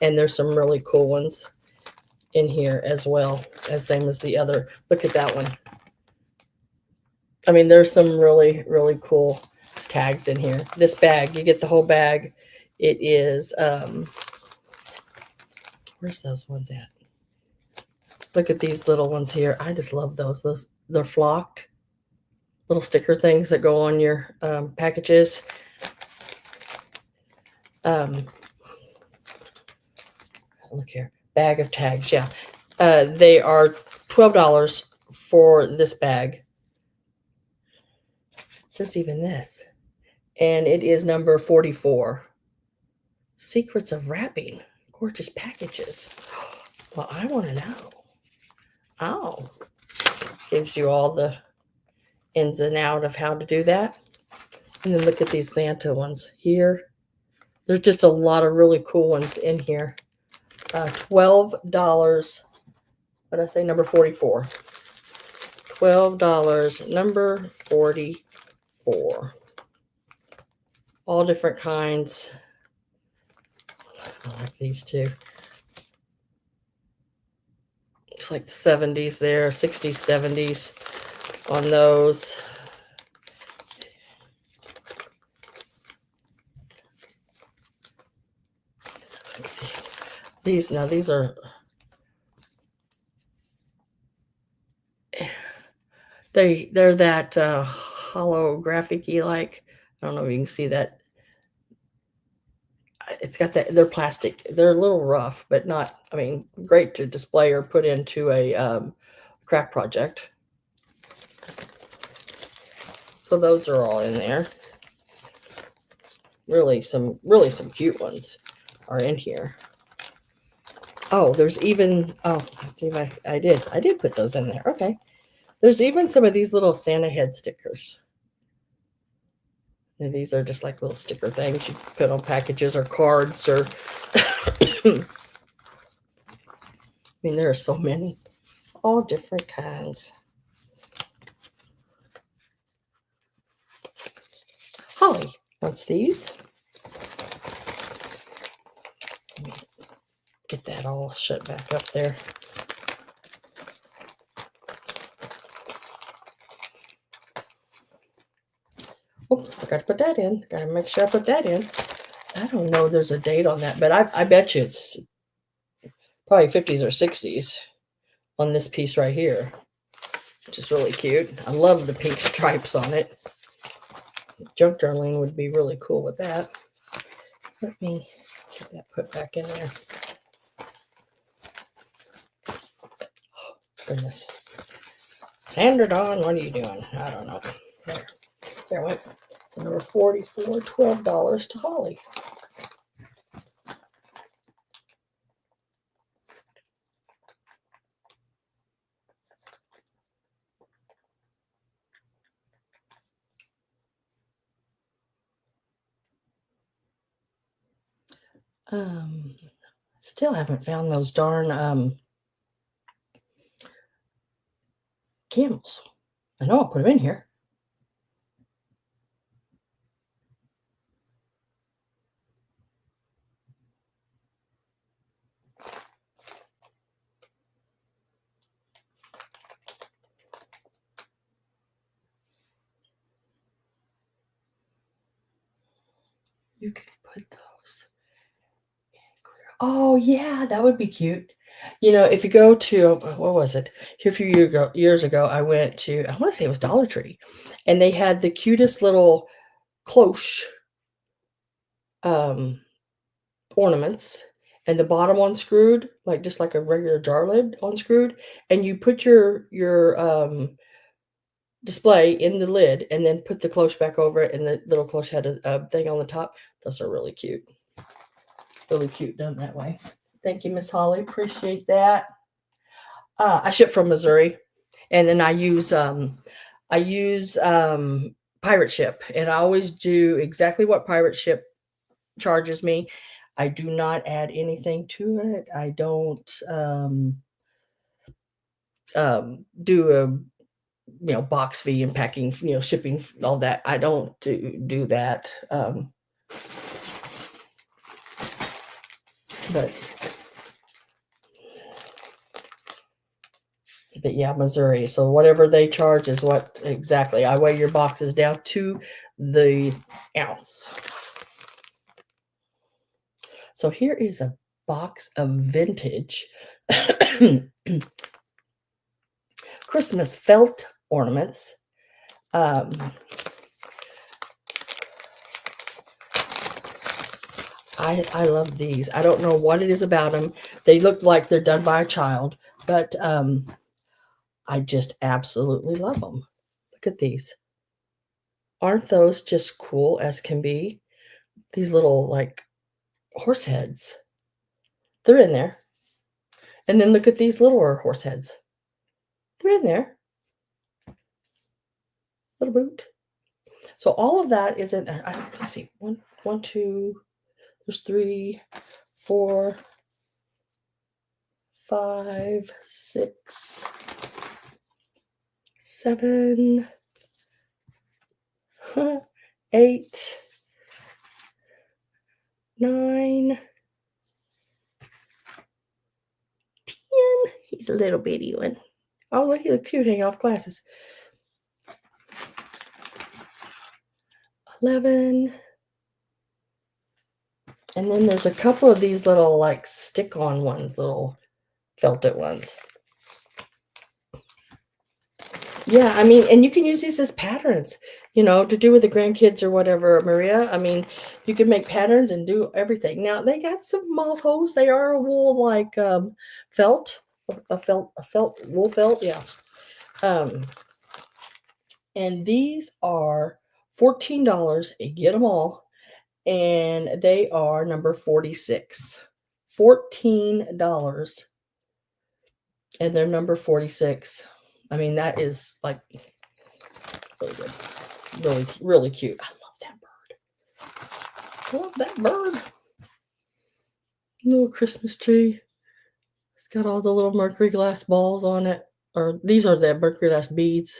And there's some really cool ones in here as well, as same as the other. Look at that one. I mean, there's some really, really cool tags in here. This bag, you get the whole bag. It is, where's those ones at? Look at these little ones here. I just love those. They're flocked. Little sticker things that go on your packages. Look here. Bag of tags, yeah. They are $12 for this bag. There's even this. And it is number 44. Secrets of wrapping. Gorgeous packages. Well, I want to know. Oh. Gives you all the ins and out of how to do that. And then look at these Santa ones here. There's just a lot of really cool ones in here. $12. What did I say? Number 44. $12. Number 44. All different kinds. I like these two. It's like the 70s there, 60s, 70s on those. These are they're that holographic-y, like, I don't know if you can see that. It's got that, they're plastic. They're a little rough, but not, I mean, great to display or put into a craft project. So those are all in there. Really some cute ones are in here. Oh, there's even, oh, let's see if I did put those in there. Okay. There's even some of these little Santa head stickers. And these are just like little sticker things you put on packages or cards or, I mean, there are so many, all different kinds. Holly wants these. Let me get that all shut back up there. Oops, forgot to put that in. Gotta make sure I put that in. I don't know there's a date on that, but I bet you it's probably 50s or 60s on this piece right here, which is really cute. I love the pink stripes on it. Junk Darlene would be really cool with that. Let me get that put back in there. Oh, goodness. Sandra Dawn, what are you doing? I don't know. There went. So number 44, $12 to Holly. Still haven't found those darn candles. I know I'll put them in here. You can put those in clear Oh, yeah, that would be cute. You know, if you go to, what was it? Here a few years ago, I went to, I want to say it was Dollar Tree, and they had the cutest little cloche um, ornaments, and the bottom unscrewed, like just like a regular jar lid unscrewed, and you put your display in the lid, and then put the cloche back over it, and the little cloche had a thing on the top. Those are really cute. Really cute done that way. Thank you, Miss Holly. Appreciate that. I ship from Missouri, and then I use Pirate Ship, and I always do exactly what Pirate Ship charges me. I do not add anything to it. I don't do a box fee and packing, shipping, all that. I don't do that. But yeah, Missouri. So whatever they charge is what exactly. I weigh your boxes down to the ounce. So here is a box of vintage Christmas felt ornaments. I love these. I don't know what it is about them. They look like they're done by a child, but I just absolutely love them. Look at these. Aren't those just cool as can be? These little like horse heads. They're in there. And then look at these littler horse heads. They're in there. Little boot. So all of that is in there. Let's see. One, two, there's 3, 4, 5, 6, 7, 8, 9, 10. He's a little bitty one. Oh, look, he looks cute hanging off glasses. 11. And then there's a couple of these little like stick-on ones, little felted ones. Yeah, I mean, and you can use these as patterns, to do with the grandkids or whatever, Maria. I mean, you can make patterns and do everything. Now, they got some moth holes. They are a wool like felt, a felt, wool felt, yeah. And these are $14. You get them all, and they are number 46. $14, and they're number 46. I mean, that is like really good. Really, really cute. I love that bird. I love that bird. Little Christmas tree. It's got all the little Mercury glass balls on it. Or these are the Mercury glass beads.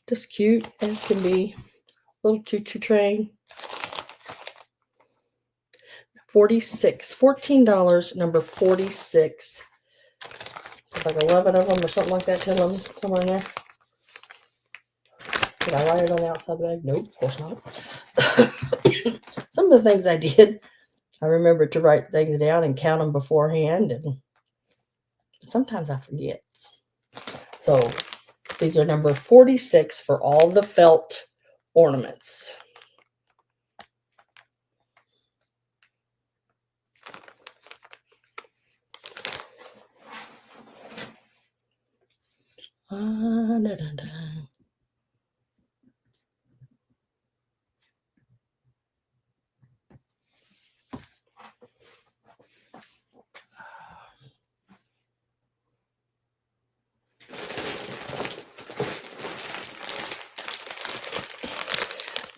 Just cute as can be. Little choo-choo train. 46. $14, number 46. It's like 11 of them or something like that. 10 of them, somewhere in there. Did I write it on the outside of the bag? Nope, of course not. Some of the things I did, I remember to write things down and count them beforehand, and sometimes I forget. So these are number 46 for all the felt ornaments. Da, da, da.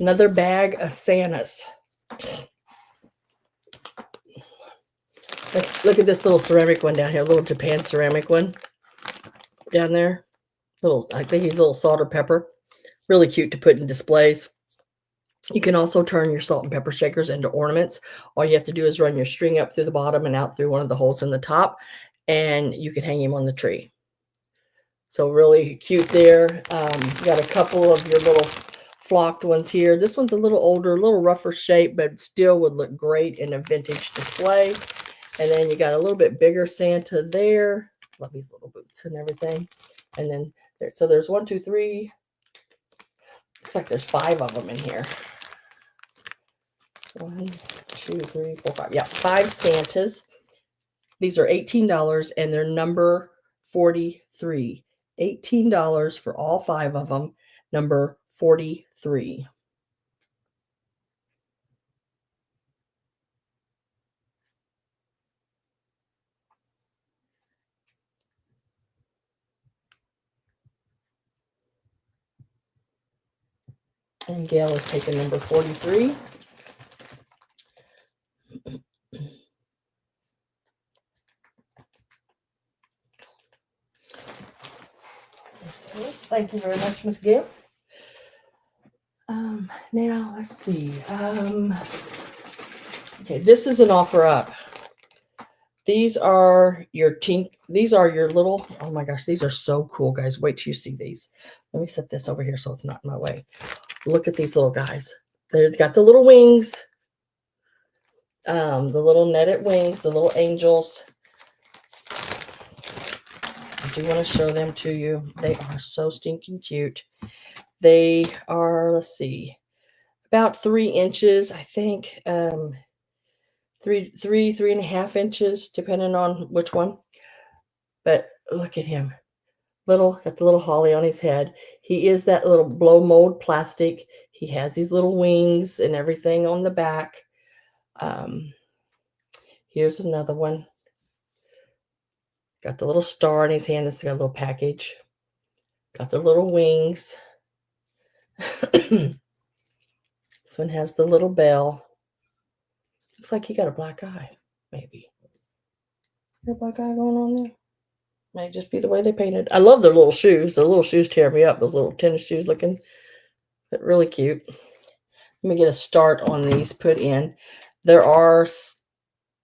Another bag of Santas. Look at this little ceramic one down here, little Japan ceramic one down there. I think he's a little salt or pepper. Really cute to put in displays. You can also turn your salt and pepper shakers into ornaments. All you have to do is run your string up through the bottom and out through one of the holes in the top, and you can hang him on the tree. So really cute there. You got a couple of your little flocked ones here. This one's a little older, a little rougher shape, but still would look great in a vintage display. And then you got a little bit bigger Santa there. Love these little boots and everything. And then so there's 1, 2, 3. Looks like there's 5 of them in here. 1, 2, 3, 4, 5. Yeah, 5 Santas. These are $18 and they're number 43. $18 for all 5 of them. Number 43. And Gail is taking number 43. Thank you very much, Miss Gail. Now let's see. Okay, this is an offer up. These are your little, oh my gosh, these are so cool, guys. Wait till you see these. Let me set this over here so it's not in my way. Look at these little guys. They've got the little wings, the little netted wings, the little angels. I do want to show them to you. They are so stinking cute. They are, let's see, about 3 inches, I think. 3.5 inches, depending on which one. But look at him. Got the little holly on his head. He is that little blow mold plastic. He has these little wings and everything on the back. Here's another one. Got the little star in his hand. This has got a little package. Got the little wings. This one has the little bell. Looks like he got a black eye, maybe. Got a black eye going on there? Might just be the way they painted. I love their little shoes. Their little shoes tear me up. Those little tennis shoes looking, but really cute. Let me get a start on these put in. There are,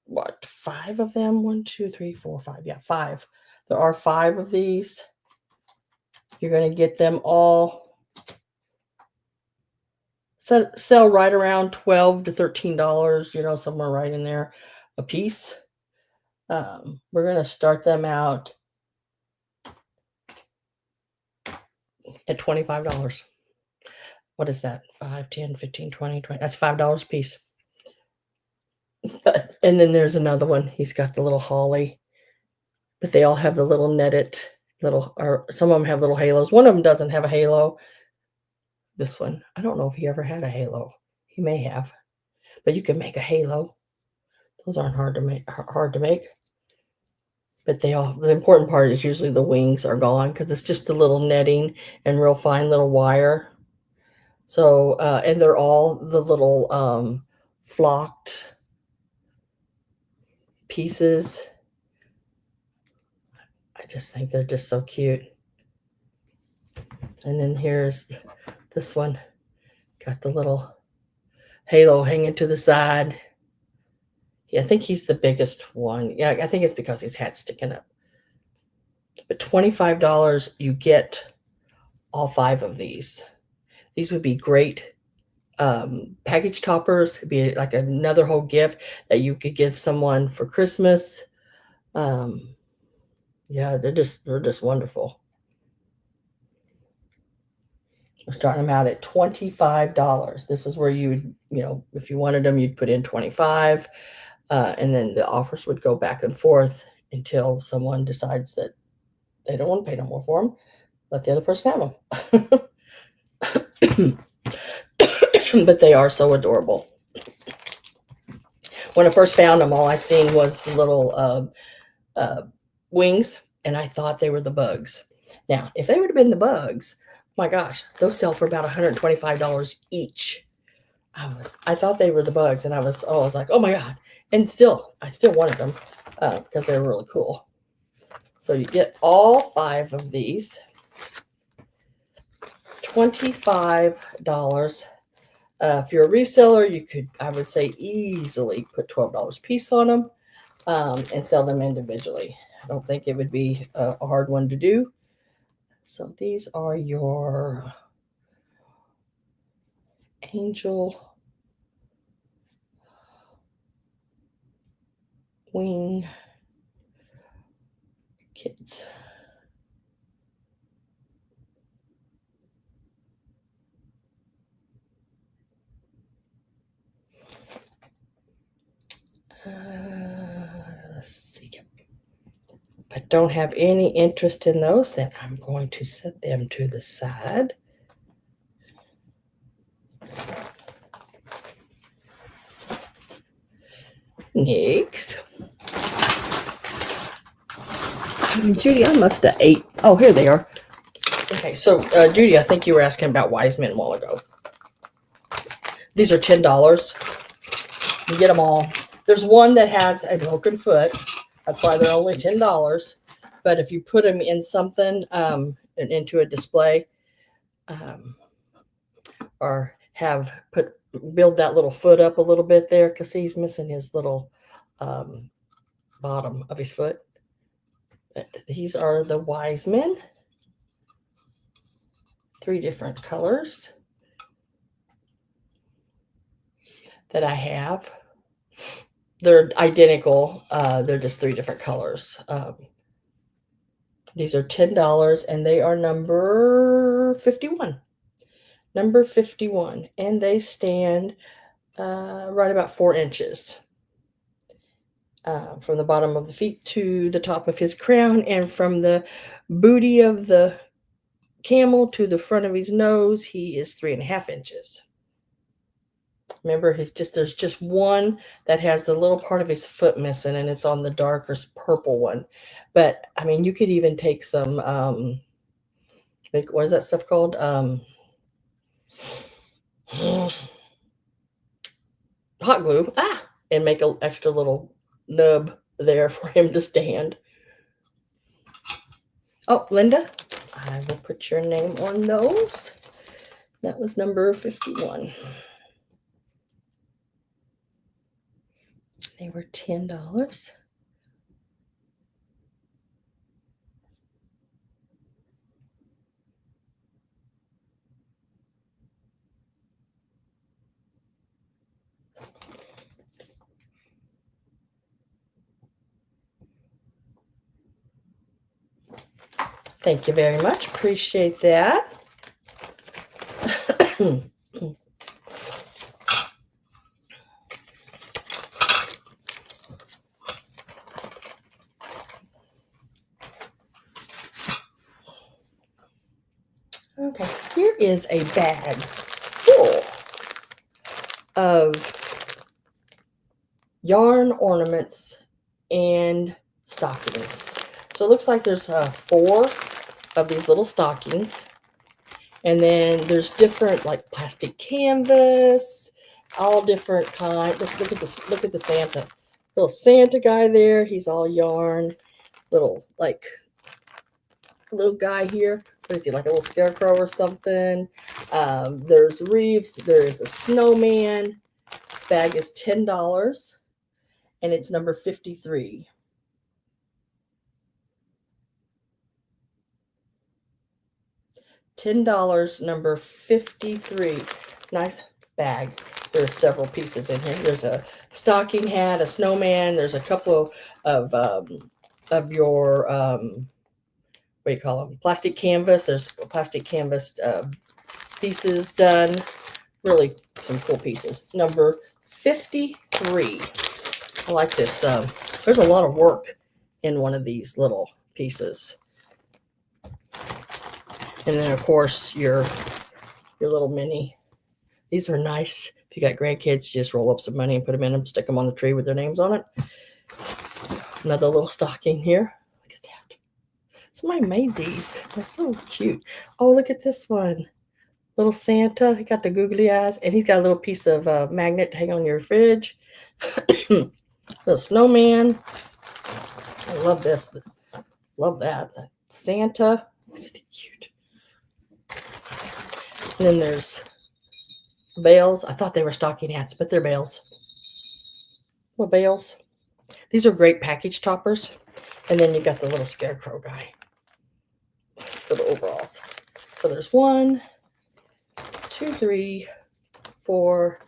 what, 5 of them? 1, 2, 3, 4, 5. Yeah, 5. There are 5 of these. You're going to get them all. Sell right around $12 to $13, somewhere right in there a piece. We're going to start them out at $25. What is that? 5, 10, 15, 20, 20. That's $5 a piece. And then there's another one. He's got the little holly, but they all have the little netted or some of them have little halos. One of them doesn't have a halo. This one, I don't know if he ever had a halo. He may have, but you can make a halo. Those aren't hard to make. But the important part is usually the wings are gone because it's just the little netting and real fine little wire. So, and they're all the little flocked pieces. I just think they're just so cute. And then here's this one. Got the little halo hanging to the side. Yeah, I think he's the biggest one. Yeah, I think it's because his hat's sticking up. But $25, you get all 5 of these. These would be great package toppers. Could be like another whole gift that you could give someone for Christmas. Yeah, they're just wonderful. We're starting them out at $25. This is where you would, if you wanted them, you'd put in 25, and then the offers would go back and forth until someone decides that they don't want to pay no more for them. Let the other person have them. But they are so adorable. When I first found them, all I seen was the little wings, and I thought they were the bugs. Now, if they would have been the bugs, my gosh, those sell for about $125 each. I thought they were the bugs, and I was like, oh my God. And I still wanted them because they were really cool. So you get all 5 of these. $25. If you're a reseller, you could, I would say, easily put $12 a piece on them and sell them individually. I don't think it would be a hard one to do. So these are your angel wing kids. Let's see. If I don't have any interest in those, then I'm going to set them to the side. Next. Judy, I must have ate. Oh, here they are. Okay, so Judy, I think you were asking about wise men a while ago. These are $10. You get them all. There's one that has a broken foot. That's why they're only $10. But if you put them in something, into a display, or build that little foot up a little bit there, because he's missing his little bottom of his foot. But these are the wise men. 3 different colors that I have. They're identical. They're just 3 different colors. These are $10, and they are number 51. Number 51, and they stand right about 4 inches from the bottom of the feet to the top of his crown, and from the booty of the camel to the front of his nose, he is 3.5 inches. Remember, there's just one that has the little part of his foot missing, and it's on the darker purple one. But I mean, you could even take some what is that stuff called? Hot glue. And make an extra little nub there for him to stand. Oh, Linda, I will put your name on those. That was number 51. They were $10. Thank you very much. Appreciate that. Okay, here is a bag full of yarn ornaments and stockings. So it looks like there's 4 of these little stockings. And then there's different, like, plastic canvas, all different kinds. Let's look at this. Look at the Santa. Little Santa guy there. He's all yarn. Little guy here. What is he, like a little scarecrow or something? There's wreaths. There is a snowman. This bag is $10, and it's number 53. $10, number 53. Nice bag. There's several pieces in here. There's a stocking hat, a snowman. There's a couple of your what do you call them? Plastic canvas. There's plastic canvas pieces done. Really some cool pieces. Number 53. I like this. There's a lot of work in one of these little pieces. And then, of course, your little mini. These are nice. If you got grandkids, you just roll up some money and put them in them, stick them on the tree with their names on it. Another little stocking here. Look at that. Somebody made these. That's so cute. Oh, look at this one. Little Santa. He got the googly eyes, and he's got a little piece of magnet to hang on your fridge. Little snowman. I love this. Love that. Santa. Isn't it cute? And then there's bales. I thought they were stocking hats, but they're bales. Little bales. These are great package toppers. And then you got the little scarecrow guy. These little overalls. So there's 1, 2, 3, 4,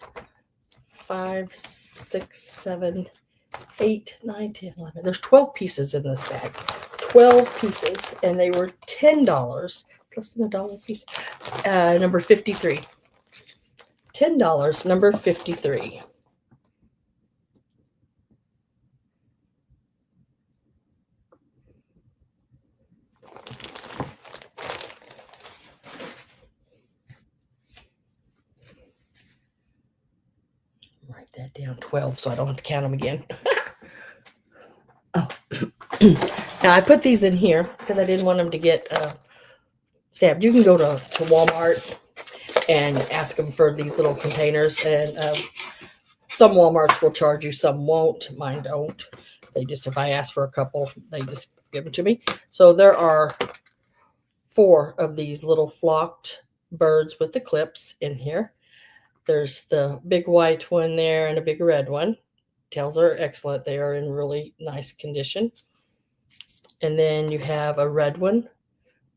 5, 6, 7, 8, 9, 10, 11. There's 12 pieces in this bag. 12 pieces, and they were $10, less than $1 a piece. Number 53. $10, number 53. Write that down, 12, so I don't have to count them again. Oh. Now I put these in here because I didn't want them to get stabbed. You can go to Walmart and ask them for these little containers, and some Walmarts will charge you, some won't. Mine don't. They just, if I ask for a couple, they just give it to me. So there are 4 of these little flocked birds with the clips in here. There's the big white one there and a big red one. Tails are excellent. They are in really nice condition. And then you have a red one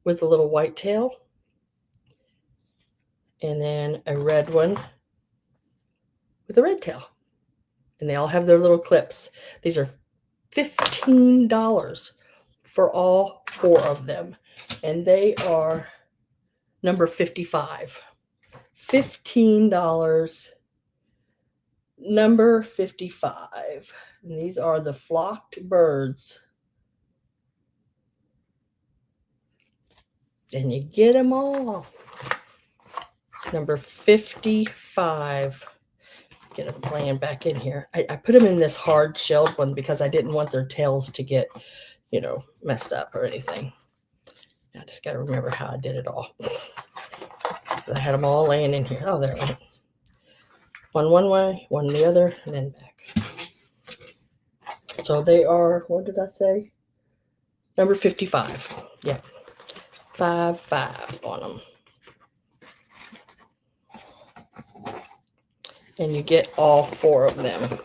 with a little white tail. And then a red one with a red tail. And they all have their little clips. These are $15 for all 4 of them. And they are number 55. $15, number 55. And these are the flocked birds. And you get them all. Number 55. Get them laying back in here. I put them in this hard shelled one because I didn't want their tails to get, messed up or anything. I just got to remember how I did it all. I had them all laying in here. Oh, there it went. One way, one the other, and then back. So they are, what did I say? Number 55. Yeah. 55 on them. And you get all 4 of them.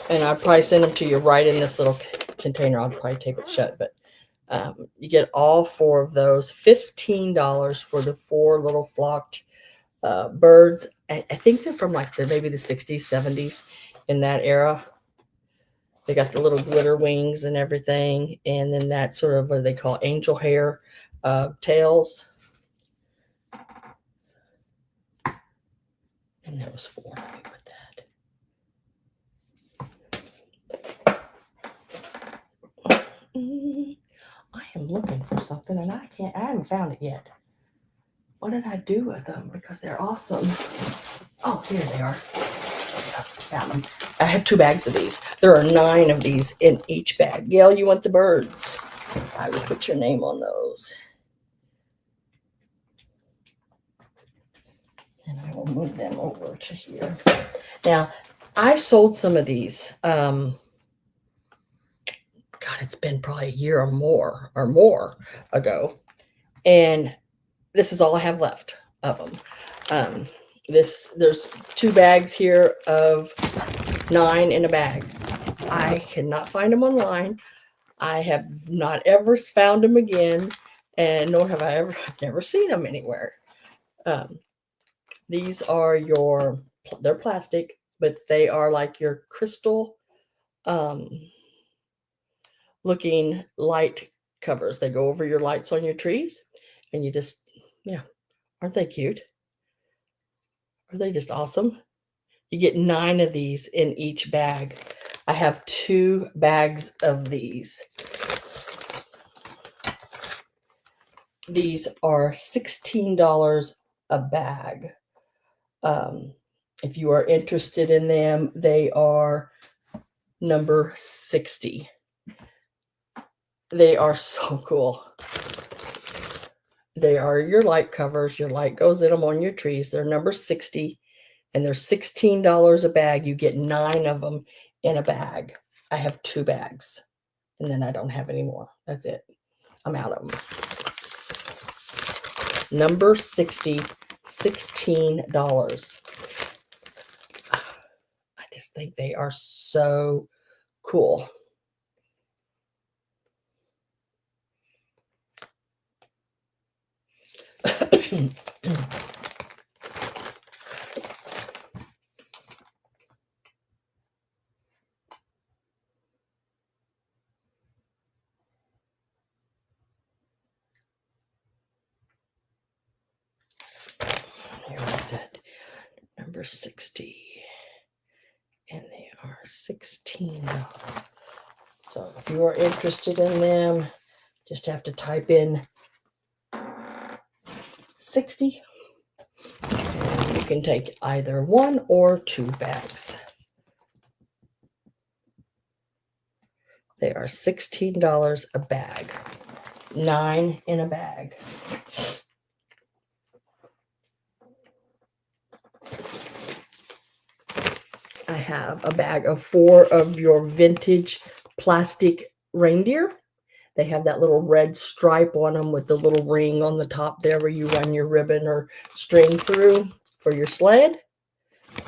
And I'll probably send them to you right in this little container. I'll probably tape it shut, but you get all 4 of those. $15 for the 4 little flocked birds. I think they're from like maybe the 60s, 70s, in that era. They got the little glitter wings and everything. And then that sort of, what do they call, angel hair tails. And there was 4. Let me put that. I am looking for something and I haven't found it yet. What did I do with them? Because they're awesome. Oh, here they are. Found them. I have 2 bags of these. There are 9 of these in each bag. Gail, you want the birds? I will put your name on those. And I will move them over to here. Now, I sold some of these. God, it's been probably a year or more ago. And this is all I have left of them. There's 2 bags here of 9 in a bag. I cannot find them online. I have not ever found them again, and nor have I've never seen them anywhere. These are they're plastic, but they are like your crystal looking light covers. They go over your lights on your trees, and you just, aren't they cute? Are they just awesome? You get 9 of these in each bag. I have 2 bags of these. These are $16 a bag. If you are interested in them, they are number 60. They are so cool. They are your light covers. Your light goes in them on your trees. They're number 60, and they're $16 a bag. You get 9 of them in a bag. I have 2 bags, and then I don't have any more. That's it. I'm out of them. Number 60, $16. I just think they are so cool. for 60, and they are $16. So if you are interested in them, just have to type in 60. And you can take either 1 or 2 bags. They are $16 a bag. 9 in a bag. I have a bag of 4 of your vintage plastic reindeer. They have that little red stripe on them with the little ring on the top there where you run your ribbon or string through for your sled.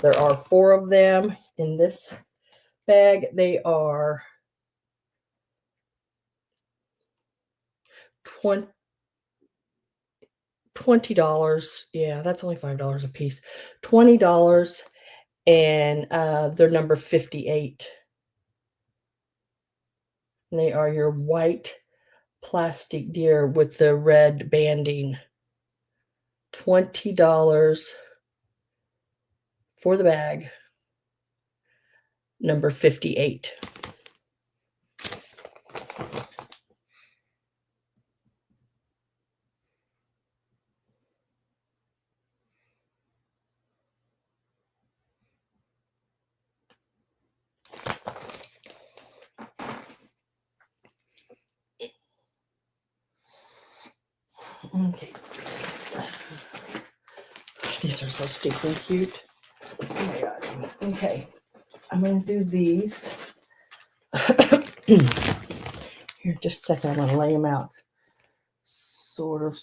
There are 4 of them in this bag. They are $20. Yeah, that's only $5 a piece. $20, and they're number 58. And they are your white plastic deer with the red banding. $20 for the bag. Number 58. Okay. These are so stinking cute. Oh my god. Okay. I'm going to do these. Here, just a second. I'm going to lay them out. Sort of.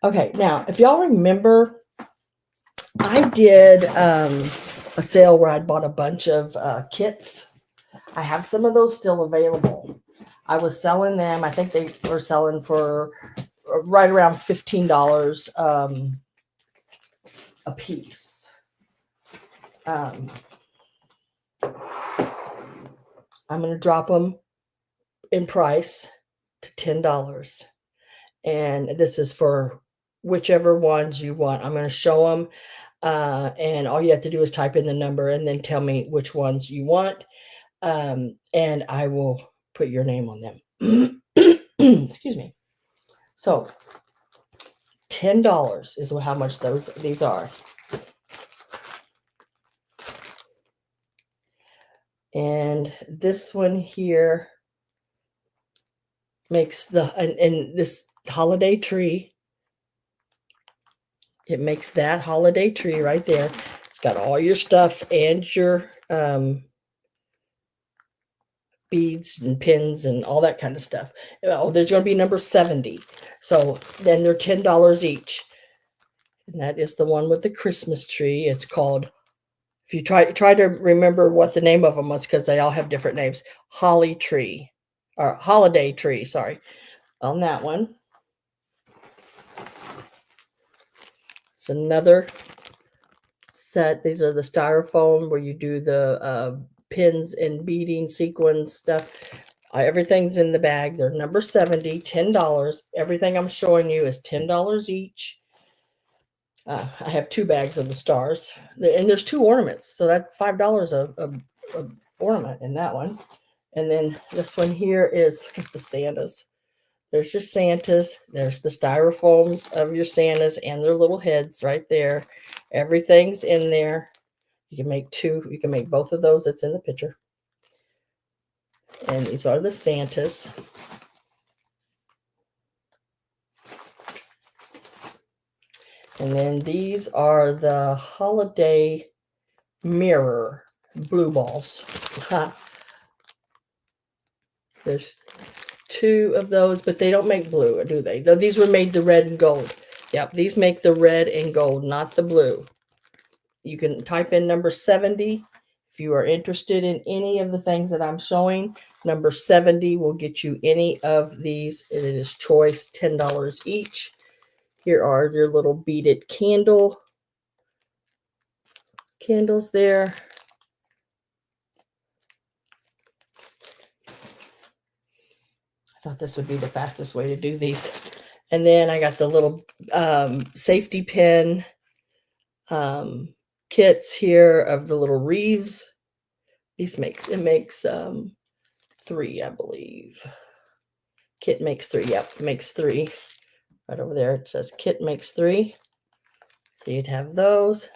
Okay. Now, if y'all remember, I did a sale where I bought a bunch of kits. I have some of those still available. I was selling them. I think they were selling for right around $15 a piece. I'm going to drop them in price to $10. And this is for whichever ones you want. I'm going to show them. And all you have to do is type in the number and then tell me which ones you want. And I will put your name on them. Excuse me. So $10 is how much these are. And this one here makes and this holiday tree. It makes that holiday tree right there. It's got all your stuff and your beads and pins and all that kind of stuff. Oh, there's going to be number 70. So then they're $10 each. And that is the one with the Christmas tree. It's called, if you try to remember what the name of them was, because they all have different names, Holly Tree, or Holiday Tree, sorry, on that one. It's another set. These are the styrofoam where you do the pins and beading sequins stuff. Everything's in the bag. They're number 70, $10. Everything I'm showing you is $10 each. I have 2 bags of the stars, and there's 2 ornaments, so that's $5 a ornament in that one. And then this one here is, look at the Santas. There's your Santas. There's the styrofoams of your Santas and their little heads right there. Everything's in there. You can make 2. You can make both of those. It's in the picture. And these are the Santas. And then these are the holiday mirror blue balls. There's 2 of those, but they don't make blue, do they? Though these were made the red and gold. Yep, these make the red and gold, not the blue. You can type in number 70 if you are interested in any of the things that I'm showing. Number 70 will get you any of these. It is choice, $10 each. Here are your little beaded candles there. I thought this would be the fastest way to do these. And then I got the little safety pin kits here of the little wreaths. It makes 3, I believe. Kit makes 3. Yep, it makes 3. Right over there it says kit makes 3. So you'd have those.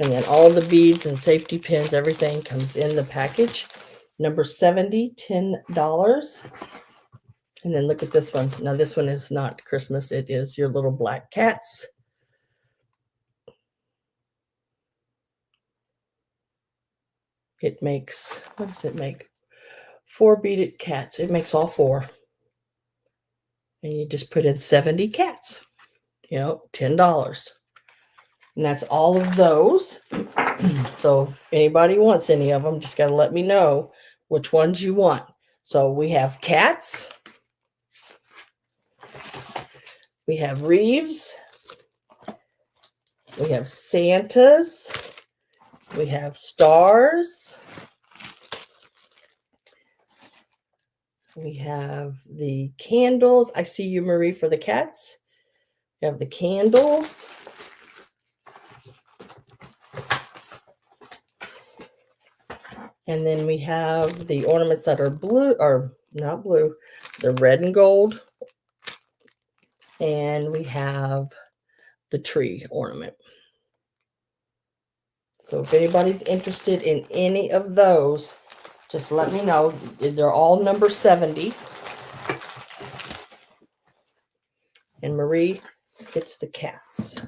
And then all the beads and safety pins, everything comes in the package. Number 70, $10. And then look at this one. Now this one is not Christmas. It is your little black cats. It makes, what does it make? 4 beaded cats. It makes all 4. And you just put in 70 cats. You know, $10. And that's all of those. So if anybody wants any of them, just got to let me know which ones you want. So we have cats. We have wreaths. We have Santas. We have stars. We have the candles. I see you, Marie, for the cats. We have the candles. And then we have the ornaments that are blue, or not blue, they're red and gold. And we have the tree ornament. So if anybody's interested in any of those, just let me know. They're all number 70. And Marie gets the cats.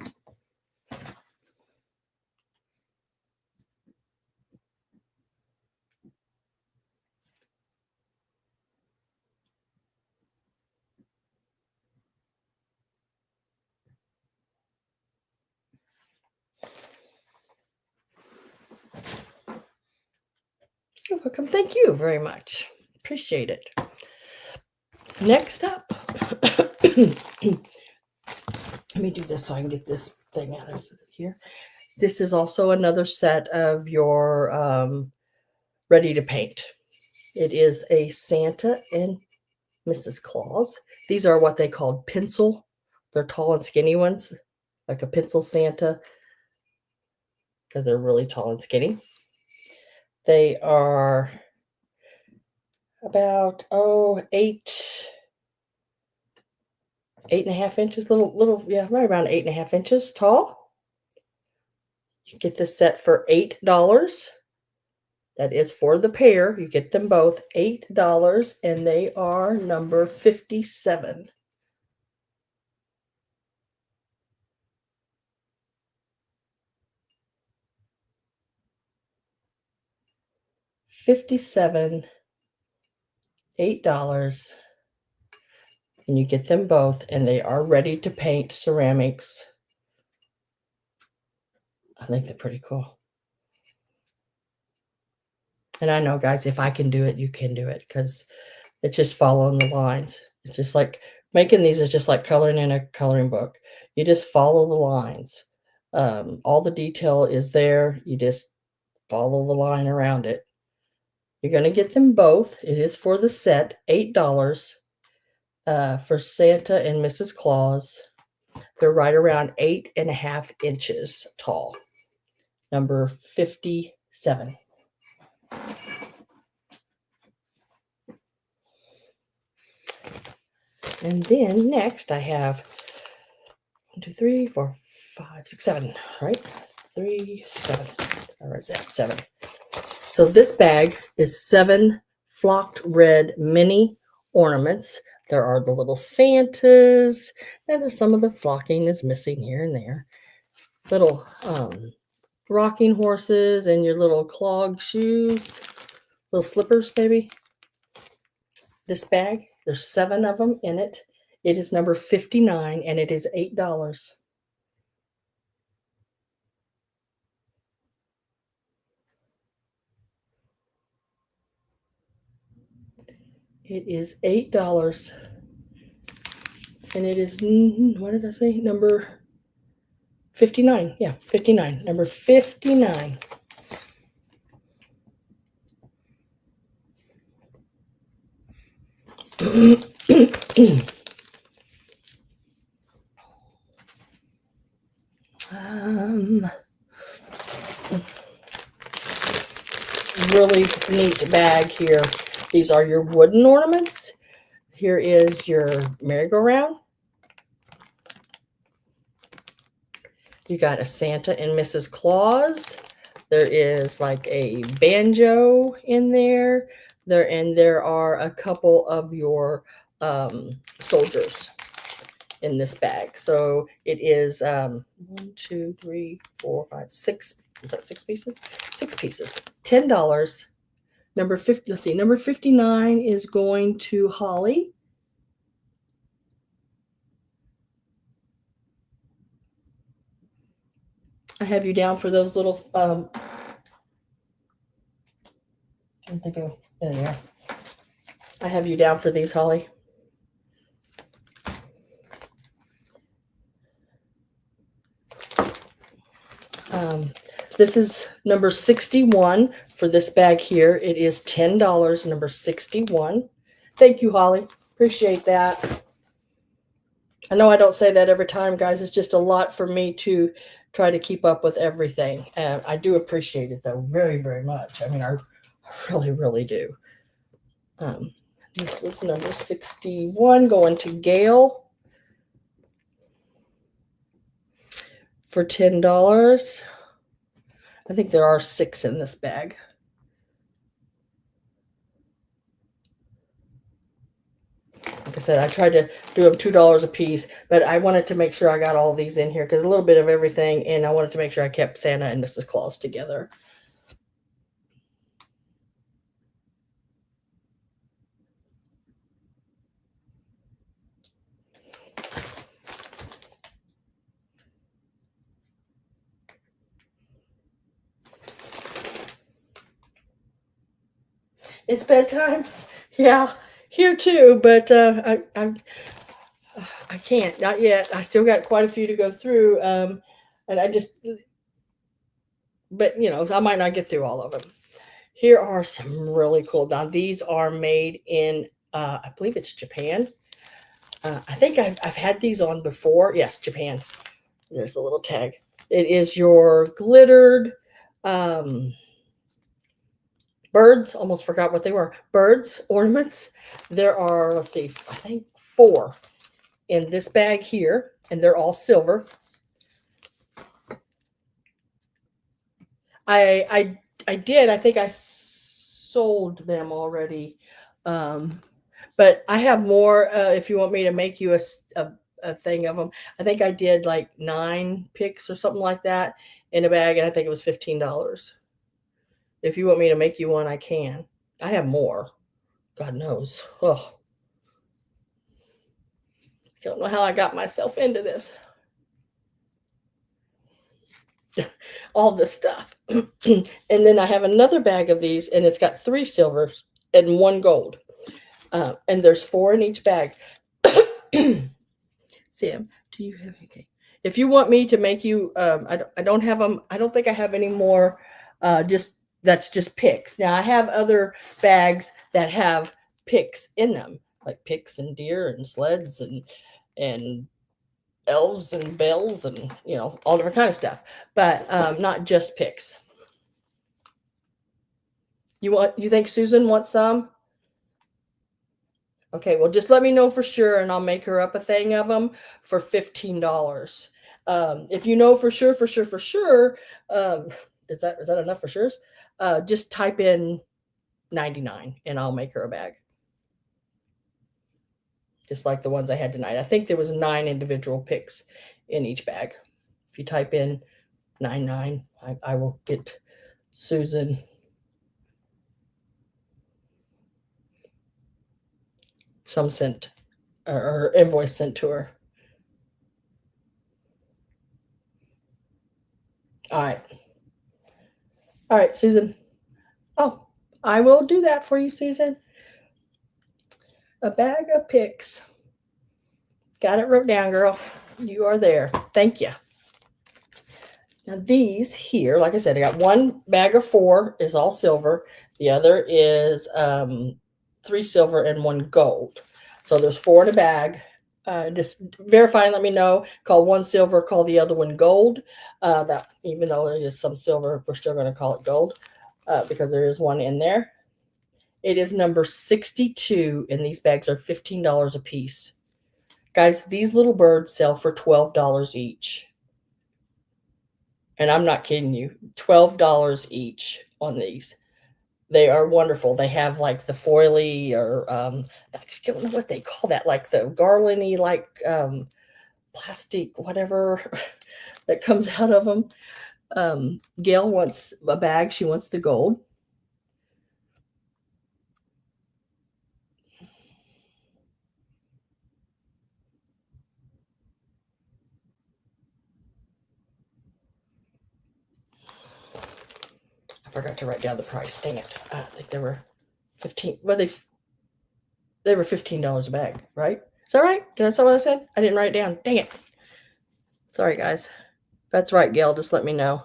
You're welcome. Thank you very much. Appreciate it. Next up, let me do this so I can get this thing out of here. This is also another set of your ready to paint. It is a Santa and Mrs. Claus. These are what they call pencil. They're tall and skinny ones, like a pencil Santa, because they're really tall and skinny. They are about 8.5 inches, little, yeah, right around 8.5 inches tall. You get this set for $8. That is for the pair. You get them both $8, and they are number 57. $57, $8, and you get them both, and they are ready to paint ceramics. I think they're pretty cool. And I know, guys, if I can do it, you can do it, because it's just following the lines. It's just like making these is just like coloring in a coloring book. You just follow the lines. All the detail is there. You just follow the line around it. You're going to get them both. It is for the set, $8 for Santa and Mrs. Claus. They're right around 8.5 inches tall. Number 57. And then next I have 1, 2, 3, 4, 5, 6, 7, right? 3, 7. Or is that 7? So this bag is 7 flocked red mini ornaments. There are the little Santas, and there's some of the flocking is missing here and there. Little rocking horses and your little clog shoes, little slippers, maybe. This bag, there's 7 of them in it. It is number 59, and it is $8. It is $8. And it is, what did I say? Number 59. Yeah, 59. Number 59. really neat bag here. These are your wooden ornaments. Here is your merry-go-round. You got a Santa and Mrs. Claus. There is like a banjo in there. There are a couple of your soldiers in this bag. So it is 1, 2, 3, 4, 5, 6. Is that 6 pieces? 6 pieces. $10. Number 50. Let's see. Number 59 is going to Holly. I have you down for those little. I think there you are. I have you down for these, Holly. This is number 61 for this bag here. It is $10, number 61. Thank you, Holly. Appreciate that. I know I don't say that every time, guys. It's just a lot for me to try to keep up with everything. And I do appreciate it, though, very, very much. I mean, I really, really do. This was number 61 going to Gail for $10. I think there are 6 in this bag. Like I said, I tried to do them $2 a piece, but I wanted to make sure I got all these in here because a little bit of everything, and I wanted to make sure I kept Santa and Mrs. Claus together. It's bedtime. Yeah, here too, but I can't, not yet. I still got quite a few to go through, and I just, but you know, I might not get through all of them. Here are some really cool. Now these are made in, I believe it's Japan. I think I've had these on before. Yes, Japan. There's a little tag. It is your glittered birds. Almost forgot what they were. Birds ornaments. There are, let's see, I think 4 in this bag here, and they're all silver. I did. I think I sold them already. But I have more if you want me to make you a thing of them. I think I did like 9 picks or something like that in a bag, and I think it was $15. If you want me to make you one, I can. I have more. God knows. Oh, don't know how I got myself into this. All this stuff. And then I have another bag of these, and it's got 3 silvers and 1 gold. And there's 4 in each bag. Sam, do you have, okay. If you want me to make you, I don't have them. I don't think I have any more. That's just picks. Now I have other bags that have picks in them, like picks and deer and sleds and elves and bells and, you know, all different kind of stuff, but not just picks. You think Susan wants some? Okay, well, just let me know for sure, and I'll make her up a thing of them for $15. If you know for sure, is that enough for sure? Just type in 99, and I'll make her a bag. Just like the ones I had tonight. I think there was 9 individual picks in each bag. If you type in 99, I will get Susan some sent or invoice sent to her. All right, Susan. Oh, I will do that for you, Susan. A bag of picks. Got it wrote down, girl. You are there. Thank you. Now these here, like I said, I got 1 bag of 4 is all silver. The other is 3 silver and 1 gold. So there's 4 in a bag. Just verify and let me know. Call one silver, call the other one gold. That even though there is some silver, we're still going to call it gold because there is one in there. It is number 62, and these bags are $15 a piece. Guys, these little birds sell for $12 each. And I'm not kidding you. $12 each on these. They are wonderful. They have like the foily or I don't know what they call that, like the garlandy, like plastic, whatever that comes out of them. Gail wants a bag. She wants the gold. I forgot to write down the price. Dang it. I think they were 15. Well, they were $15 a bag, right? Is that right? Did I say what I said? I didn't write it down. Dang it. Sorry, guys. If that's right, Gail, just let me know.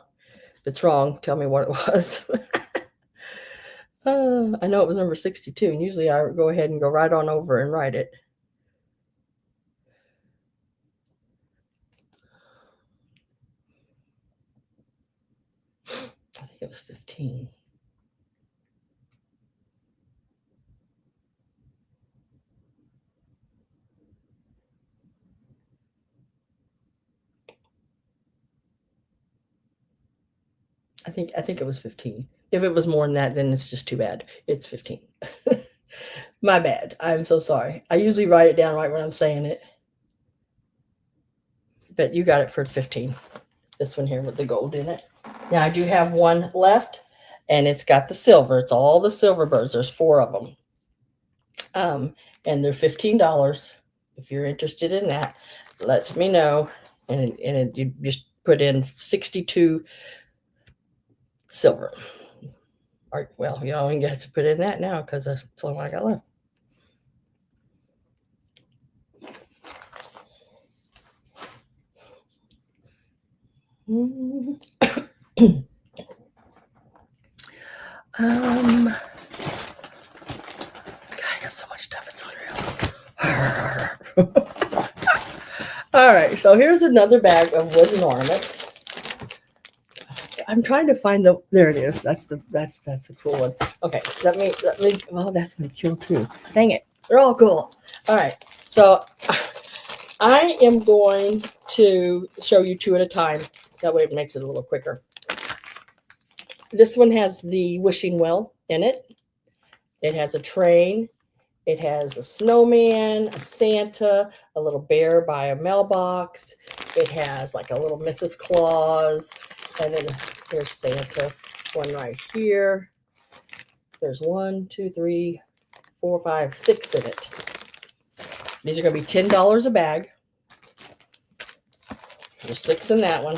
If it's wrong, tell me what it was. I know it was number 62, and usually I go ahead and go right on over and write it. I think it was 15. I think it was 15. If it was more than that, then it's just too bad. It's 15. My bad. I'm so sorry. I usually write it down right when I'm saying it. But you got it for 15. This one here with the gold in it. Now I do have one left, and it's got the silver. It's all the silver birds. There's 4 of them. And they're $15. If you're interested in that, let me know. And you just put in 62 silver. Or, well, you only have to put in that now because that's the only one I got left. God, I got so much stuff. It's unreal. All right, so here's another bag of wooden ornaments. I'm trying to find the. There it is. That's a cool one. Okay, let me. Oh, that's gonna kill too. Dang it! They're all cool. All right, so I am going to show you 2 at a time. That way, it makes it a little quicker. This one has the wishing well in it. It has a train. It has a snowman, a Santa, a little bear by a mailbox. It has like a little Mrs. Claus. And then there's Santa, one right here. There's 1, 2, 3, 4, 5, 6 in it. These are going to be $10 a bag. There's 6 in that one.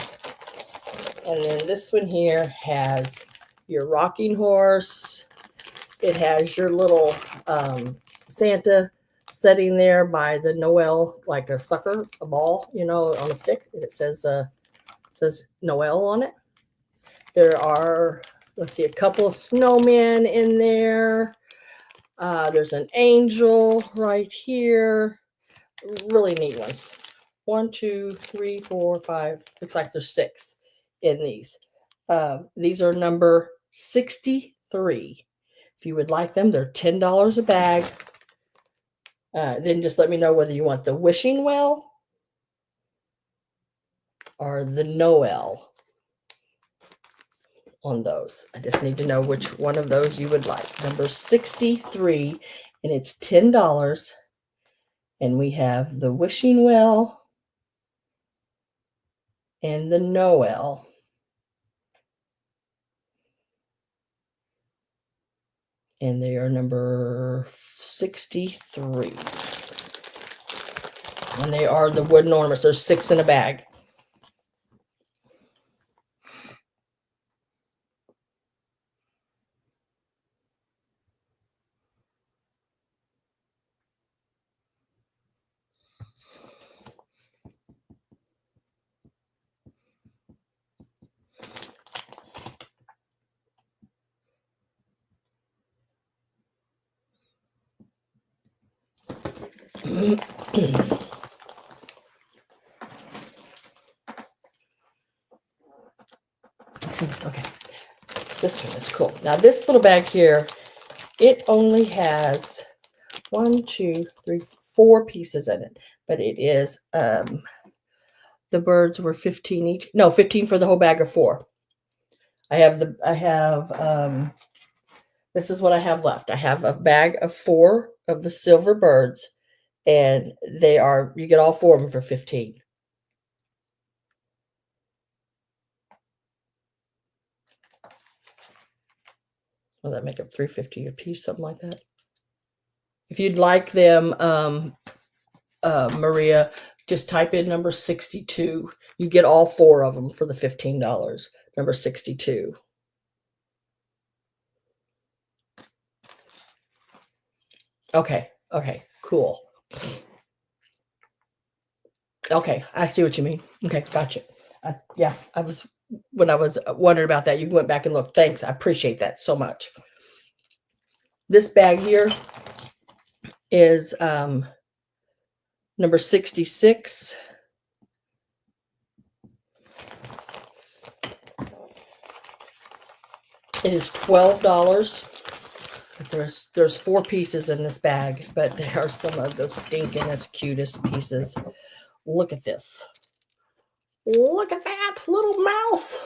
And then this one here has your rocking horse. It has your little Santa sitting there by the Noel, like a sucker, a ball, on a stick. It says Noel on it. There are, let's see, a couple of snowmen in there. There's an angel right here. Really neat ones. 1, 2, 3, 4, 5. Looks like there's 6 in these. These are number 63. If you would like them, they're $10 a bag. Then just let me know whether you want the wishing well or the Noel on those. I just need to know which one of those you would like. Number 63, and it's $10. And we have the wishing well and the Noel. And they are number 63. And they are the wooden ornaments. There's 6 in a bag. This one is cool. Now this little bag here, it only has 1, 2, 3, 4 pieces in it, but it is the birds were 15 each. No, 15 for the whole bag of 4. This is what I have left. I have a bag of 4 of the silver birds, and you get all 4 of them for 15. Will that make up $3.50 a piece, something like that? If you'd like them, Maria, just type in number 62. You get all 4 of them for the $15. Number 62. Okay, cool. Okay, I see what you mean. Okay, gotcha. Yeah, when I was wondering about that, you went back and looked. Thanks, I appreciate that so much. This bag here is number 66. It is $12. There's 4 pieces in this bag, but they are some of the stinkingest, cutest pieces. Look at this. Look at that little mouse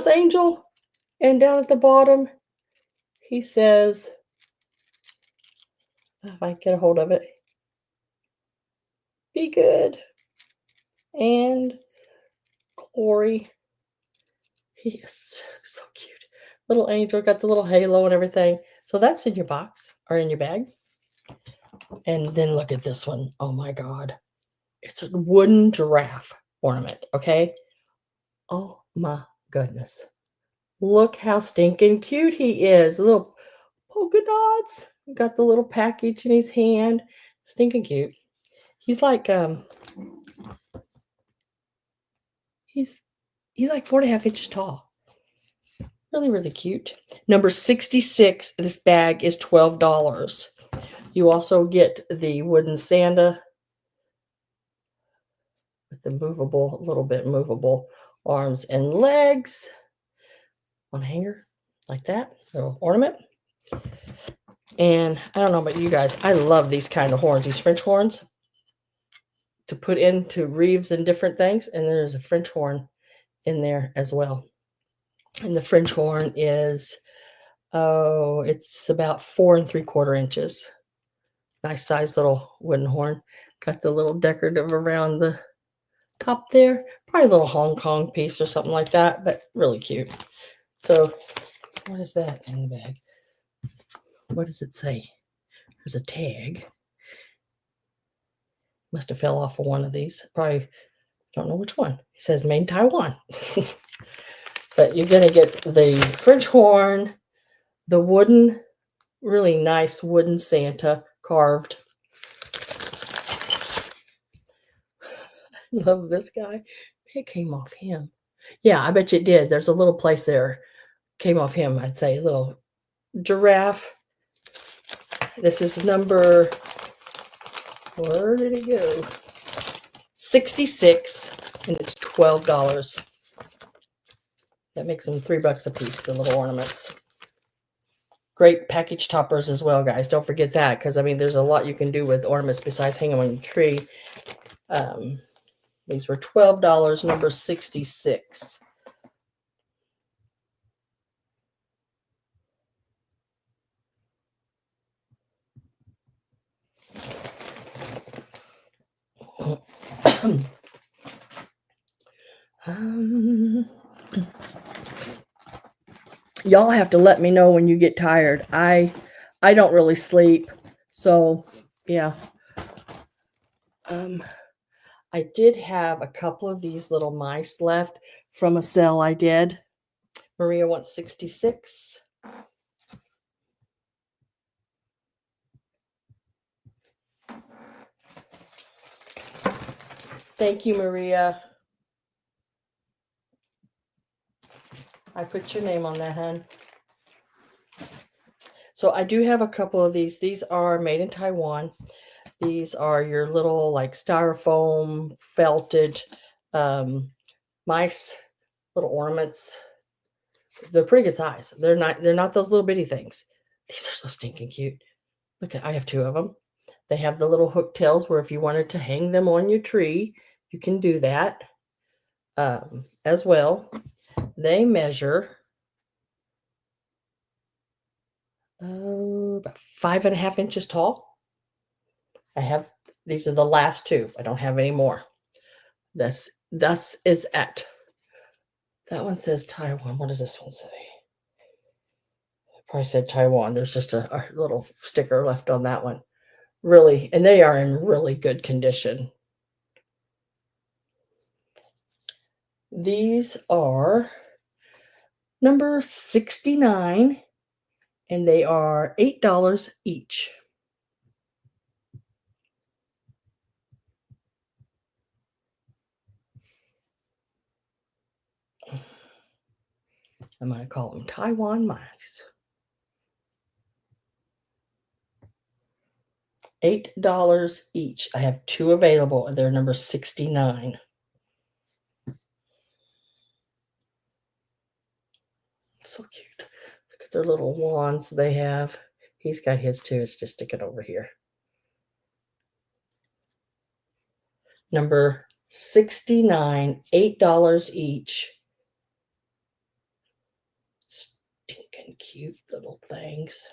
angel. And down at the bottom, he says, if I get a hold of it, be good and glory. He is so cute. Little angel, got the little halo and everything. So that's in your box or in your bag. And then look at this one. Oh my God. It's a wooden giraffe ornament, okay? Oh my goodness. Look how stinking cute he is. Little polka dots. Got the little package in his hand. Stinking cute. He's like he's like 4.5 inches tall. Really, really cute. Number 66. This bag is $12. You also get the wooden Santa with the movable, a little bit movable arms and legs on a hanger like that. Little ornament. And I don't know about you guys, I love these kind of horns, these French horns to put into wreaths and different things. And there's a French horn in there as well. And the French horn is, it's about 4 3/4 inches. Nice size little wooden horn. Got the little decorative around the top there. Probably a little Hong Kong piece or something like that, but really cute. So what is that in the bag? What does it say? There's a tag. Must have fell off of one of these. Probably don't know which one. It says made in Taiwan. But you're going to get the French horn, the wooden, really nice wooden Santa carved. Love this guy. It came off him. Yeah, I bet you it did. There's a little place there. Came off him, I'd say. Little giraffe. This is number, where did it go? 66, and it's $12. That makes them $3 a piece, the little ornaments. Great package toppers as well, guys. Don't forget that, because I mean, there's a lot you can do with ornaments besides hanging them on your tree. These were $12, number 66. Y'all have to let me know when you get tired. I don't really sleep, so yeah. I did have a couple of these little mice left from a sale I did. Maria wants 66. Thank you, Maria. I put your name on that, hon. So I do have a couple of these. These are made in Taiwan. These are your little like styrofoam felted mice, little ornaments. They're pretty good size. They're not those little bitty things. These are so stinking cute. Look at, I have 2 of them. They have the little hook tails where if you wanted to hang them on your tree, you can do that as well. They measure about 5.5 inches tall. These are the last 2. I don't have any more. This is at, that one says Taiwan. What does this one say? Probably said Taiwan. There's just a little sticker left on that one. Really, and they are in really good condition. These are number 69, and they are $8 each. I'm going to call them Taiwan mice. $8 each. I have 2 available, and they're number 69. So cute. Look at their little wands they have. He's got his too. It's just sticking over here. Number 69, $8 each. Stinking cute little things.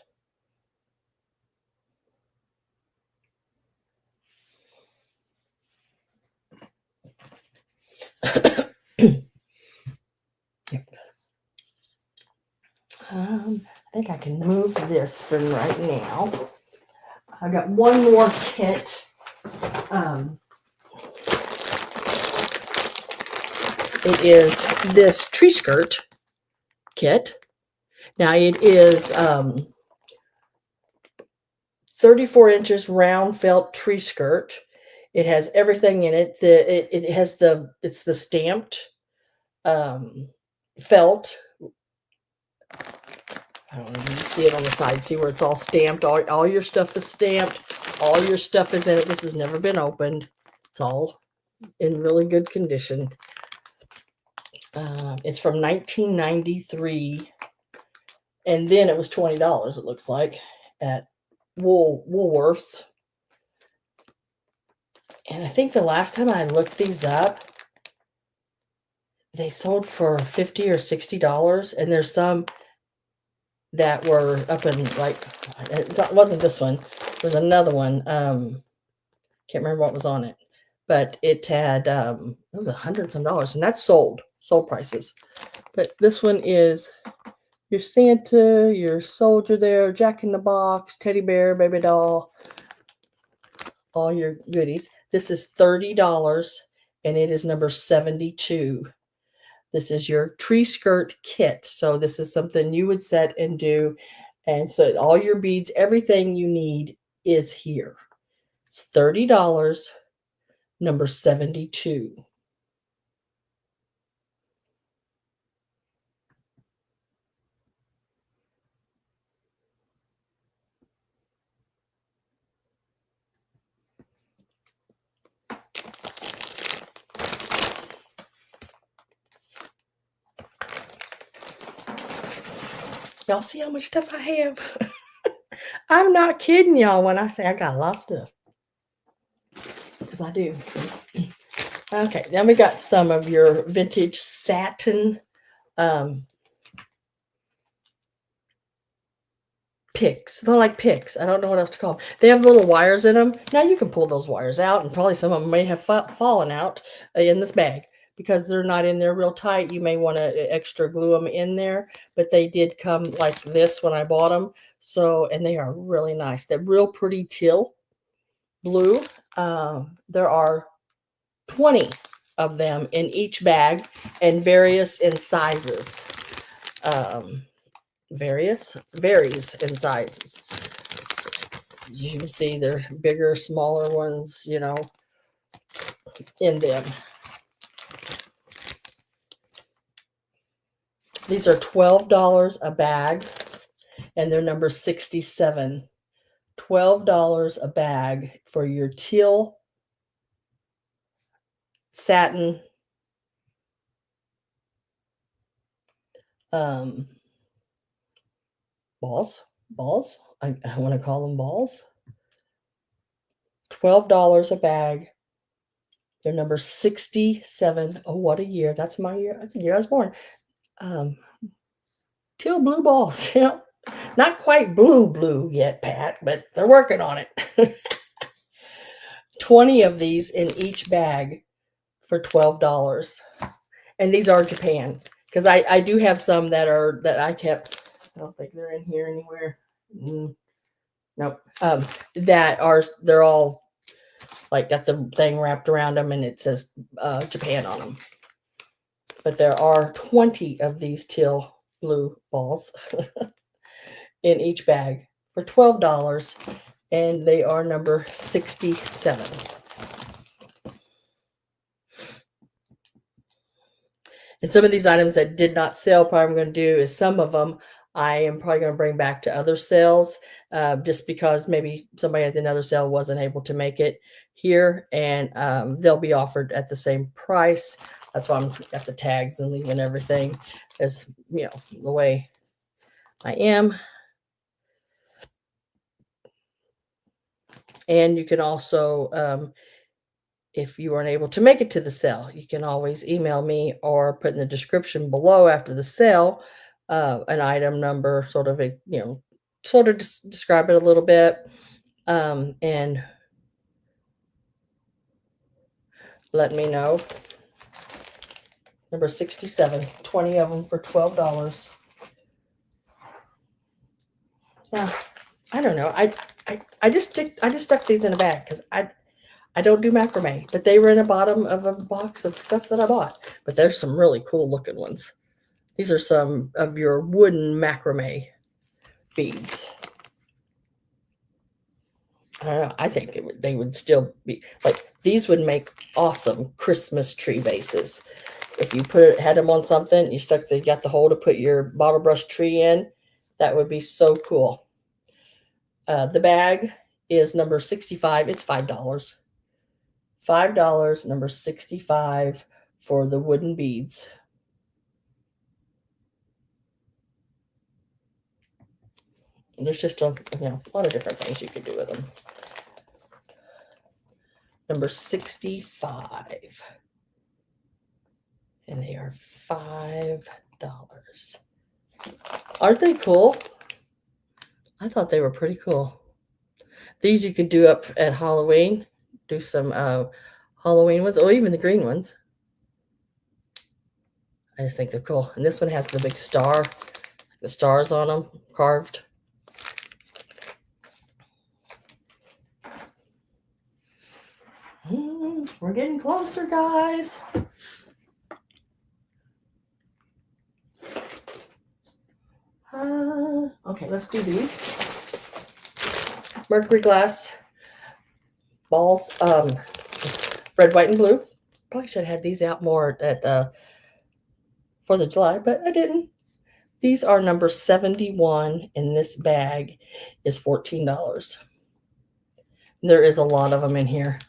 I think I can move this for right now. I got one more kit. It is this tree skirt kit. Now it is 34 inches round felt tree skirt. It has everything in it. It's the stamped felt. I don't know if you can see it on the side. See where it's all stamped. All your stuff is stamped. All your stuff is in it. This has never been opened. It's all in really good condition. It's from 1993. And then it was $20, it looks like, at Woolworths. And I think the last time I looked these up, they sold for $50 or $60. And there's some that were up in, like, it wasn't this one. There was another one. Can't remember what was on it. But it had, it was $100 and some, and that's sold prices. But this one is your Santa, your soldier there, Jack in the Box, teddy bear, baby doll, all your goodies. This is $30, and it is number 72. This is your tree skirt kit. So this is something you would set and do. And so all your beads, everything you need is here. It's $30, number 72. Y'all see how much stuff I have? I'm not kidding y'all when I say I got a lot of stuff. Because I do. Okay, then we got some of your vintage satin picks. They're like picks. I don't know what else to call them. They have little wires in them. Now you can pull those wires out, and probably some of them may have fallen out in this bag. Because they're not in there real tight, you may want to extra glue them in there. But they did come like this when I bought them. So, and they are really nice. They're real pretty teal blue. There are 20 of them in each bag, and various in sizes. Varies in sizes. You can see they're bigger, smaller ones, you know, in them. These are $12 a bag, and they're number 67. $12 a bag for your teal satin balls. I want to call them balls. $12 a bag. They're number 67. Oh, what a year. That's my year. That's the year I was born. Teal blue balls. Yeah. Not quite blue yet, Pat, but they're working on it. 20 of these in each bag for $12. And these are Japan. Because I do have some that I kept. I don't think they're in here anywhere. Nope. They're all like got the thing wrapped around them and it says Japan on them. But there are 20 of these teal blue balls in each bag for $12, and they are number 67. And some of these items that did not sell, probably I'm going to do is some of them I am probably going to bring back to other sales, just because maybe somebody at another sale wasn't able to make it here, and they'll be offered at the same price. That's why I'm got the tags and leaving everything as the way I am. And you can also, if you weren't able to make it to the sale, you can always email me or put in the description below after the sale an item number, sort of describe it a little bit, and let me know. Number 67, 20 of them for $12. Now, I don't know. I just stuck these in a bag because I don't do macrame, but they were in the bottom of a box of stuff that I bought. But there's some really cool looking ones. These are some of your wooden macrame beads. I don't know. I think they would still be like these would make awesome Christmas tree bases. If you had them on something, you got the hole to put your bottle brush tree in. That would be so cool. The bag is number 65. It's $5. $5, number 65 for the wooden beads. And there's just a lot of different things you could do with them. Number 65. And they are $5. Aren't they cool? I thought they were pretty cool. These you could do up at Halloween. Do some Halloween ones, or even the green ones. I just think they're cool. And this one has the big star, the stars on them, carved. We're getting closer, guys. Okay, let's do these. Mercury glass balls, red, white, and blue. Probably should have had these out more at 4th of July, but I didn't. These are number 71, and this bag is $14. There is a lot of them in here.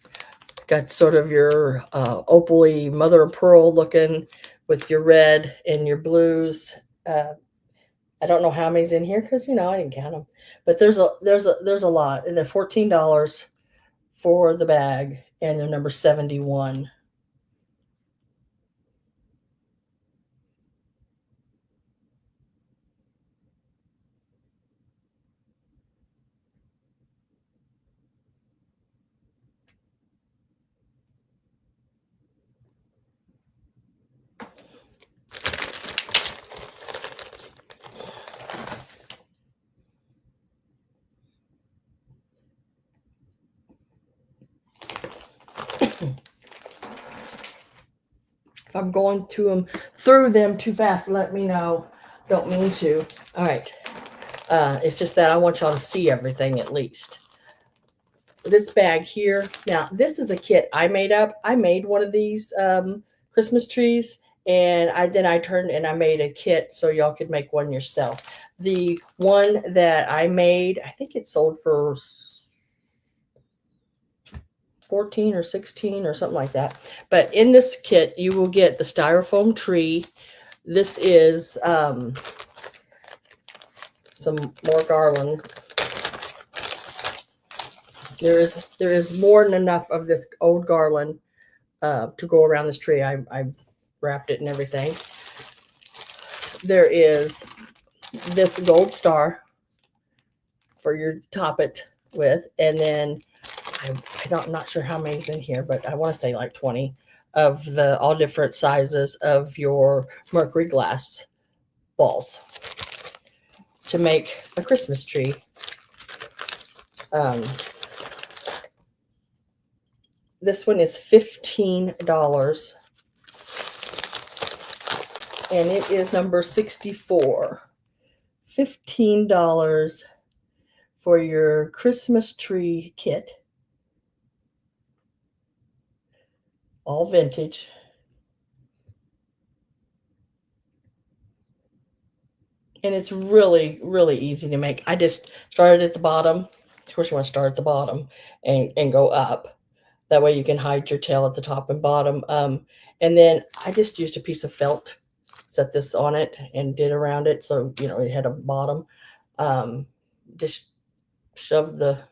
Got sort of your opal-y mother of pearl looking with your red and your blues. I don't know how many's in here because I didn't count them, but there's a lot, and they're $14 for the bag, and they're number 71. If I'm going through them too fast, let me know. Don't mean to. All right. It's just that I want y'all to see everything at least. This bag here. Now, this is a kit I made up. I made one of these Christmas trees, and I turned and I made a kit so y'all could make one yourself. The one that I made, I think it sold for 14 or 16 or something like that. But in this kit, you will get the styrofoam tree, This is some more garland. There is more than enough of this old garland to go around this tree. I wrapped it and everything. There is this gold star for your top it with, and then I'm not sure how many's in here, but I want to say like 20 of the all different sizes of your Mercury glass balls to make a Christmas tree. This one is $15, and it is number 64. $15 for your Christmas tree kit. All vintage. And it's really, really easy to make. I just started at the bottom. Of course, you want to start at the bottom and go up. That way you can hide your tail at the top and bottom. And then I just used a piece of felt, set this on it, and did around it. So, you know, it had a bottom. Just shove the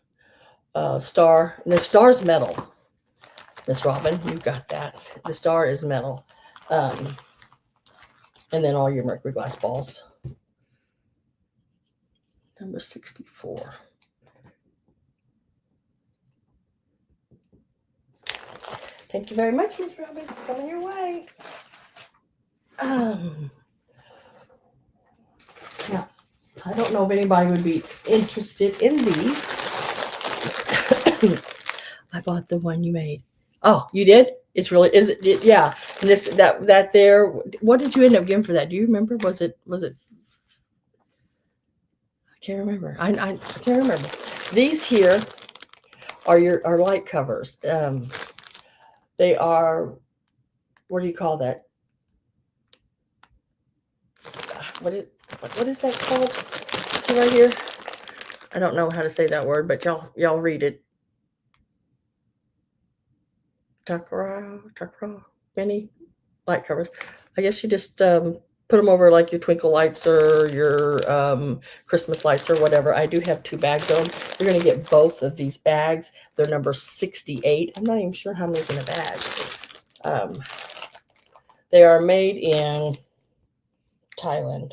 star. And the star's metal. Miss Robin, you got that. The star is metal. And then all your Mercury glass balls. Number 64. Thank you very much, Miss Robin. Coming your way. Now, I don't know if anybody would be interested in these. I bought the one you made. Oh, you did? It's really, is it? Yeah. And this, that there, what did you end up giving for that? Do you remember? Was it? I can't remember. I can't remember. These here are light covers. They are, what do you call that? What is that called? See right here? I don't know how to say that word, but y'all read it. Decor, mini light covers. I guess you just put them over like your twinkle lights or your Christmas lights or whatever. I do have 2 bags of them. You're going to get both of these bags. They're number 68. I'm not even sure how many's in a bag. They are made in Thailand.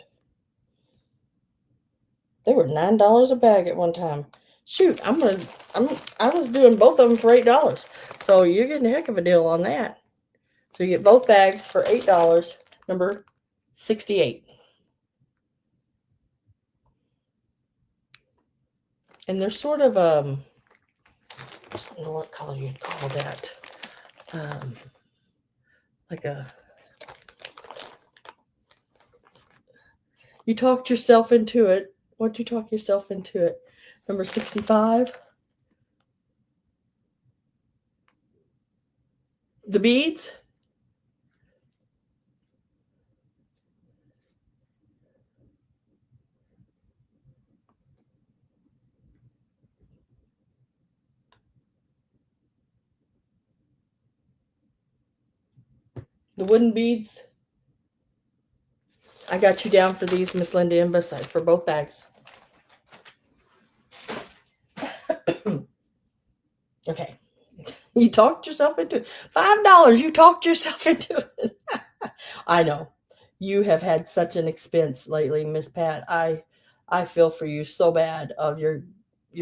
They were $9 a bag at one time. Shoot, I was doing both of them for $8. So you're getting a heck of a deal on that. So you get both bags for $8, number 68. And they're sort of I don't know what color you'd call that. Like a, you talked yourself into it. What'd you talk yourself into it? Number 65. The beads. The wooden beads. I got you down for these, Miss Linda and Beside, for both bags. Okay. You talked yourself into it. $5. You talked yourself into it. I know. You have had such an expense lately, Miss Pat. I feel for you so bad of your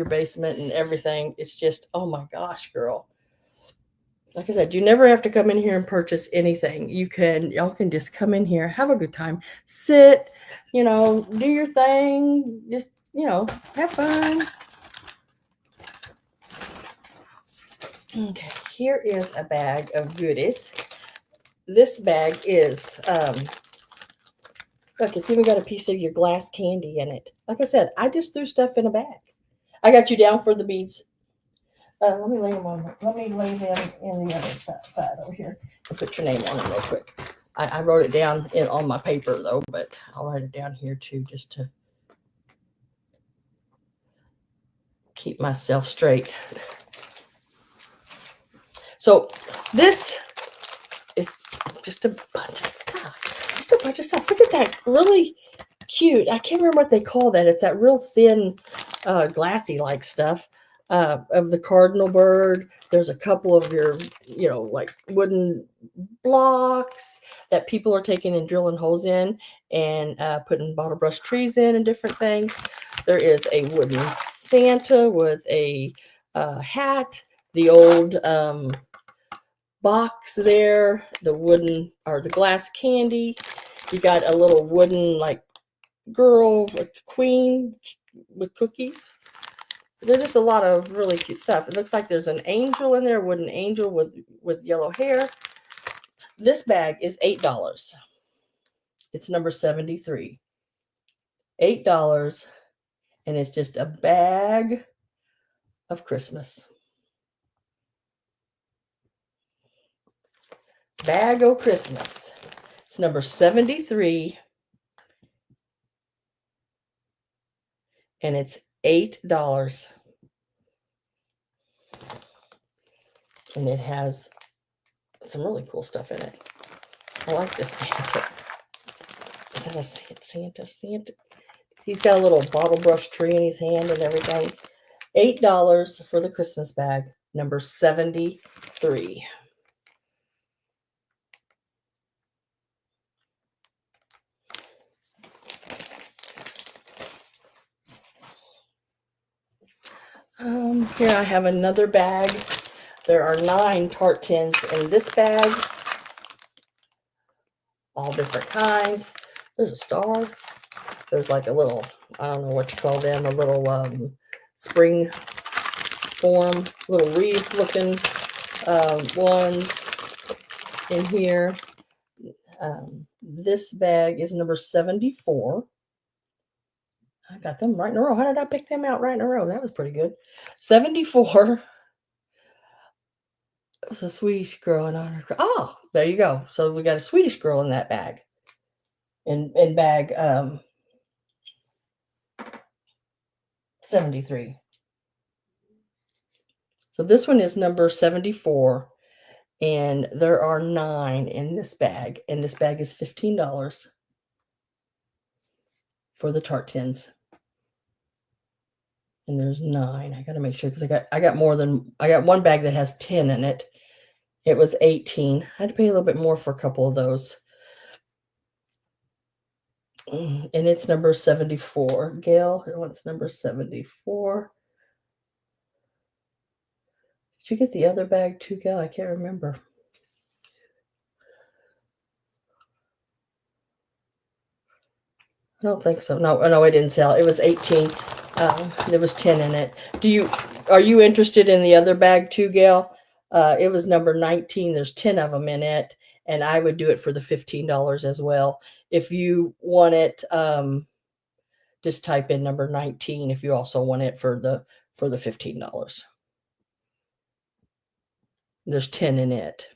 basement and everything. It's just, oh my gosh, girl. Like I said, you never have to come in here and purchase anything. Y'all can just come in here, have a good time, sit, do your thing, just, have fun. Okay, here is a bag of goodies. This bag is, look, it's even got a piece of your glass candy in it. Like I said, I just threw stuff in a bag. I got you down for the beads. Let me lay them in the other side over here and put your name on it real quick. I wrote it down on my paper though, but I'll write it down here too, just to keep myself straight. So this is just a bunch of stuff. Just a bunch of stuff. Look at that, really cute. I can't remember what they call that. It's that real thin, glassy like stuff of the cardinal bird. There's a couple of your, like wooden blocks that people are taking and drilling holes in and putting bottle brush trees in and different things. There is a wooden Santa with a hat, the old box there, the wooden or the glass candy. You got a little wooden like girl, like queen with cookies. There's just a lot of really cute stuff. It looks like there's an angel in there, wooden angel with yellow hair. This bag is $8. It's number 73. $8, and it's just a bag of Christmas. Bag o' Christmas. It's number 73, and it's $8. And it has some really cool stuff in it. I like this Santa. Is that a Santa? Santa? He's got a little bottle brush tree in his hand and everything. $8 for the Christmas bag, number 73. Here I have another bag. There are 9 Tart tins in this bag. All different kinds. There's a star. There's like a little, I don't know what you call them, a little spring form, little wreath looking ones in here. This bag is number 74. I got them right in a row. How did I pick them out right in a row? That was pretty good. 74. It was a Swedish girl in honor. Oh, there you go. So we got a Swedish girl in that bag. In bag 73. So this one is number 74. And there are 9 in this bag. And this bag is $15 for the Tart tins. And there's 9. I gotta make sure because I got one bag that has 10 in it. It was 18. I had to pay a little bit more for a couple of those. And it's number 74. Gail, what's number 74? Did you get the other bag too, Gail? I can't remember. I don't think so. No, I didn't sell. It was 18. There was 10 in it. Are you interested in the other bag too, Gail? It was number 19. There's 10 of them in it, and I would do it for the $15 as well. If you want it, just type in number 19 if you also want it for the $15. There's 10 in it.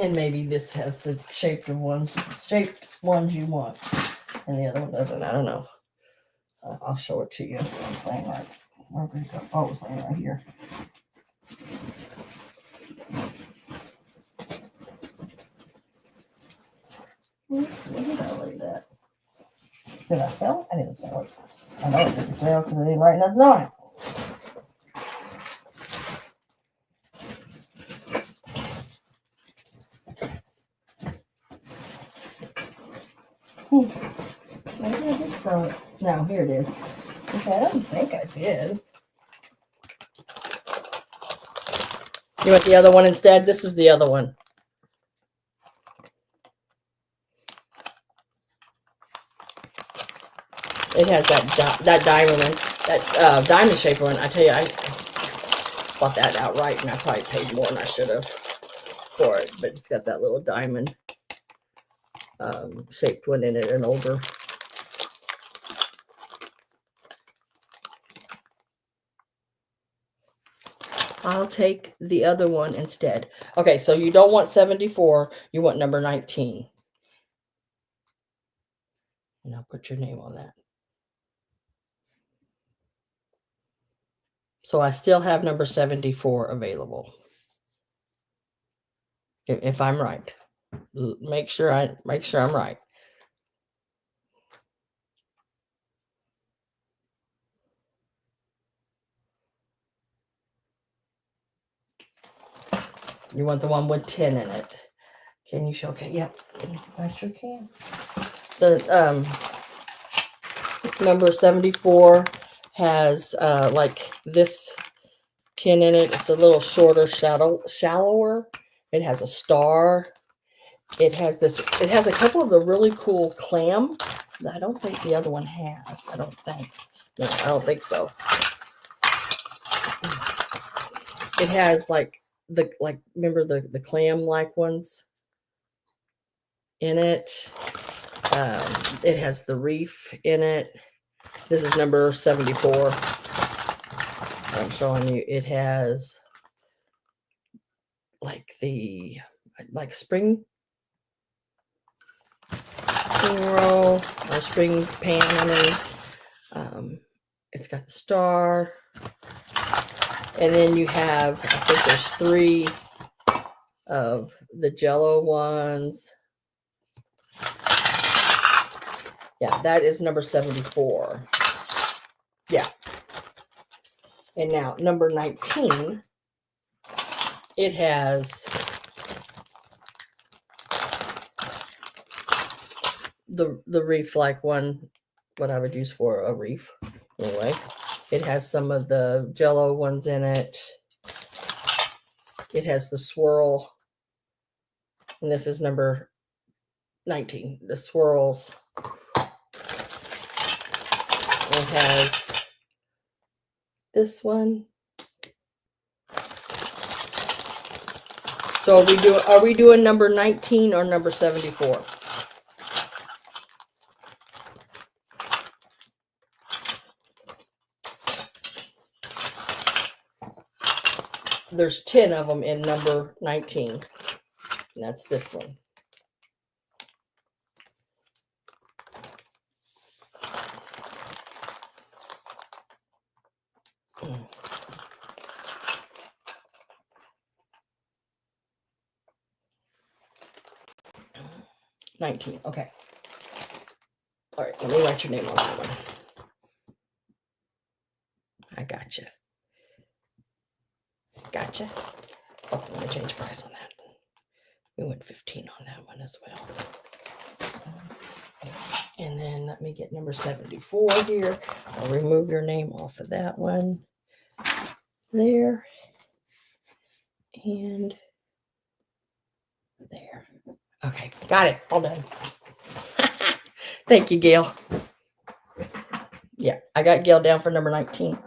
And maybe this has the shaped ones you want, and the other one doesn't. I don't know. I'll show it to you. It's laying right. Where did it go? Oh, it's laying right here. Where did I lay that? Did I sell it? I didn't sell it. I know it didn't sell because I didn't write nothing on it. Maybe I did sell it. No, here it is. I don't think I did. You want the other one instead? This is the other one. It has that diamond one, that diamond shaped one. I tell you, I bought that outright, and I probably paid more than I should have for it. But it's got that little diamond shaped one in it, an older. I'll take the other one instead. Okay, so you don't want 74, you want number 19. And I'll put your name on that. So I still have number 74 available. If I'm right. Make sure I'm right. You want the one with 10 in it. Can you show? Okay, yep. I sure can. The number 74 has like this 10 in it. It's a little shorter, shallower. It has a star. It has a couple of the really cool clam that I don't think the other one has. I don't think. No, I don't think so. It has remember the clam like ones in it. It has the reef in it. This is number 74. I'm showing you. It has like spring roll or spring pan. It's got the star, and then you have, I think there's 3 of the Jello ones. Yeah, that is number 74. Yeah. And now number 19, it has the reef like one, what I would use for a reef. Anyway, it has some of the Jello ones in it. It has the swirl, and this is number 19, the swirls. It has this one. So are we doing number 19 or number 74? There's 10 of them in number 19. And that's this one. $19. Okay. All right. Let me write your name on that one. I gotcha. Gotcha. Oh, let me change price on that. We went 15 on that one as well. And then let me get number 74 here. I'll remove your name off of that one. There. And there. Okay, got it. All done. Thank you, Gail. Yeah, I got Gail down for number 19.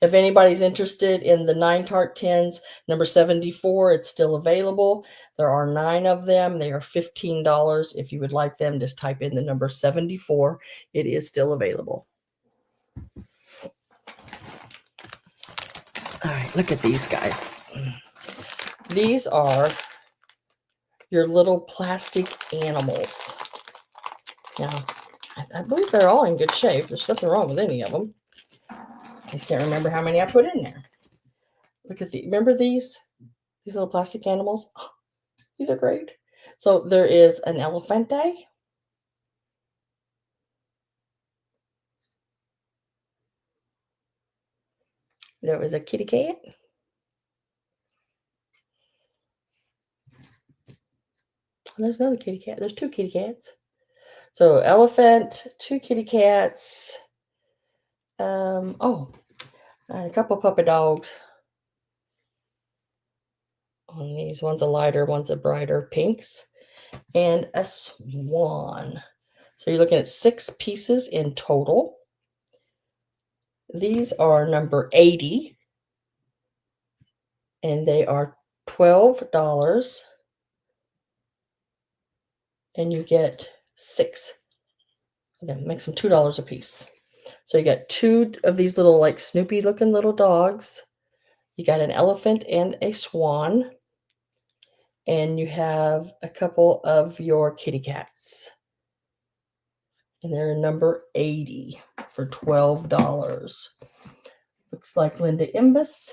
If anybody's interested in the 9 Tart tins, number 74, it's still available. There are 9 of them. They are $15. If you would like them, just type in the number 74. It is still available. All right, look at these guys. These are your little plastic animals. Now, I believe they're all in good shape. There's nothing wrong with any of them. I just can't remember how many I put in there. Look at remember these little plastic animals? Oh, these are great. So there is an elefante. There was a kitty cat. There's another kitty cat. There's 2 kitty cats. So elephant, 2 kitty cats. And a couple puppy dogs. On these, one's a lighter, one's a brighter pinks, and a swan. So you're looking at 6 pieces in total. These are number 80, and they are $12. And you get 6 of them. Makes them $2 a piece. So you got 2 of these little like Snoopy looking little dogs. You got an elephant and a swan. And you have a couple of your kitty cats. And they're number 80 for $12. Looks like Linda Imbus.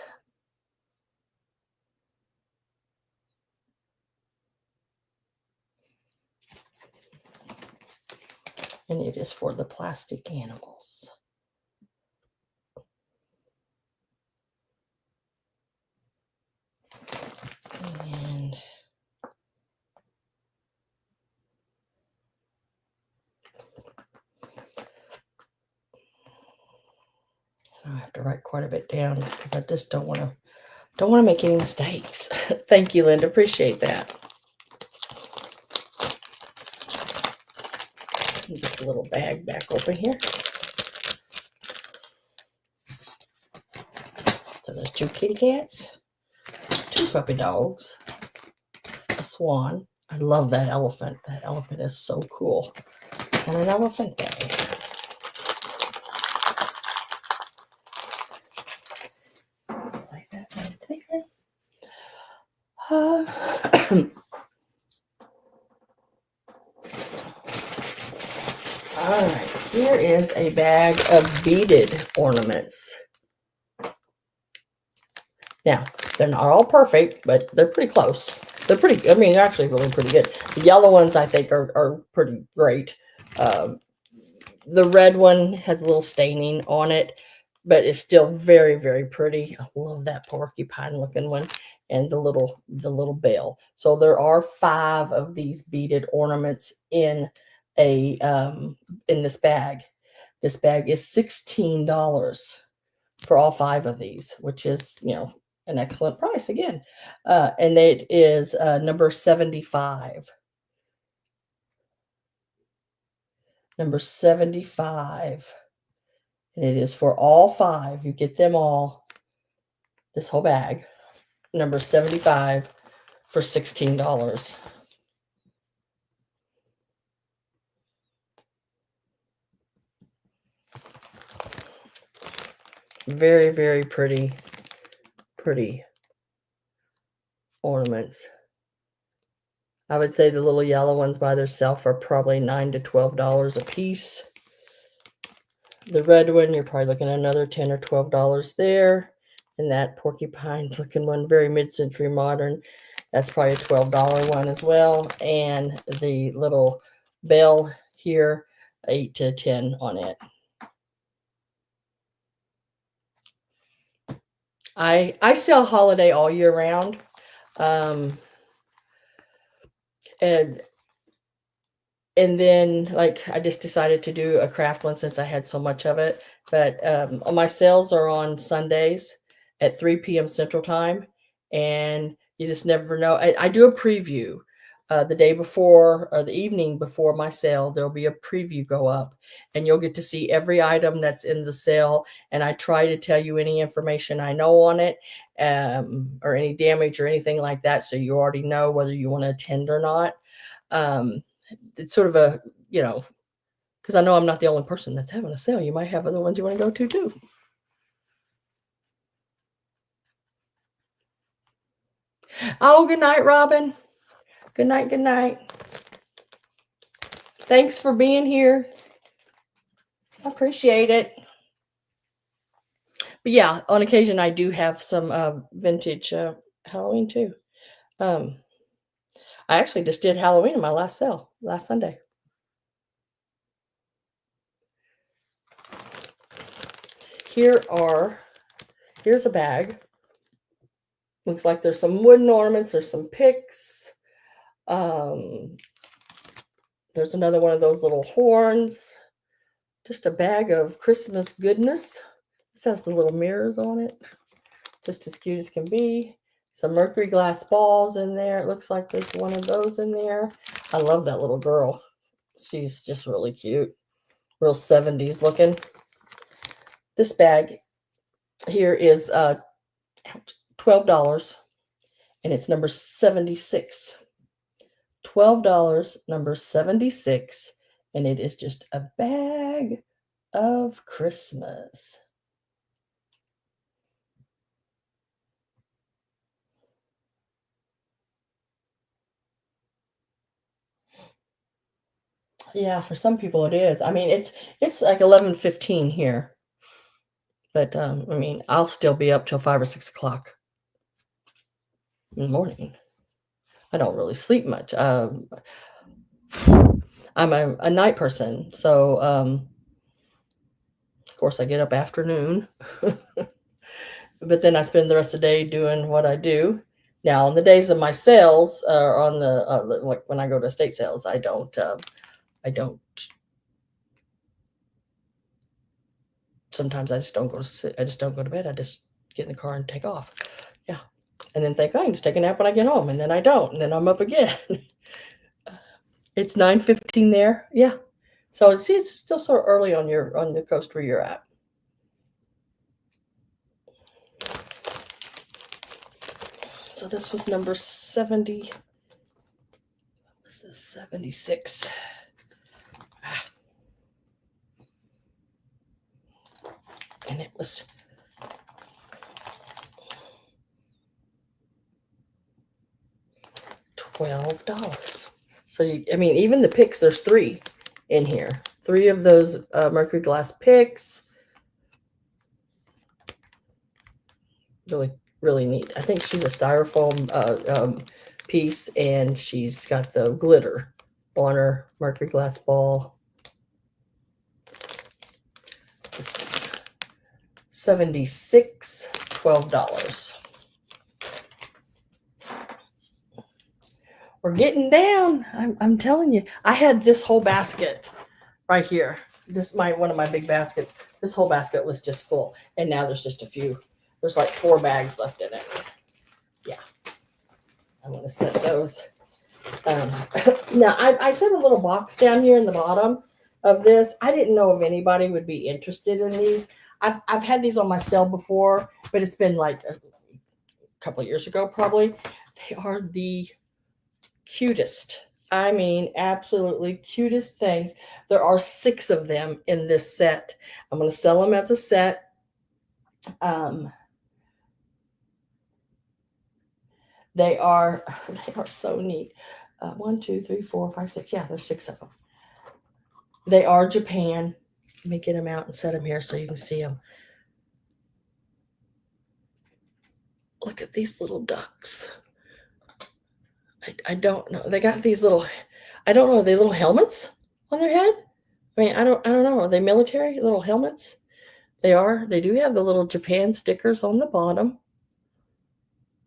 And it is for the plastic animals. And I have to write quite a bit down because I just don't want to make any mistakes. Thank you, Linda. Appreciate that. Get the little bag back open here. So there's 2 kitty cats, 2 puppy dogs, a swan. I love that elephant. That elephant is so cool. And an elephant bag. Like that right there. All right, here is a bag of beaded ornaments. Now, they're not all perfect, but they're pretty close. They're pretty, I mean, they're actually really pretty good. The yellow ones, I think, are pretty great. The red one has a little staining on it, but it's still very, very pretty. I love that porcupine looking one and the little bale. So there are 5 of these beaded ornaments in this bag. This bag is $16 for all 5 of these, which is, an excellent price again. And it is number 75. Number 75. And it is for all 5. You get them all, this whole bag. Number 75 for $16. Very, very pretty ornaments. I would say the little yellow ones by themselves are probably $9 to $12 a piece. The red one, you're probably looking at another $10 or $12 there. And that porcupine looking one, very mid-century modern, that's probably a $12 one as well. And the little bell here, 8 to 10 on it. I sell holiday all year round. And then, like, I just decided to do a craft one since I had so much of it. But my sales are on Sundays at 3 p.m. Central Time. And you just never know. I do a preview the day before or the evening before my sale. There'll be a preview go up. And you'll get to see every item that's in the sale. And I try to tell you any information I know on it or any damage or anything like that. So you already know whether you want to attend or not. It's sort of a, because I know I'm not the only person that's having a sale. You might have other ones you want to go to too. Oh, good night, Robin. Good night. Good night. Thanks for being here. I appreciate it. But yeah, on occasion, I do have some vintage Halloween too. I actually just did Halloween in my last sale last Sunday. Here's a bag. Looks like there's some wooden ornaments. There's some picks. There's another one of those little horns. Just a bag of Christmas goodness. This has the little mirrors on it. Just as cute as can be. Some Mercury glass balls in there. It looks like there's one of those in there. I love that little girl. She's just really cute. Real 70s looking. This bag here is $12. And it's number 76. $12, number 76. And it is just a bag of Christmas. Yeah, for some people it is. I mean, it's like 11:15 here, but I mean, I'll still be up till 5 or 6 o'clock in the morning. I don't really sleep much. I'm a night person, so of course I get up afternoon, but then I spend the rest of the day doing what I do. Now, on the days of my sales, on the like when I go to estate sales, I don't. I don't. Sometimes I just don't go to sit. I just don't go to bed. I just get in the car and take off. Yeah, and then think I can just take a nap when I get home, and then I don't, and then I'm up again. It's 9:15 there. Yeah, so see, it's still so early on the coast where you're at. So this was number 70. This is 76. And it was $12. So I mean, even the picks, there's 3 in here. 3 of those Mercury glass picks. Really, really neat. I think she's a styrofoam piece, and she's got the glitter on her Mercury glass ball. $76, $12. We're getting down. I'm telling you. I had this whole basket right here. One of my big baskets. This whole basket was just full, and now there's just a few. There's like 4 bags left in it. Yeah, I'm gonna set those. Now I set a little box down here in the bottom of this. I didn't know if anybody would be interested in these. I've had these on my sale before, but it's been like a couple of years ago probably. They are the cutest. I mean, absolutely cutest things. There are 6 of them in this set. I'm going to sell them as a set. They are so neat. 1, 2, 3, 4, 5, 6. Yeah, there's 6 of them. They are Japan. Let me get them out and set them here so you can see them. Look at these little ducks. I don't know. They got these little, I don't know, are they little helmets on their head? I mean, I don't know. Are they military little helmets? They are. They do have the little Japan stickers on the bottom.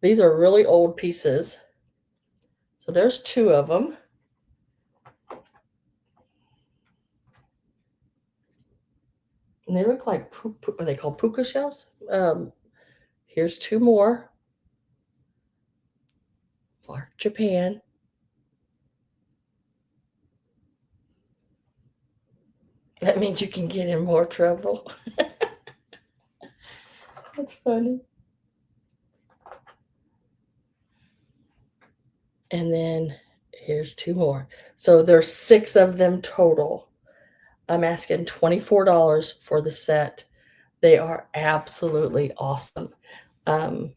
These are really old pieces. So there's 2 of them. And they look like, are they called puka shells? Here's 2 more. For Japan. That means you can get in more trouble. That's funny. And then here's 2 more. So there's 6 of them total. I'm asking $24 for the set. They are absolutely awesome. They're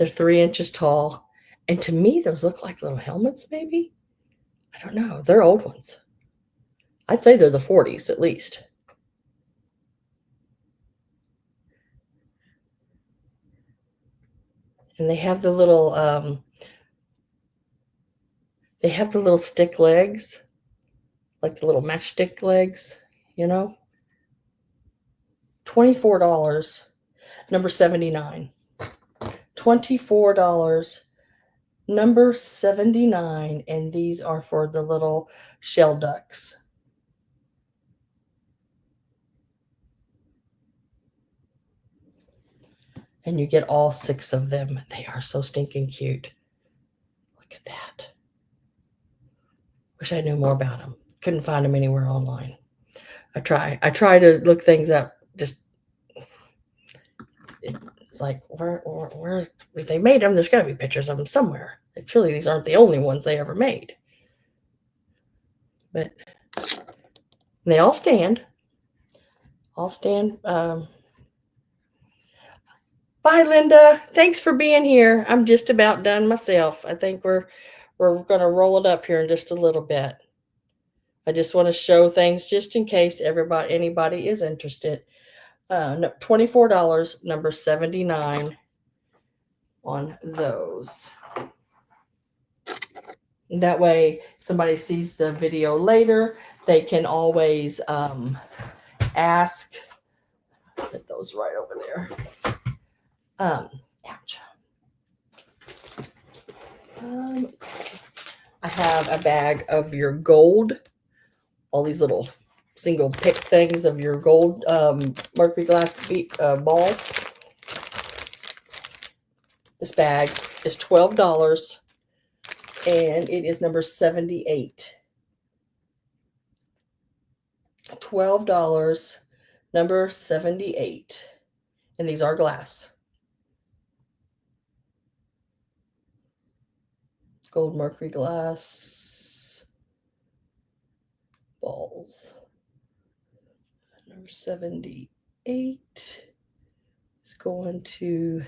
3 inches tall. And to me, those look like little helmets, maybe? I don't know. They're old ones. I'd say they're the 40s at least. And they have the little stick legs, like the little matchstick legs, you know? $24, number 79. $24, number 79, and these are for the little shell ducks. And you get all 6 of them. They are so stinking cute. Look at that. Wish I knew more about them. Couldn't find them anywhere online. I try to look things up. Just it's like where if they made them, there's got to be pictures of them somewhere. Like, surely these aren't the only ones they ever made. But they all stand. Bye, Linda. Thanks for being here. I'm just about done myself. I think we're going to roll it up here in just a little bit. I just want to show things just in case anybody is interested. No, $24, number 79 on those. That way, if somebody sees the video later, they can always ask. Put those right over there. Ouch. I have a bag of your gold, all these little single pick things of your gold Mercury glass balls. This bag is $12 and it is number 78. $12, number 78. And these are glass. It's gold Mercury glass balls. Number 78 is going to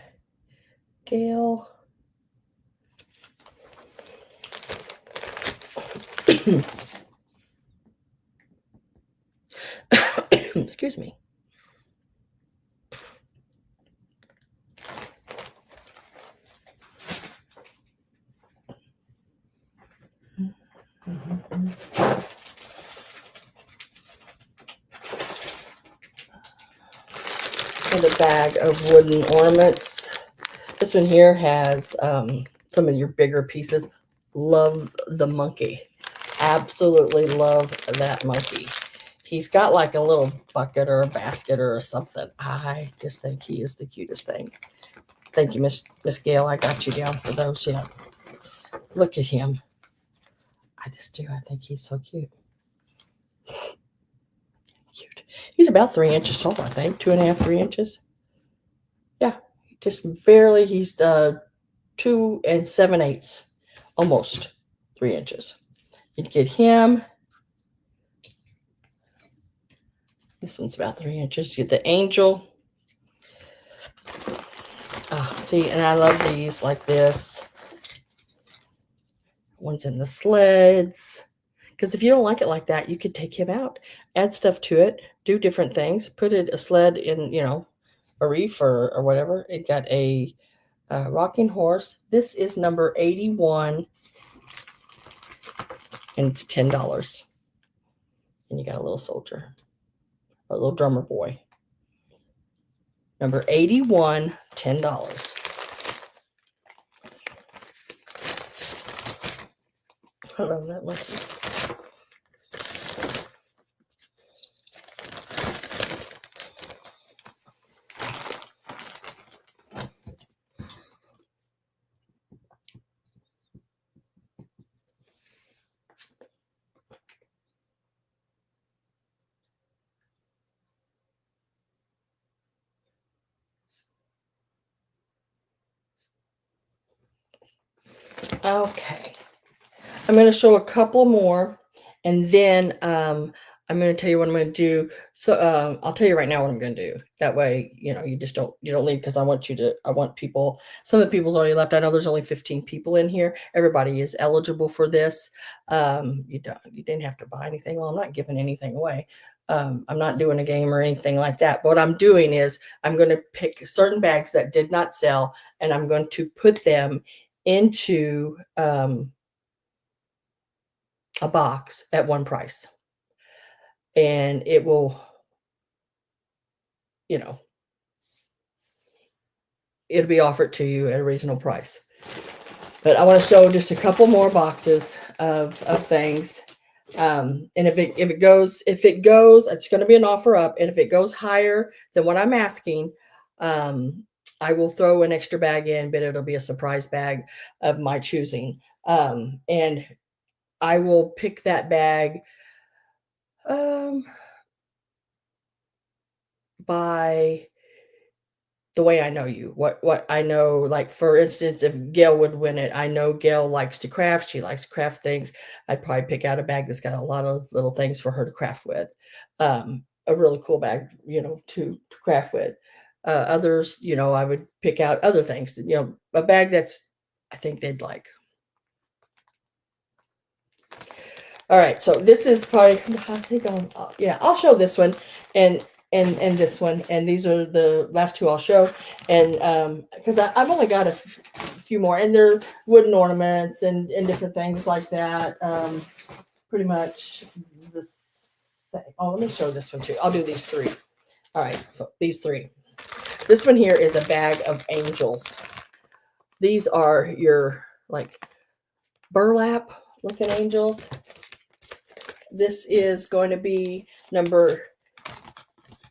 Gail. Excuse me. And a bag of wooden ornaments. This one here has some of your bigger pieces. Love the monkey. Absolutely love that monkey. He's got like a little bucket or a basket or something. I just think he is the cutest thing. Thank you, Miss Gail. I got you down for those. Yeah. Look at him. I just do. I think he's so cute. Cute. He's about 3 inches tall, I think. 2.5, 3 inches. Yeah. Just barely. He's 2 7/8, almost 3 inches. You'd get him. This one's about 3 inches. You get the angel. Oh, see, and I love these like this. One's in the sleds. Because if you don't like it like that, you could take him out, add stuff to it, do different things, put a sled in, a reef or whatever. It got a rocking horse. This is number 81, and it's $10. And you got a little soldier, or a little drummer boy. Number 81, $10. I love that monkey. Okay. I'm going to show a couple more, and then I'm going to tell you what I'm going to do. So I'll tell you right now what I'm going to do. That way, you just don't leave, because I want people. Some of the people's already left. I know there's only 15 people in here. Everybody is eligible for this. You didn't have to buy anything. Well, I'm not giving anything away. I'm not doing a game or anything like that. But what I'm doing is I'm going to pick certain bags that did not sell, and I'm going to put them into a box at one price, and it will, it'll be offered to you at a reasonable price. But I want to show just a couple more boxes of things. And if it goes, it's going to be an offer up. And if it goes higher than what I'm asking, I will throw an extra bag in, but it'll be a surprise bag of my choosing. And I will pick that bag by the way I know you. What I know, like, for instance, if Gail would win it, I know Gail likes to craft. She likes to craft things. I'd probably pick out a bag that's got a lot of little things for her to craft with. A really cool bag, to craft with. Others, I would pick out other things, a bag that's, I think they'd like. All right, so this is probably, I think yeah, I'll show this one and this one, and these are the last two I'll show, and because I've only got a few more, and they're wooden ornaments and different things like that. Pretty much the same. Oh, let me show this one too. I'll do these three. All right, so these three. This one here is a bag of angels. These are your like burlap looking angels. This is going to be number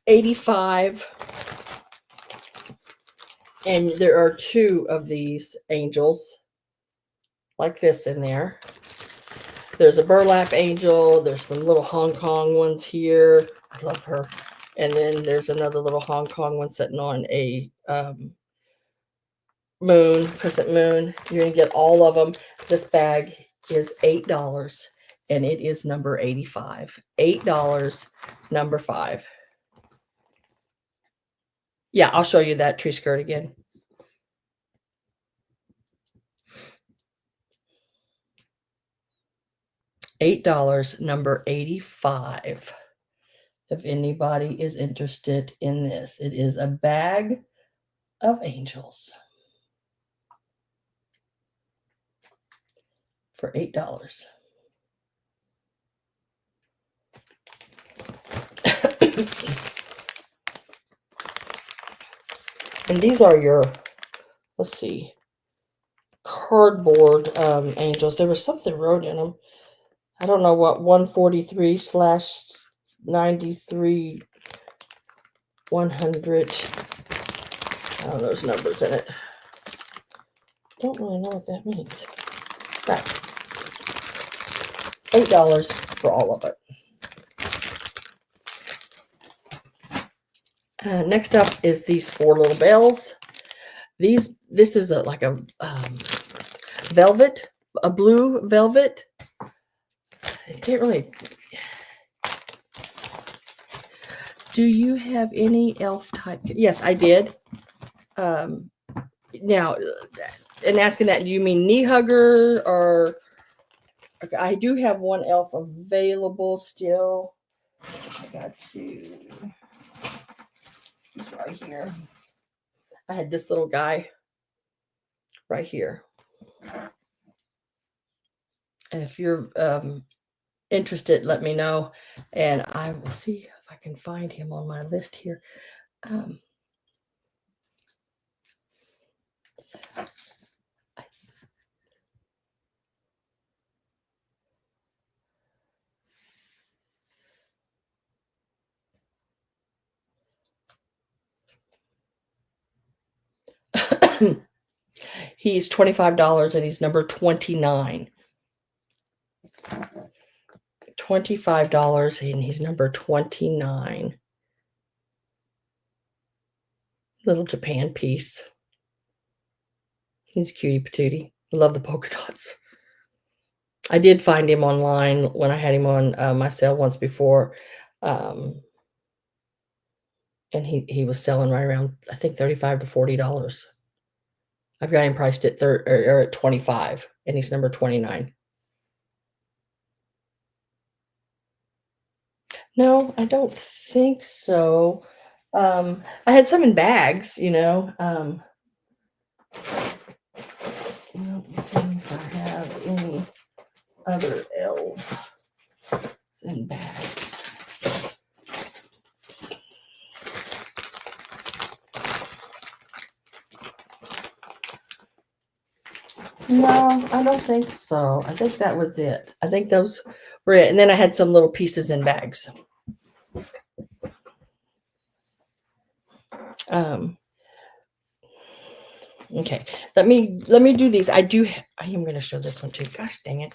85. And there are two of these angels like this in there. There's a burlap angel. There's some little Hong Kong ones here. I love her. And then there's another little Hong Kong one sitting on a moon, crescent moon. You're going to get all of them. This bag is $8 and it is number 85. $8, number 5. Yeah, I'll show you that tree skirt again. $8, number 85. If anybody is interested in this, it is a bag of angels for $8. And these are your, let's see, cardboard angels. There was something wrote in them. I don't know what, 143/93 100. Oh, those numbers in it. Don't really know what that means. Right. $8 for all of it. Next up is these 4 little bales. This is like a velvet, a blue velvet. I can't really. Do you have any elf type? Yes, I did. Now, and asking that, do you mean knee hugger or? Okay, I do have one elf available still. I got to. He's right here. I had this little guy right here. If you're interested, let me know, and I will see if I can find him on my list here. He's $25 and he's number 29. $25 and he's number 29. Little Japan piece. He's a cutie patootie. I love the polka dots. I did find him online when I had him on my sale once before. And he was selling right around, I think, $35 to $40. I've got him priced at at 25, and he's number 29. No, I don't think so. I had some in bags, you know. Let's see if I have any other elves in bags. No, I don't think so. I think that was it. I think those were it. And then I had some little pieces in bags. Okay, let me do these. I am going to show this one too. Gosh dang it.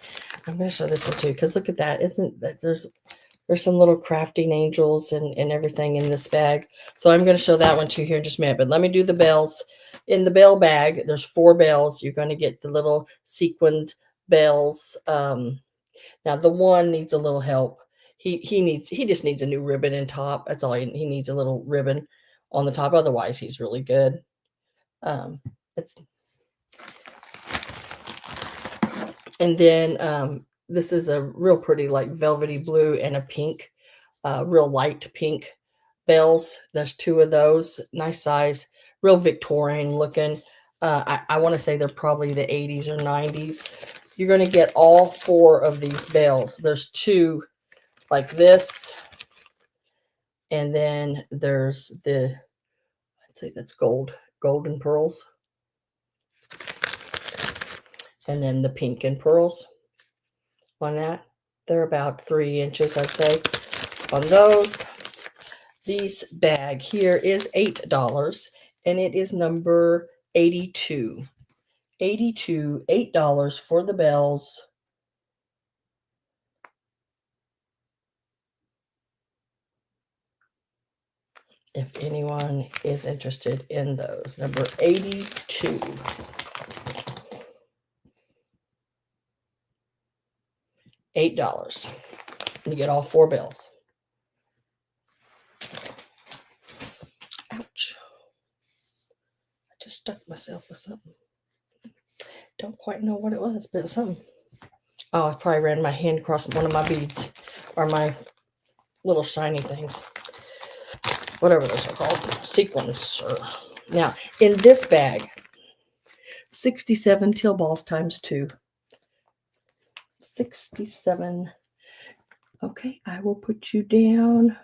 I'm going to show this one too, because look at that. Isn't that there's some little crafting angels and everything in this bag. So I'm going to show that one too here in just a minute. But let me do the bells. In the bell bag, there's 4 bells. You're going to get the little sequined bells. Now the one needs a little help. He just needs a new ribbon in top. That's all he needs, a little ribbon on the top. Otherwise, he's really good. And then this is a real pretty like velvety blue and a pink, real light pink bales. There's 2 of those, nice size, real Victorian looking. I want to say they're probably the 80s or 90s. You're going to get all 4 of these bales. There's 2 like this, and then there's the, I'd say that's golden pearls, and then the pink and pearls on that. They're about 3 inches, I'd say, on those. This bag here is $8, and it is number 82. 82, $8 for the bells. If anyone is interested in those, number 82. $8. You get all 4 bells. Ouch. I just stuck myself with something. Don't quite know what it was, but it was something. Oh, I probably ran my hand across one of my beads, or my little shiny things. Whatever those are called. Sequins. Now, in this bag, 67 teal balls times 2. 67. Okay, I will put you down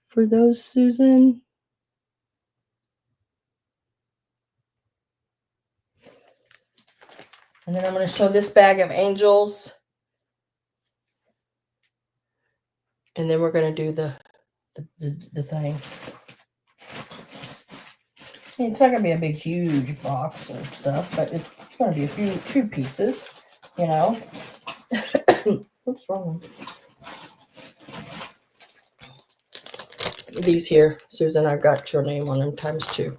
for those, Susan. And then I'm going to show this bag of angels. And then we're going to do the thing. It's not going to be a big, huge box of stuff, but it's going to be a few pieces, you know. What's wrong? These here, Susan, I've got your name on them times 2.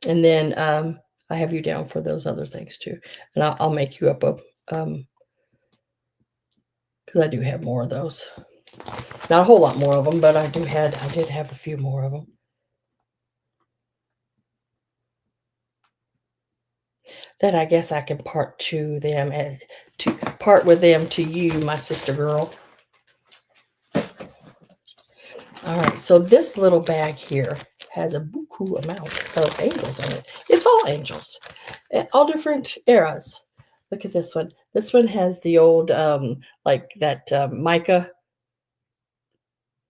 And then I have you down for those other things too. And I'll make you up a, because I do have more of those. Not a whole lot more of them, but I did have a few more of them. That I guess I can part with them to you, my sister girl. All right, so this little bag here has a buku amount of angels in it. It's all angels, all different eras. Look at this one. This one has the old, like that mica,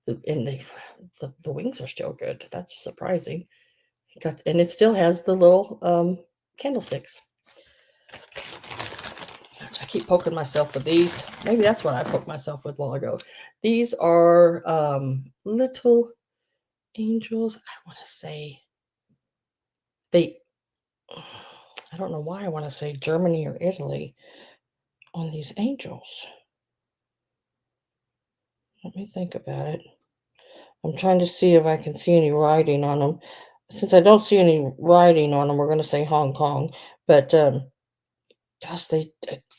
and the wings are still good. That's surprising. And it still has the little candlesticks. I keep poking myself with these. Maybe that's what I poked myself with a while ago. These are little angels. I want to say I don't know why I want to say Germany or Italy on these angels. Let me think about it. I'm trying to see if I can see any writing on them. Since I don't see any writing on them, we're going to say Hong Kong. But gosh,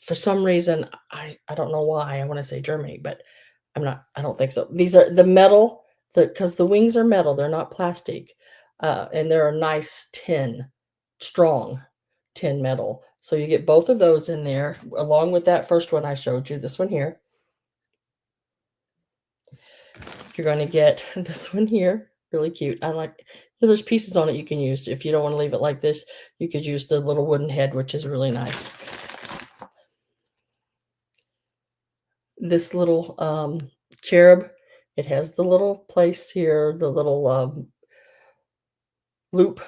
for some reason, I don't know why I want to say Germany, but I don't think so. These are the metal, because the wings are metal, they're not plastic. And they're a nice tin, strong tin metal. So you get both of those in there, along with that first one I showed you, this one here. You're going to get this one here, really cute. I like, there's pieces on it you can use. If you don't want to leave it like this, you could use the little wooden head, which is really nice. This little cherub, it has the little place here, the little loop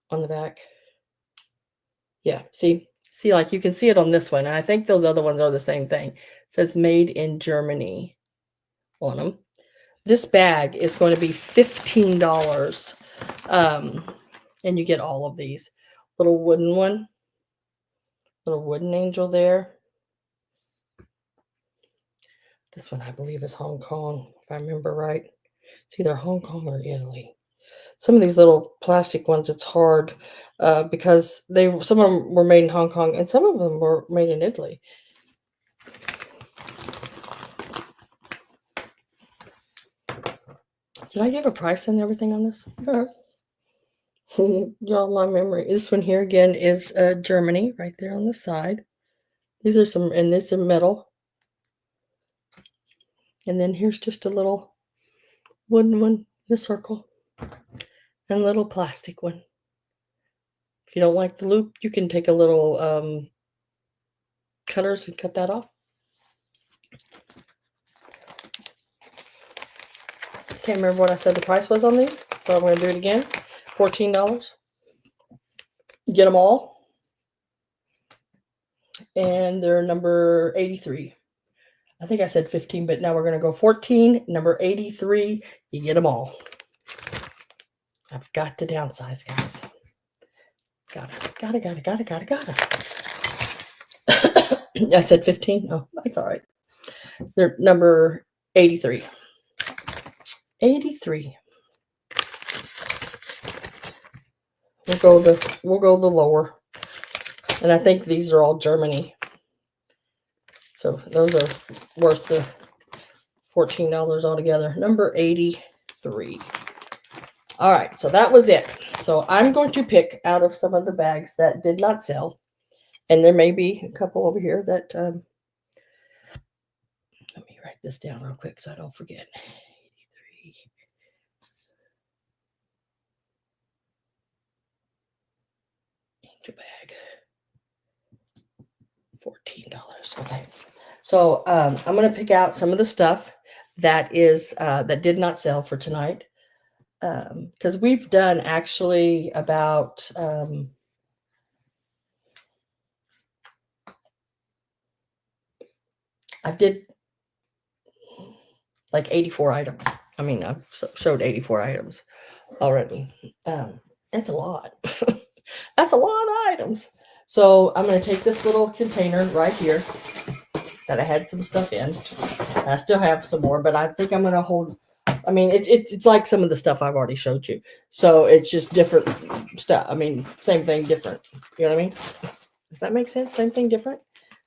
on the back. Yeah, see, like you can see it on this one. And I think those other ones are the same thing. It says made in Germany on them. This bag is going to be $15. And you get all of these. Little wooden one. Little wooden angel there. This one, I believe, is Hong Kong, if I remember right. It's either Hong Kong or Italy. Some of these little plastic ones, it's hard because some of them were made in Hong Kong and some of them were made in Italy. Did I give a price and everything on this? Y'all, my memory. This one here again is Germany, right there on the side. These are some, and this are metal. And then here's just a little wooden one in a circle, and a little plastic one. If you don't like the loop, you can take a little cutters and cut that off. Can't remember what I said the price was on these, so I'm going to do it again. $14. Get them all. And they're number 83. I think I said 15, but now we're going to go 14. Number 83. You get them all. I've got to downsize, guys. Gotta. I said 15. Oh, that's all right. They're number 83. 83. We'll go the lower. And I think these are all Germany. So those are worth the $14 altogether. Number 83. All right, so that was it. So I'm going to pick out of some of the bags that did not sell. And there may be a couple over here that, let me write this down real quick so I don't forget. 83. Angel bag. $14. Okay. So I'm going to pick out some of the stuff that is that did not sell for tonight. Because we've done actually about I did like 84 items. I mean, I've showed 84 items already. That's a lot. That's a lot of items. So I'm going to take this little container right here that I had some stuff in. I still have some more, but I think I'm going to hold. I mean, it's like some of the stuff I've already showed you. So it's just different stuff. I mean, same thing, different. You know what I mean? Does that make sense? Same thing, different?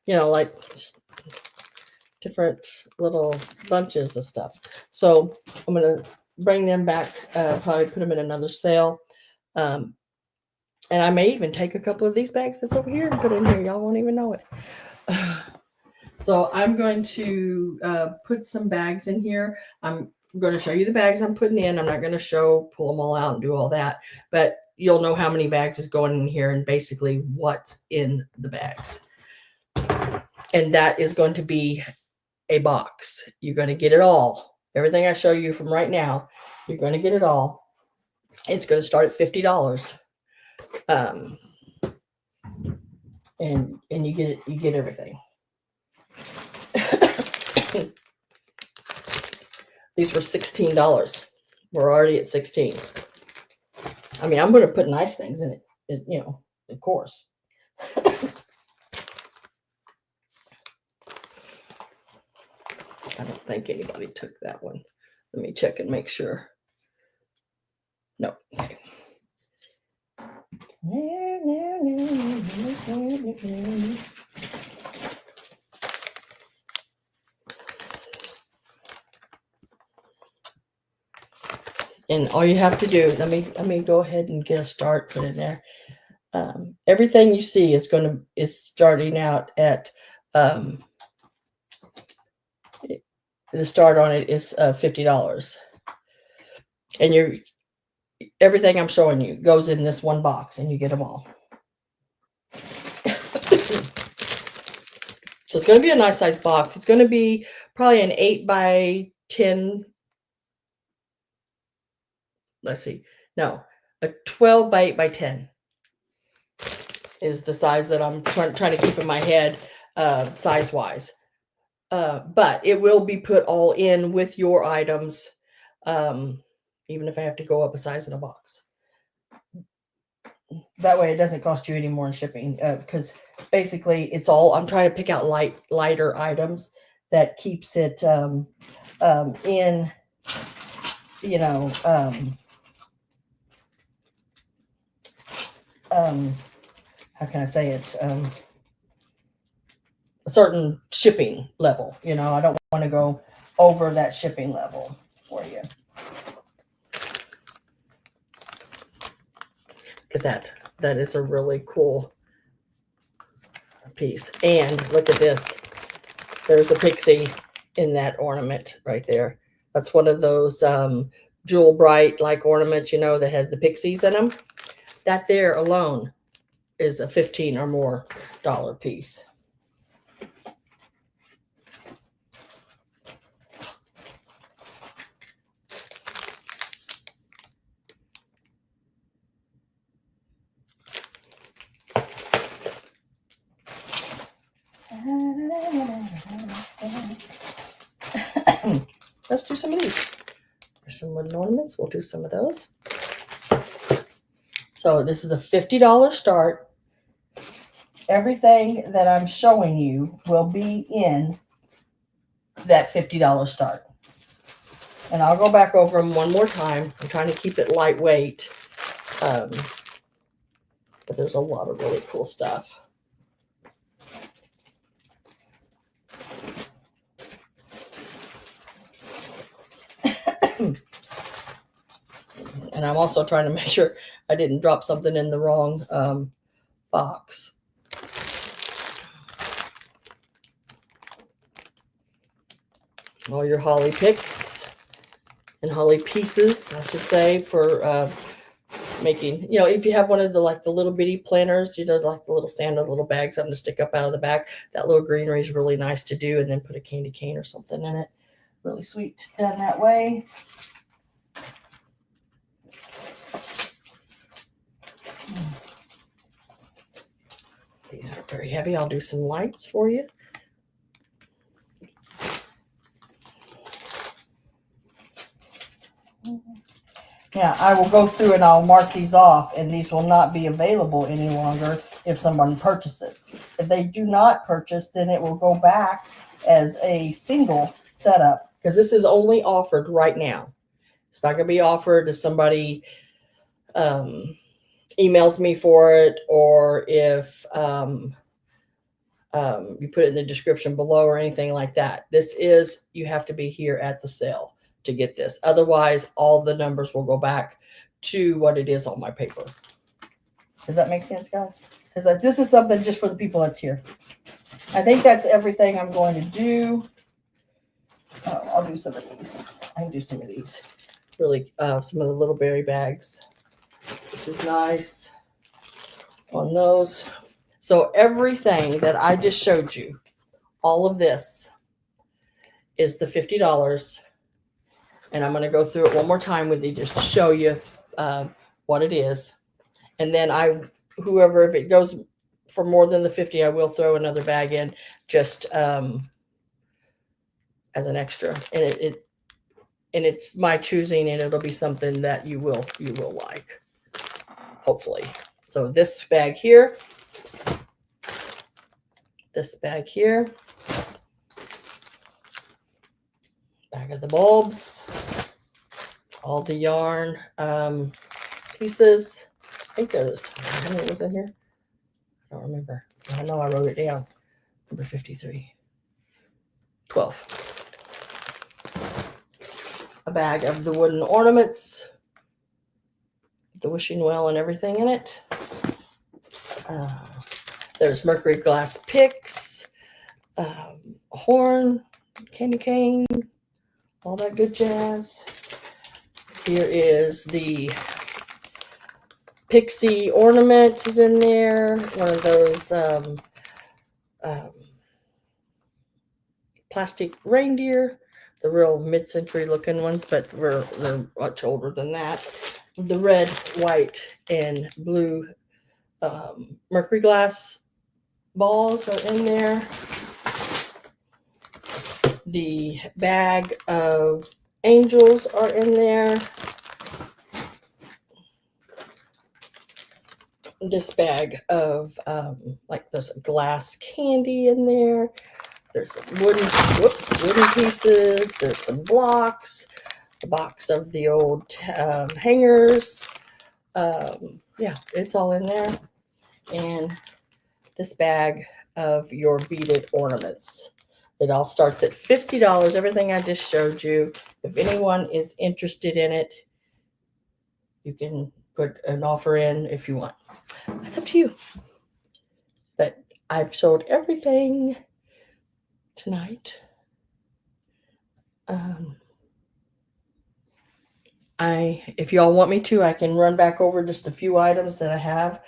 You know, like just different little bunches of stuff. So I'm going to bring them back, probably put them in another sale. And I may even take a couple of these bags that's over here and put it in here. Y'all won't even know it. So I'm going to put some bags in here. I'm going to show you the bags I'm putting in. I'm not going to pull them all out and do all that, but you'll know how many bags is going in here and basically what's in the bags. And that is going to be a box. You're going to get it all. Everything I show you from right now, you're going to get it all. It's going to start at $50. And you get it, you get everything. These were $16. We're already at 16. I mean, I'm going to put nice things in it, you know, of course. I don't think anybody took that one. Let me check and make sure. No. Okay. And all you have to do, let me go ahead and get a start put in there. Everything you see is starting out at the start on it is $50. And everything I'm showing you goes in this one box and you get them all. So it's going to be a nice size box. It's going to be probably an 8 by 10. Let's see. No, a 12 by 8 by 10 is the size that I'm trying to keep in my head, size wise. But it will be put all in with your items, even if I have to go up a size in a box. That way it doesn't cost you any more in shipping, because basically it's all, I'm trying to pick out lighter items that keeps it in, you know, how can I say it? A certain shipping level. You know, I don't want to go over that shipping level for you. Look at that. That is a really cool piece. And look at this. There's a pixie in that ornament right there. That's one of those jewel bright like ornaments, you know, that has the pixies in them. That there alone is a $15 or more piece. Let's do some of these. There's some wooden ornaments. We'll do some of those. So this is a $50 start. Everything that I'm showing you will be in that $50 start. And I'll go back over them one more time. I'm trying to keep it lightweight. But there's a lot of really cool stuff. And I'm also trying to make sure I didn't drop something in the wrong box. All your holly picks and holly pieces, I should say, for making, you know, if you have one of the like the little bitty planters, you know, like the little Santa little bag, something to stick up out of the back. That little greenery is really nice to do, and then put a candy cane or something in it. Really sweet done that way. These are very heavy. I'll do some lights for you. Yeah, I will go through and I'll mark these off, and these will not be available any longer if someone purchases. If they do not purchase, then it will go back as a single setup, because this is only offered right now. It's not going to be offered if somebody emails me for it, or if you put it in the description below or anything like that. This is, you have to be here at the sale to get this. Otherwise, all the numbers will go back to what it is on my paper. Does that make sense, guys? Because this is something just for the people that's here. I think that's everything I'm going to do. I'll do some of these. I can do some of these. Really, some of the little berry bags, which is nice on those. So everything that I just showed you, all of this is the $50. And I'm going to go through it one more time with you just to show you what it is. And then whoever, if it goes for more than the 50, I will throw another bag in just as an extra. And it's my choosing, and it'll be something that you will like, hopefully. So this bag here, bag of the bulbs, all the yarn pieces. I think there's, how many was in here? I don't remember. I know I wrote it down. Number 53. 12. A bag of the wooden ornaments, the wishing well and everything in it. There's Mercury glass picks, a horn, candy cane, all that good jazz. Here is the pixie ornament is in there. One of those plastic reindeer, the real mid-century looking ones, but they're much older than that. The red, white, and blue Mercury glass balls are in there. The bag of angels are in there. This bag of like there's a glass candy in there. There's some wooden pieces. There's some blocks. A box of the old hangers. Yeah, it's all in there. And this bag of your beaded ornaments. It all starts at $50. Everything I just showed you. If anyone is interested in it, you can put an offer in if you want. That's up to you. But I've sold everything tonight. If y'all want me to, I can run back over just a few items that I have.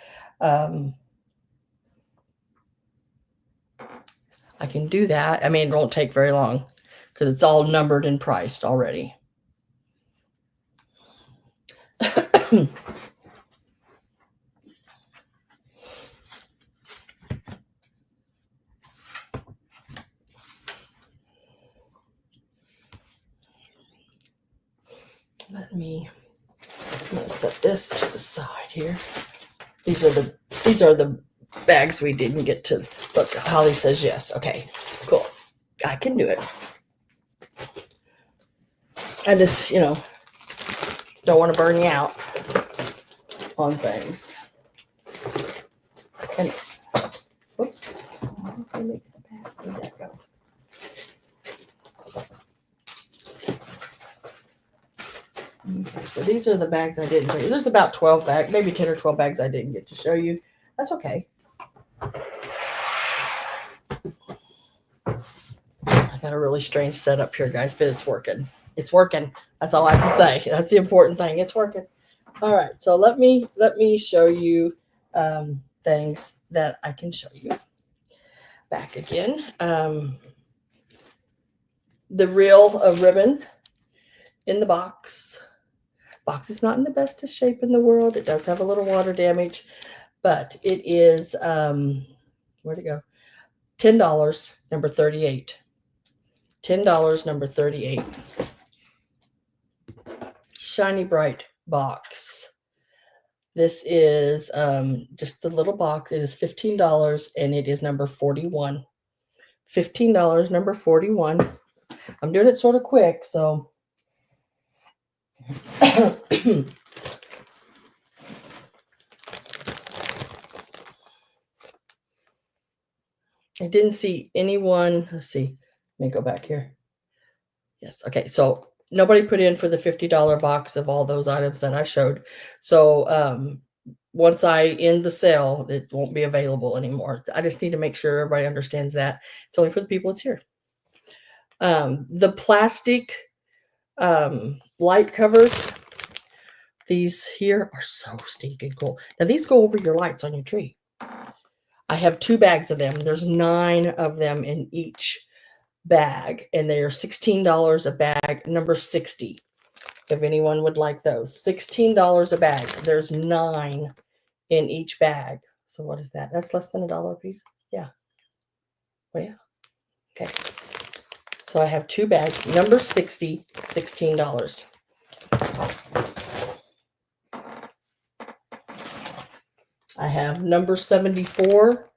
I can do that. I mean, it won't take very long because it's all numbered and priced already. I'm gonna set this to the side here. These are the bags we didn't get to. Look, Holly says yes. Okay, cool. I can do it. I just, don't want to burn you out on things. And whoops. Where'd that go? So these are the bags I didn't show you. There's about 12 bags, maybe 10 or 12 bags I didn't get to show you. That's okay. I got a really strange setup here, guys, but it's working. It's working. That's all I can say. That's the important thing. It's working. All right. So let me show you things that I can show you. Back again. The reel of ribbon in the box. Box is not in the bestest shape in the world. It does have a little water damage, but it is where'd it go? $10, number 38. $10, number 38. Shiny Brite box. This is just the little box. It is $15 and it is number 41. $15, number 41. I'm doing it sort of quick, so I didn't see anyone. Let's see. Let me go back here. Yes. Okay. So nobody put in for the $50 box of all those items that I showed. So once I end the sale, it won't be available anymore. I just need to make sure everybody understands that. It's only for the people that's here. The plastic light covers. These here are so stinking cool. Now these go over your lights on your tree. I have 2 bags of them. There's 9 of them in each bag, and they are $16 a bag, number 60. If anyone would like those, $16 a bag. There's 9 in each bag. So what is that? That's less than $1 a piece. Yeah. Oh yeah. Okay. So I have 2 bags, number 60, $16. I have number 74,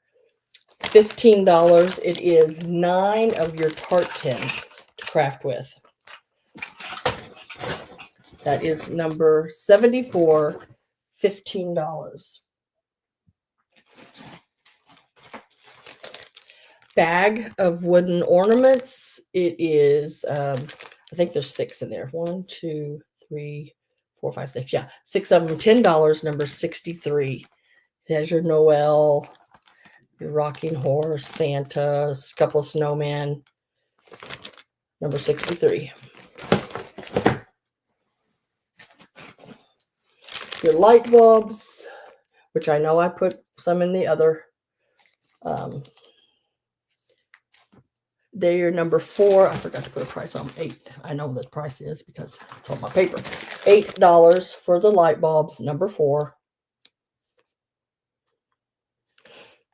$15. It is 9 of your Tart tins to craft with. That is number 74, $15. Bag of wooden ornaments. It is, I think there's 6 in there. 1, 2, 3, 4, 5, 6. Yeah, 6 of them, $10, number 63. It has your Noel, your rocking horse, Santa, a couple of snowmen. Number 63. Your light bulbs, which I know I put some in the other. They're number 4. I forgot to put a price on 8. I know what the price is because it's on my paper. $8 for the light bulbs, number 4.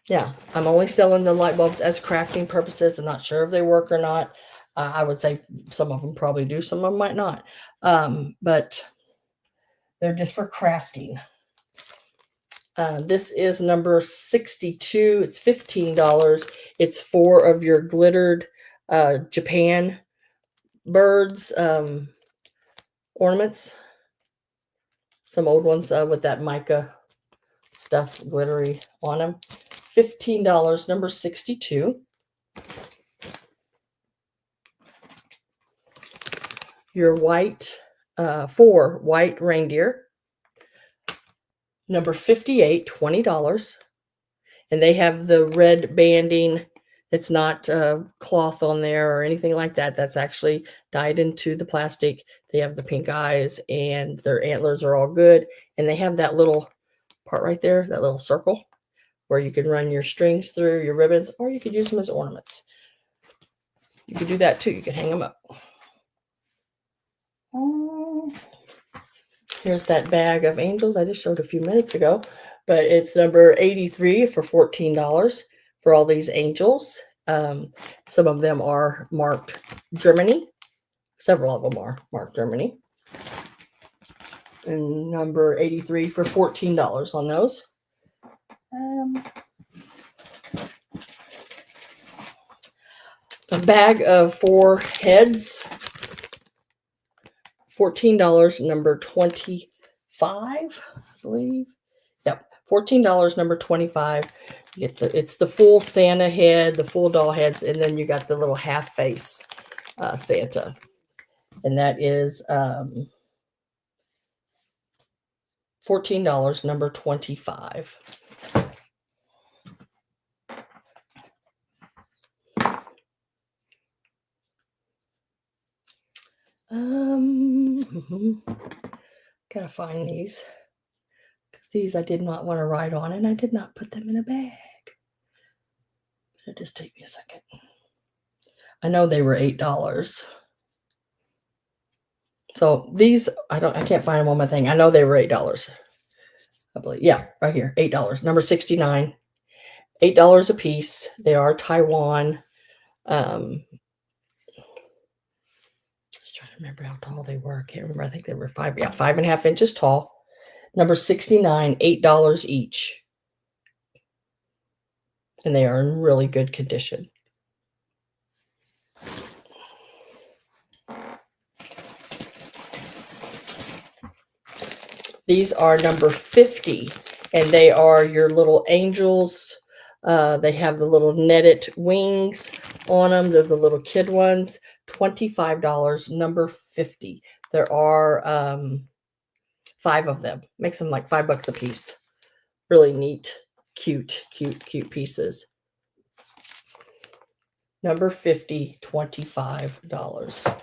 Yeah, I'm only selling the light bulbs as crafting purposes. I'm not sure if they work or not. I would say some of them probably do, some of them might not. But they're just for crafting. This is number 62. It's $15. It's 4 of your glittered Japan birds ornaments. Some old ones with that mica stuff glittery on them. $15, number 62. Your white, 4 white reindeer. Number 58, $20. And they have the red banding. It's not cloth on there or anything like that. That's actually dyed into the plastic. They have the pink eyes and their antlers are all good. And they have that little part right there, that little circle, where you can run your strings through, your ribbons, or you could use them as ornaments. You could do that too. You could hang them up. Here's that bag of angels I just showed a few minutes ago, but it's number 83 for $14 for all these angels. Some of them are marked Germany. Several of them are marked Germany. And number 83 for $14 on those. A bag of 4 heads, $14, number 25, I believe. Yep, $14, number 25. You get it's the full Santa head, the full doll heads, and then you got the little half face Santa. And that is $14, number 25. Gotta find these. These I did not want to write on, and I did not put them in a bag. It'll just take me a second. I know they were $8. So these I can't find them on my thing. I know they were $8. I believe. Yeah, right here. $8. Number 69. $8 a piece. They are Taiwan. Just trying to remember how tall they were. I can't remember. I think they were 5.5 inches tall. Number 69, $8 each. And they are in really good condition. These are number 50, and they are your little angels. They have the little netted wings on them. They're the little kid ones. $25, number 50. There are 5 of them. Makes them like $5 a piece. Really neat, cute pieces. Number 50, $25.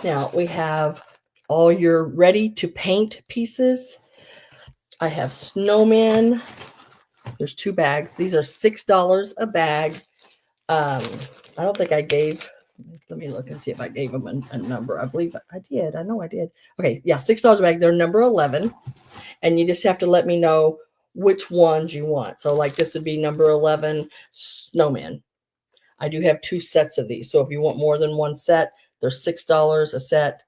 Now we have all your ready to paint pieces. I have snowmen. There's 2 bags. These are $6 a bag. I don't think I gave, let me look and see if I gave them a number. I believe I did. I know I did. Okay, yeah, $6 a bag. They're number 11. And you just have to let me know which ones you want. So like this would be number 11 snowman. I do have 2 sets of these. So if you want more than one set, they're $6 a set.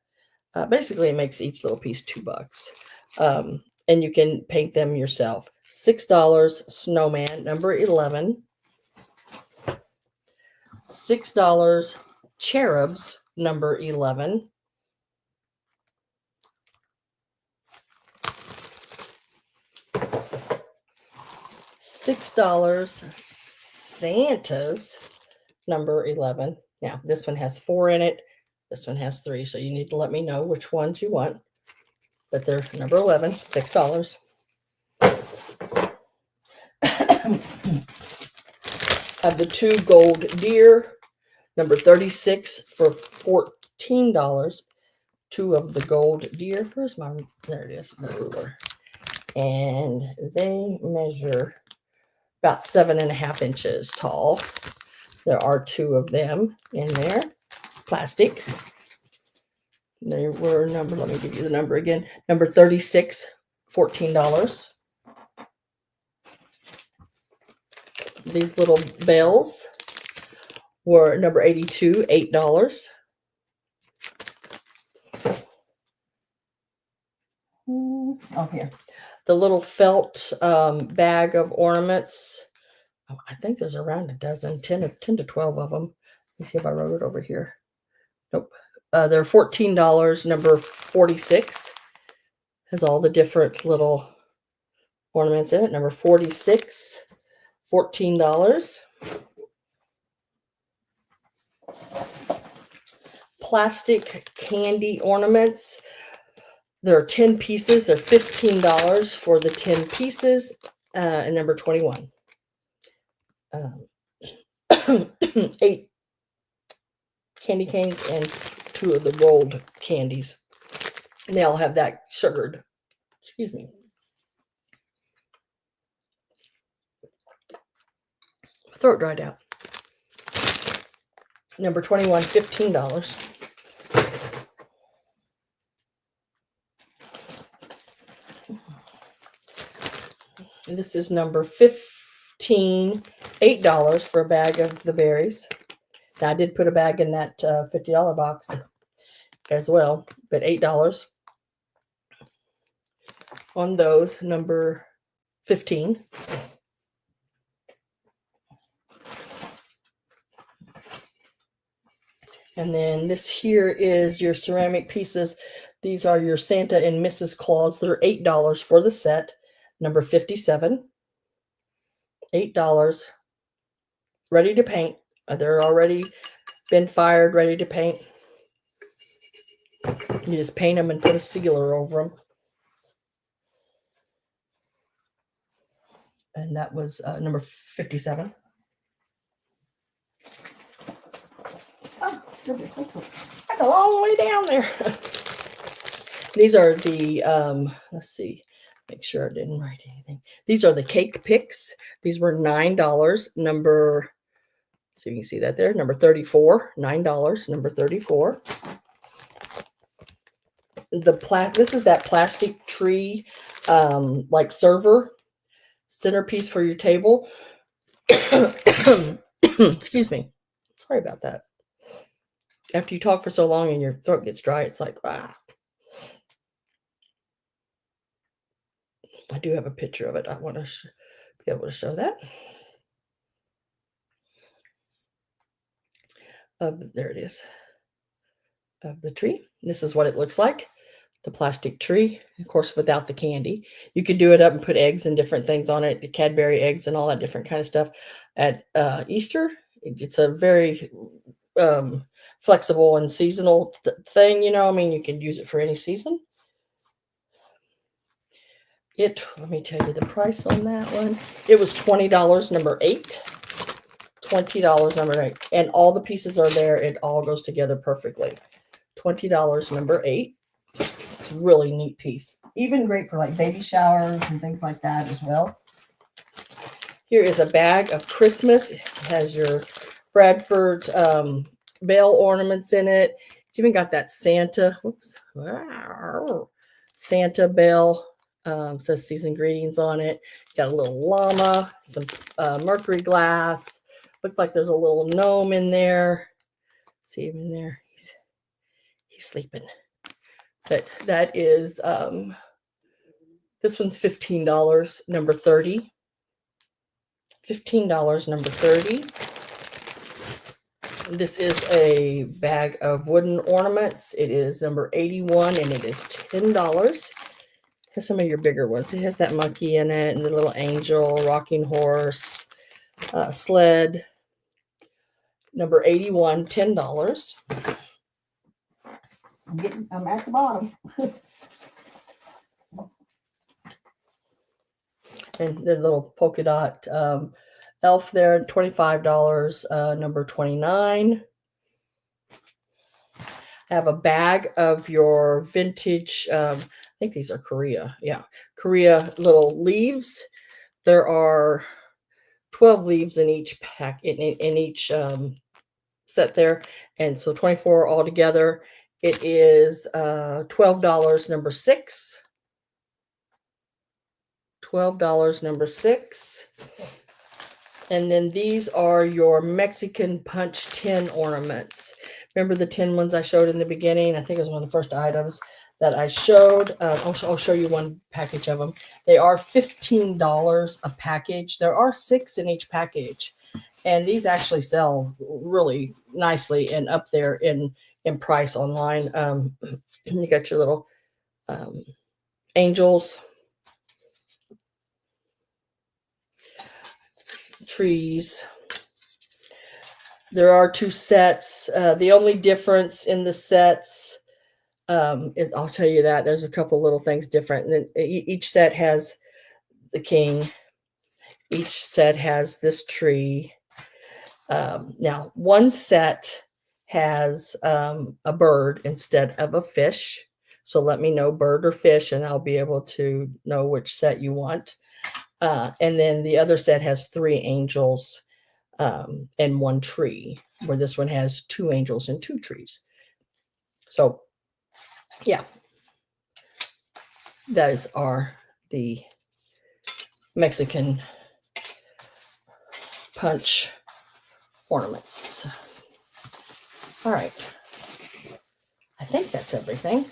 Basically, it makes each little piece $2. And you can paint them yourself. $6 snowman, number 11. $6 cherubs, number 11. $6 Santas, number 11. Now, this one has 4 in it. This one has 3, so you need to let me know which ones you want. But they're number 11, $6. Have the 2 gold deer, number 36 for $14. 2 of the gold deer. Where's my, there it is, my ruler. And they measure about 7.5 inches tall. There are 2 of them in there, plastic. They were number, let me give you the number again. Number 36, $14. These little bales were number 82, $8. Oh, here. The little felt bag of ornaments. Oh, I think there's around a dozen, 10 to 12 of them. Let me see if I wrote it over here. Nope. They're $14, number 46. Has all the different little ornaments in it. Number 46, $14. Plastic candy ornaments. There are 10 pieces. They're $15 for the 10 pieces, and number 21. 8 candy canes and 2 of the rolled candies. And they all have that sugared. Excuse me. My throat dried out. Number 21, $15. This is number 15, $8 for a bag of the berries. Now I did put a bag in that $50 box as well, but $8 on those. Number 15. And then this here is your ceramic pieces. These are your Santa and Mrs. Claus. They're $8 for the set. Number 57. $8. Ready to paint. They're already been fired, ready to paint. You just paint them and put a sealer over them. And that was number 57. Oh, that's a long way down there. These are the, let's see, make sure I didn't write anything. These are the cake picks. These were $9. Number, so you can see that there, number 34, $9, number 34. This is that plastic tree, like server centerpiece for your table. Excuse me. Sorry about that. After you talk for so long and your throat gets dry, it's like, ah. I do have a picture of it. I want to be able to show that. There it is. Of the tree. This is what it looks like. The plastic tree, of course, without the candy. You could do it up and put eggs and different things on it, Cadbury eggs and all that different kind of stuff. At Easter, it's a very flexible and seasonal thing, you know. I mean, you can use it for any season. Let me tell you the price on that one. It was $20, number 8. $20, number 8. And all the pieces are there. It all goes together perfectly. $20, number 8. It's a really neat piece. Even great for like baby showers and things like that as well. Here is a bag of Christmas. It has your Bradford bale ornaments in it. It's even got that Santa. Whoops. Santa bale. Says seasoned greetings on it. Got a little llama, some Mercury glass. Looks like there's a little gnome in there. See him in there? He's sleeping. But that is this one's $15, number 30. $15, number 30. This is a bag of wooden ornaments. It is number 81 and it is $10. Has some of your bigger ones. It has that monkey in it and the little angel, rocking horse, sled. Number 81, $10. I'm at the bottom. And the little polka dot elf there, $25, number 29. I have a bag of your vintage, I think these are Korea. Yeah, Korea little leaves. There are 12 leaves in each pack, in each set there. And so 24 altogether. It is $12, number 6. $12, number 6. And then these are your Mexican punch tin ornaments. Remember the tin ones I showed in the beginning? I think it was one of the first items that I showed. I'll show you one package of them. They are $15 a package. There are 6 in each package. And these actually sell really nicely and up there in price online. You got your little angels, trees, There are 2 sets. The only difference in the sets is, I'll tell you that there's a couple little things different. And then each set has the king. Each set has this tree. Now, one set has a bird instead of a fish. So let me know bird or fish, and I'll be able to know which set you want. And then the other set has 3 angels and 1 tree, where this one has 2 angels and 2 trees. So, yeah, those are the Mexican punch ornaments. All right. I think that's everything.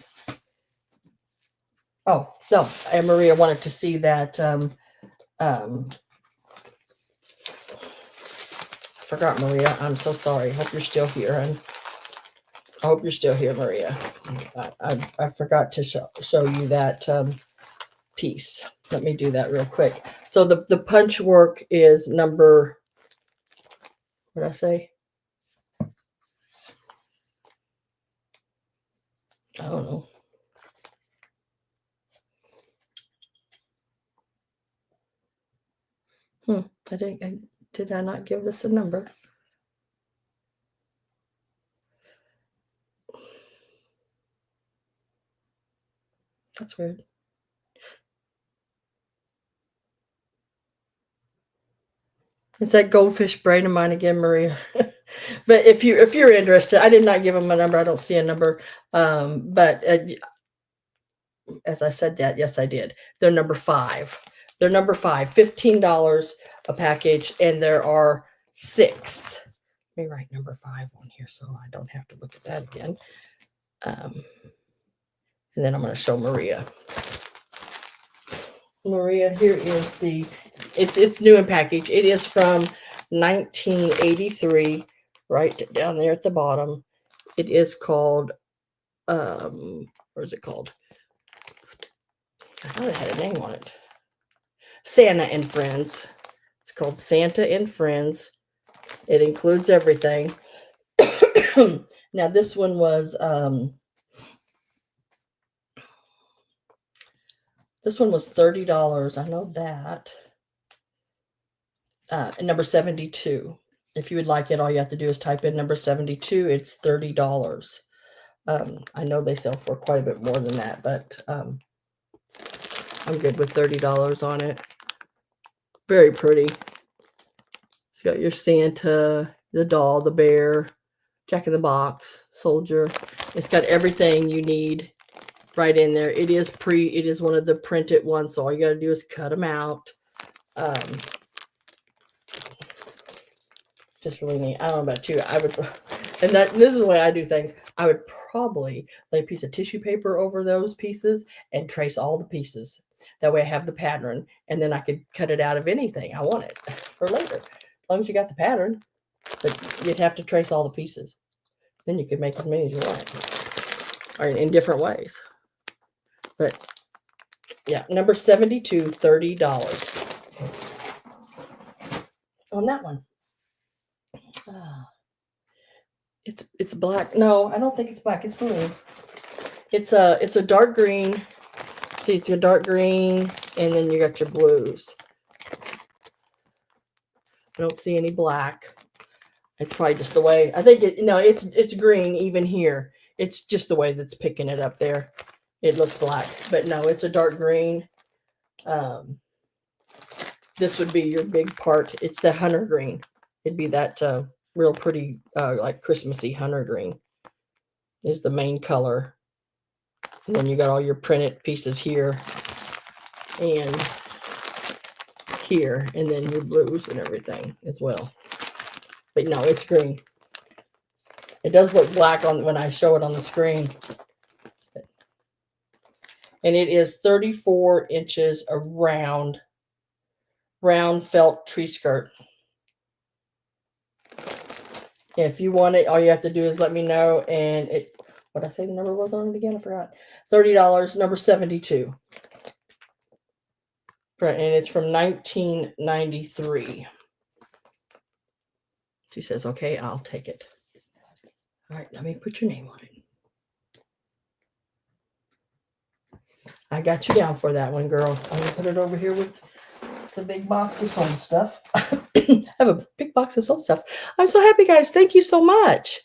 Oh, no, and Maria wanted to see that. I forgot, Maria. I'm so sorry. Hope you're still here. And I hope you're still here, Maria. I forgot to show you that piece. Let me do that real quick. So the punch work is number, what did I say? I don't know. Did I not give this a number? That's weird. It's that goldfish brain of mine again, Maria. But if you're interested, I did not give them a number. I don't see a number. But as I said that, yes, I did. They're number 5. They're number 5, $15 a package, and there are 6. Let me write number 5 on here so I don't have to look at that again. And then I'm going to show Maria. Maria, here is it's new in package. It is from 1983, right down there at the bottom. It is called, where is it called? I thought it had a name on it. Santa and Friends. It's called Santa and Friends. It includes everything. Now this one was $30. I know that. And number 72. If you would like it, all you have to do is type in number 72. It's $30. I know they sell for quite a bit more than that, but I'm good with $30 on it. Very pretty. It's got your Santa, the doll, the bear, Jack in the Box, soldier. It's got everything you need right in there. It is one of the printed ones, so all you got to do is cut them out. Just really neat. I don't know about you. I would, and this is the way I do things. I would probably lay a piece of tissue paper over those pieces and trace all the pieces. That way I have the pattern, and then I could cut it out of anything I want it for later. As long as you got the pattern, but you'd have to trace all the pieces. Then you could make as many as you want, or in different ways. But yeah, number 72, $30 on that one. It's black. No, I don't think it's black. It's blue. It's a dark green. See, it's your dark green, and then you got your blues. I don't see any black. It's probably just the way. I think it's green even here. It's just the way that's picking it up there. It looks black, but no, it's a dark green. This would be your big part. It's the hunter green. It'd be that real pretty, like Christmassy hunter green is the main color. And then you got all your printed pieces here and here, and then your blues and everything as well. But no, it's green. It does look black when I show it on the screen. And it is 34 inches around round felt tree skirt. If you want it, all you have to do is let me know. And what did I say the number was on it again? I forgot. $30, number 72. Right, and it's from 1993. She says, okay, I'll take it. All right, let me put your name on it. I got you down for that one, girl. I'm going to put it over here with the big box of sold stuff. I have a big box of sold stuff. I'm so happy, guys. Thank you so much.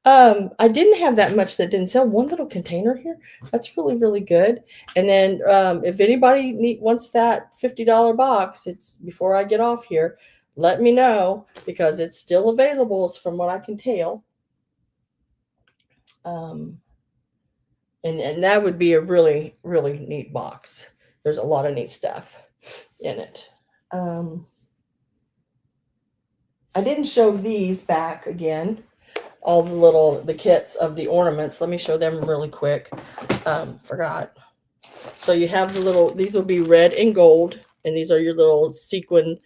I didn't have that much that didn't sell. One little container here. That's really, really good. And then if anybody wants that $50 box, it's before I get off here, let me know because it's still available from what I can tell. And that would be a really, really neat box. There's a lot of neat stuff in it. I didn't show these back again. All the kits of the ornaments. Let me show them really quick. Forgot. So you have these will be red and gold, and these are your little sequin.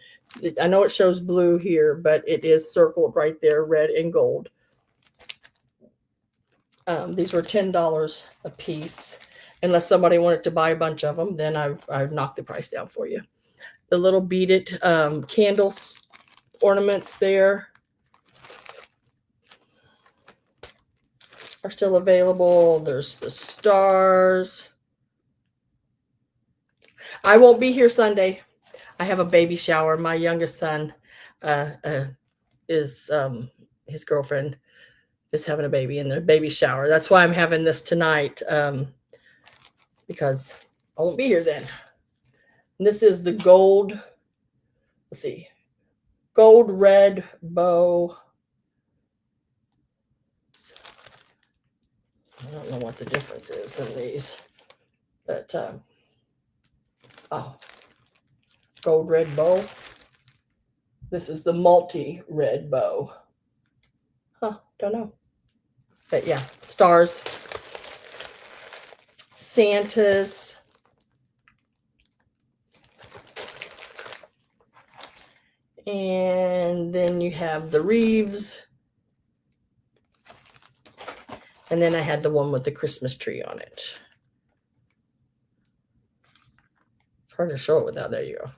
I know it shows blue here, but it is circled right there, red and gold. These were $10 a piece. Unless somebody wanted to buy a bunch of them, then I've knocked the price down for you. The little beaded candles ornaments there are still available. There's the stars. I won't be here Sunday. I have a baby shower. My youngest son is his girlfriend is having a baby in their baby shower. That's why I'm having this tonight because I won't be here then. And this is the gold. Let's see, gold red bow. I don't know what the difference is in these, but gold red bow. This is the multi red bow. Don't know. But yeah, stars, Santas, and then you have the wreaths. And then I had the one with the Christmas tree on it. It's hard to show it without, there you go.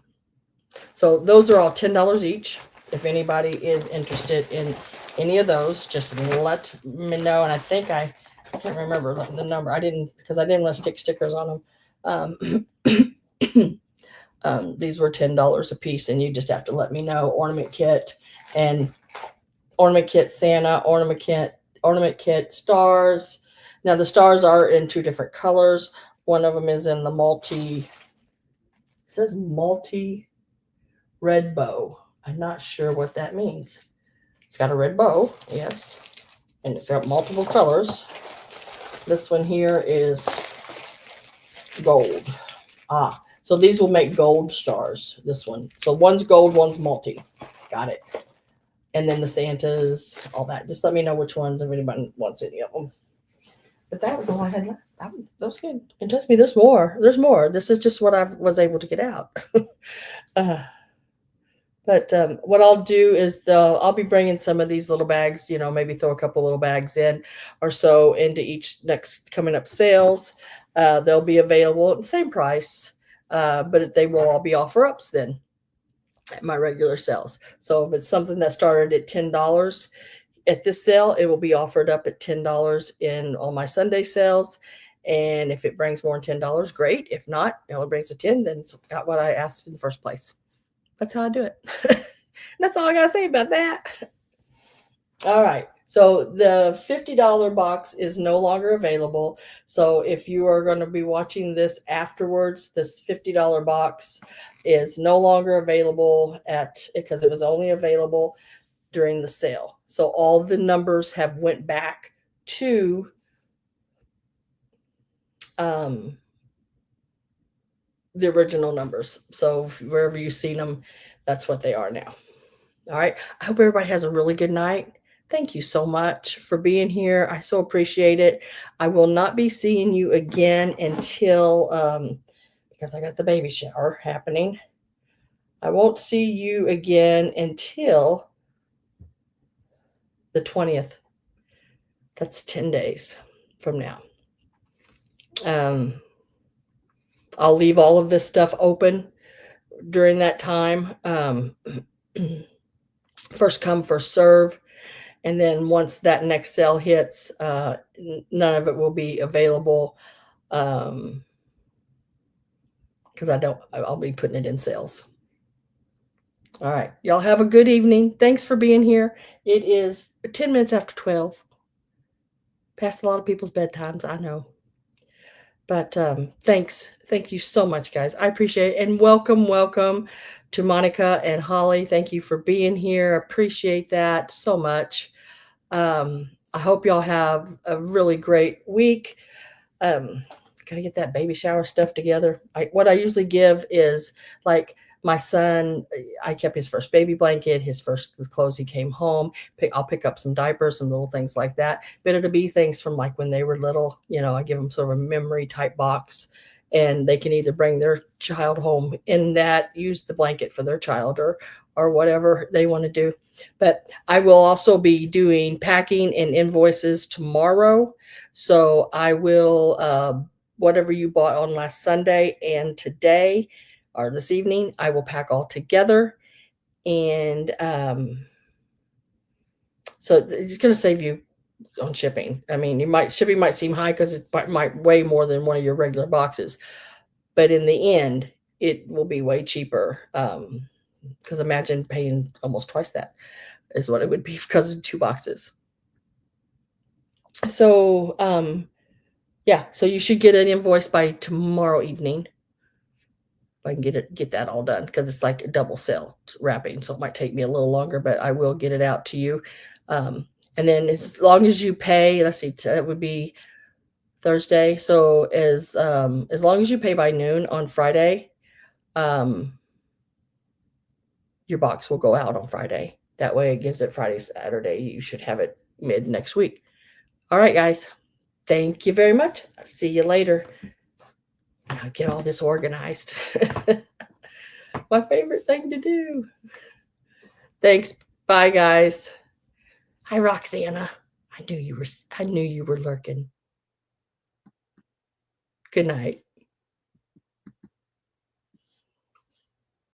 So those are all $10 each. If anybody is interested in any of those, just let me know. And I think I can't remember the number. I didn't, because I didn't want to stick stickers on them. These were $10 a piece, and you just have to let me know. Ornament kit and ornament kit Santa, ornament kit stars. Now the stars are in two different colors. One of them is in the multi red bow. I'm not sure what that means. It's got a red bow, yes, and it's got multiple colors. This one here is gold. So these will make gold stars, this one. So one's gold, one's multi. Got it. And then the Santas, all that. Just let me know which ones, if anybody wants any of them. But that was all I had left. That was good. And trust me, there's more. There's more. This is just what I was able to get out. But what I'll do is I'll be bringing some of these little bags, maybe throw a couple little bags in or so into each next coming up sales. They'll be available at the same price, but they will all be offer ups then at my regular sales. So if it's something that started at $10 at this sale, it will be offered up at $10 in all my Sunday sales. And if it brings more than $10, great. If not, it only brings a 10, then it's got what I asked in the first place. That's how I do it. That's all I got to say about that. All right. So the $50 box is no longer available. So if you are going to be watching this afterwards, this $50 box is no longer available because it was only available during the sale. So all the numbers have went back to the original numbers. So wherever you've seen them, that's what they are now. All right. I hope everybody has a really good night. Thank you so much for being here. I so appreciate it. I will not be seeing you again until, because I got the baby shower happening. I won't see you again until the 20th. That's 10 days from now. I'll leave all of this stuff open during that time. first come, first serve. And then once that next sale hits, none of it will be available because I'll be putting it in sales. All right. Y'all have a good evening. Thanks for being here. It is 10 minutes after 12. Past a lot of people's bedtimes, I know. But thanks. Thank you so much, guys. I appreciate it. And welcome to Monica and Holly. Thank you for being here. Appreciate that so much. I hope y'all have a really great week. Gotta get that baby shower stuff together. What I usually give is like my son, I kept his first baby blanket, his first clothes he came home. I'll pick up some diapers, some little things like that. But it'll be things from like when they were little. I give them sort of a memory type box, and they can either bring their child home in that, use the blanket for their child, or whatever they want to do. But I will also be doing packing and invoices tomorrow. So I will, whatever you bought on last Sunday and today or this evening, I will pack all together. And so it's going to save you on shipping. I mean, shipping might seem high because it might weigh more than one of your regular boxes. But in the end, it will be way cheaper. Because imagine paying almost twice that is what it would be because of 2 boxes. So, yeah, so you should get an invoice by tomorrow evening. If I can get that all done, because it's like a double sale wrapping, so it might take me a little longer, but I will get it out to you. And then as long as you pay, let's see, that would be Thursday. So as long as you pay by noon on Friday, your box will go out on Friday. That way it gives it Friday, Saturday. You should have it mid next week. All right, guys. Thank you very much. I'll see you later. Now get all this organized. My favorite thing to do. Thanks. Bye, guys. Hi, Roxana. I knew you were lurking. Good night.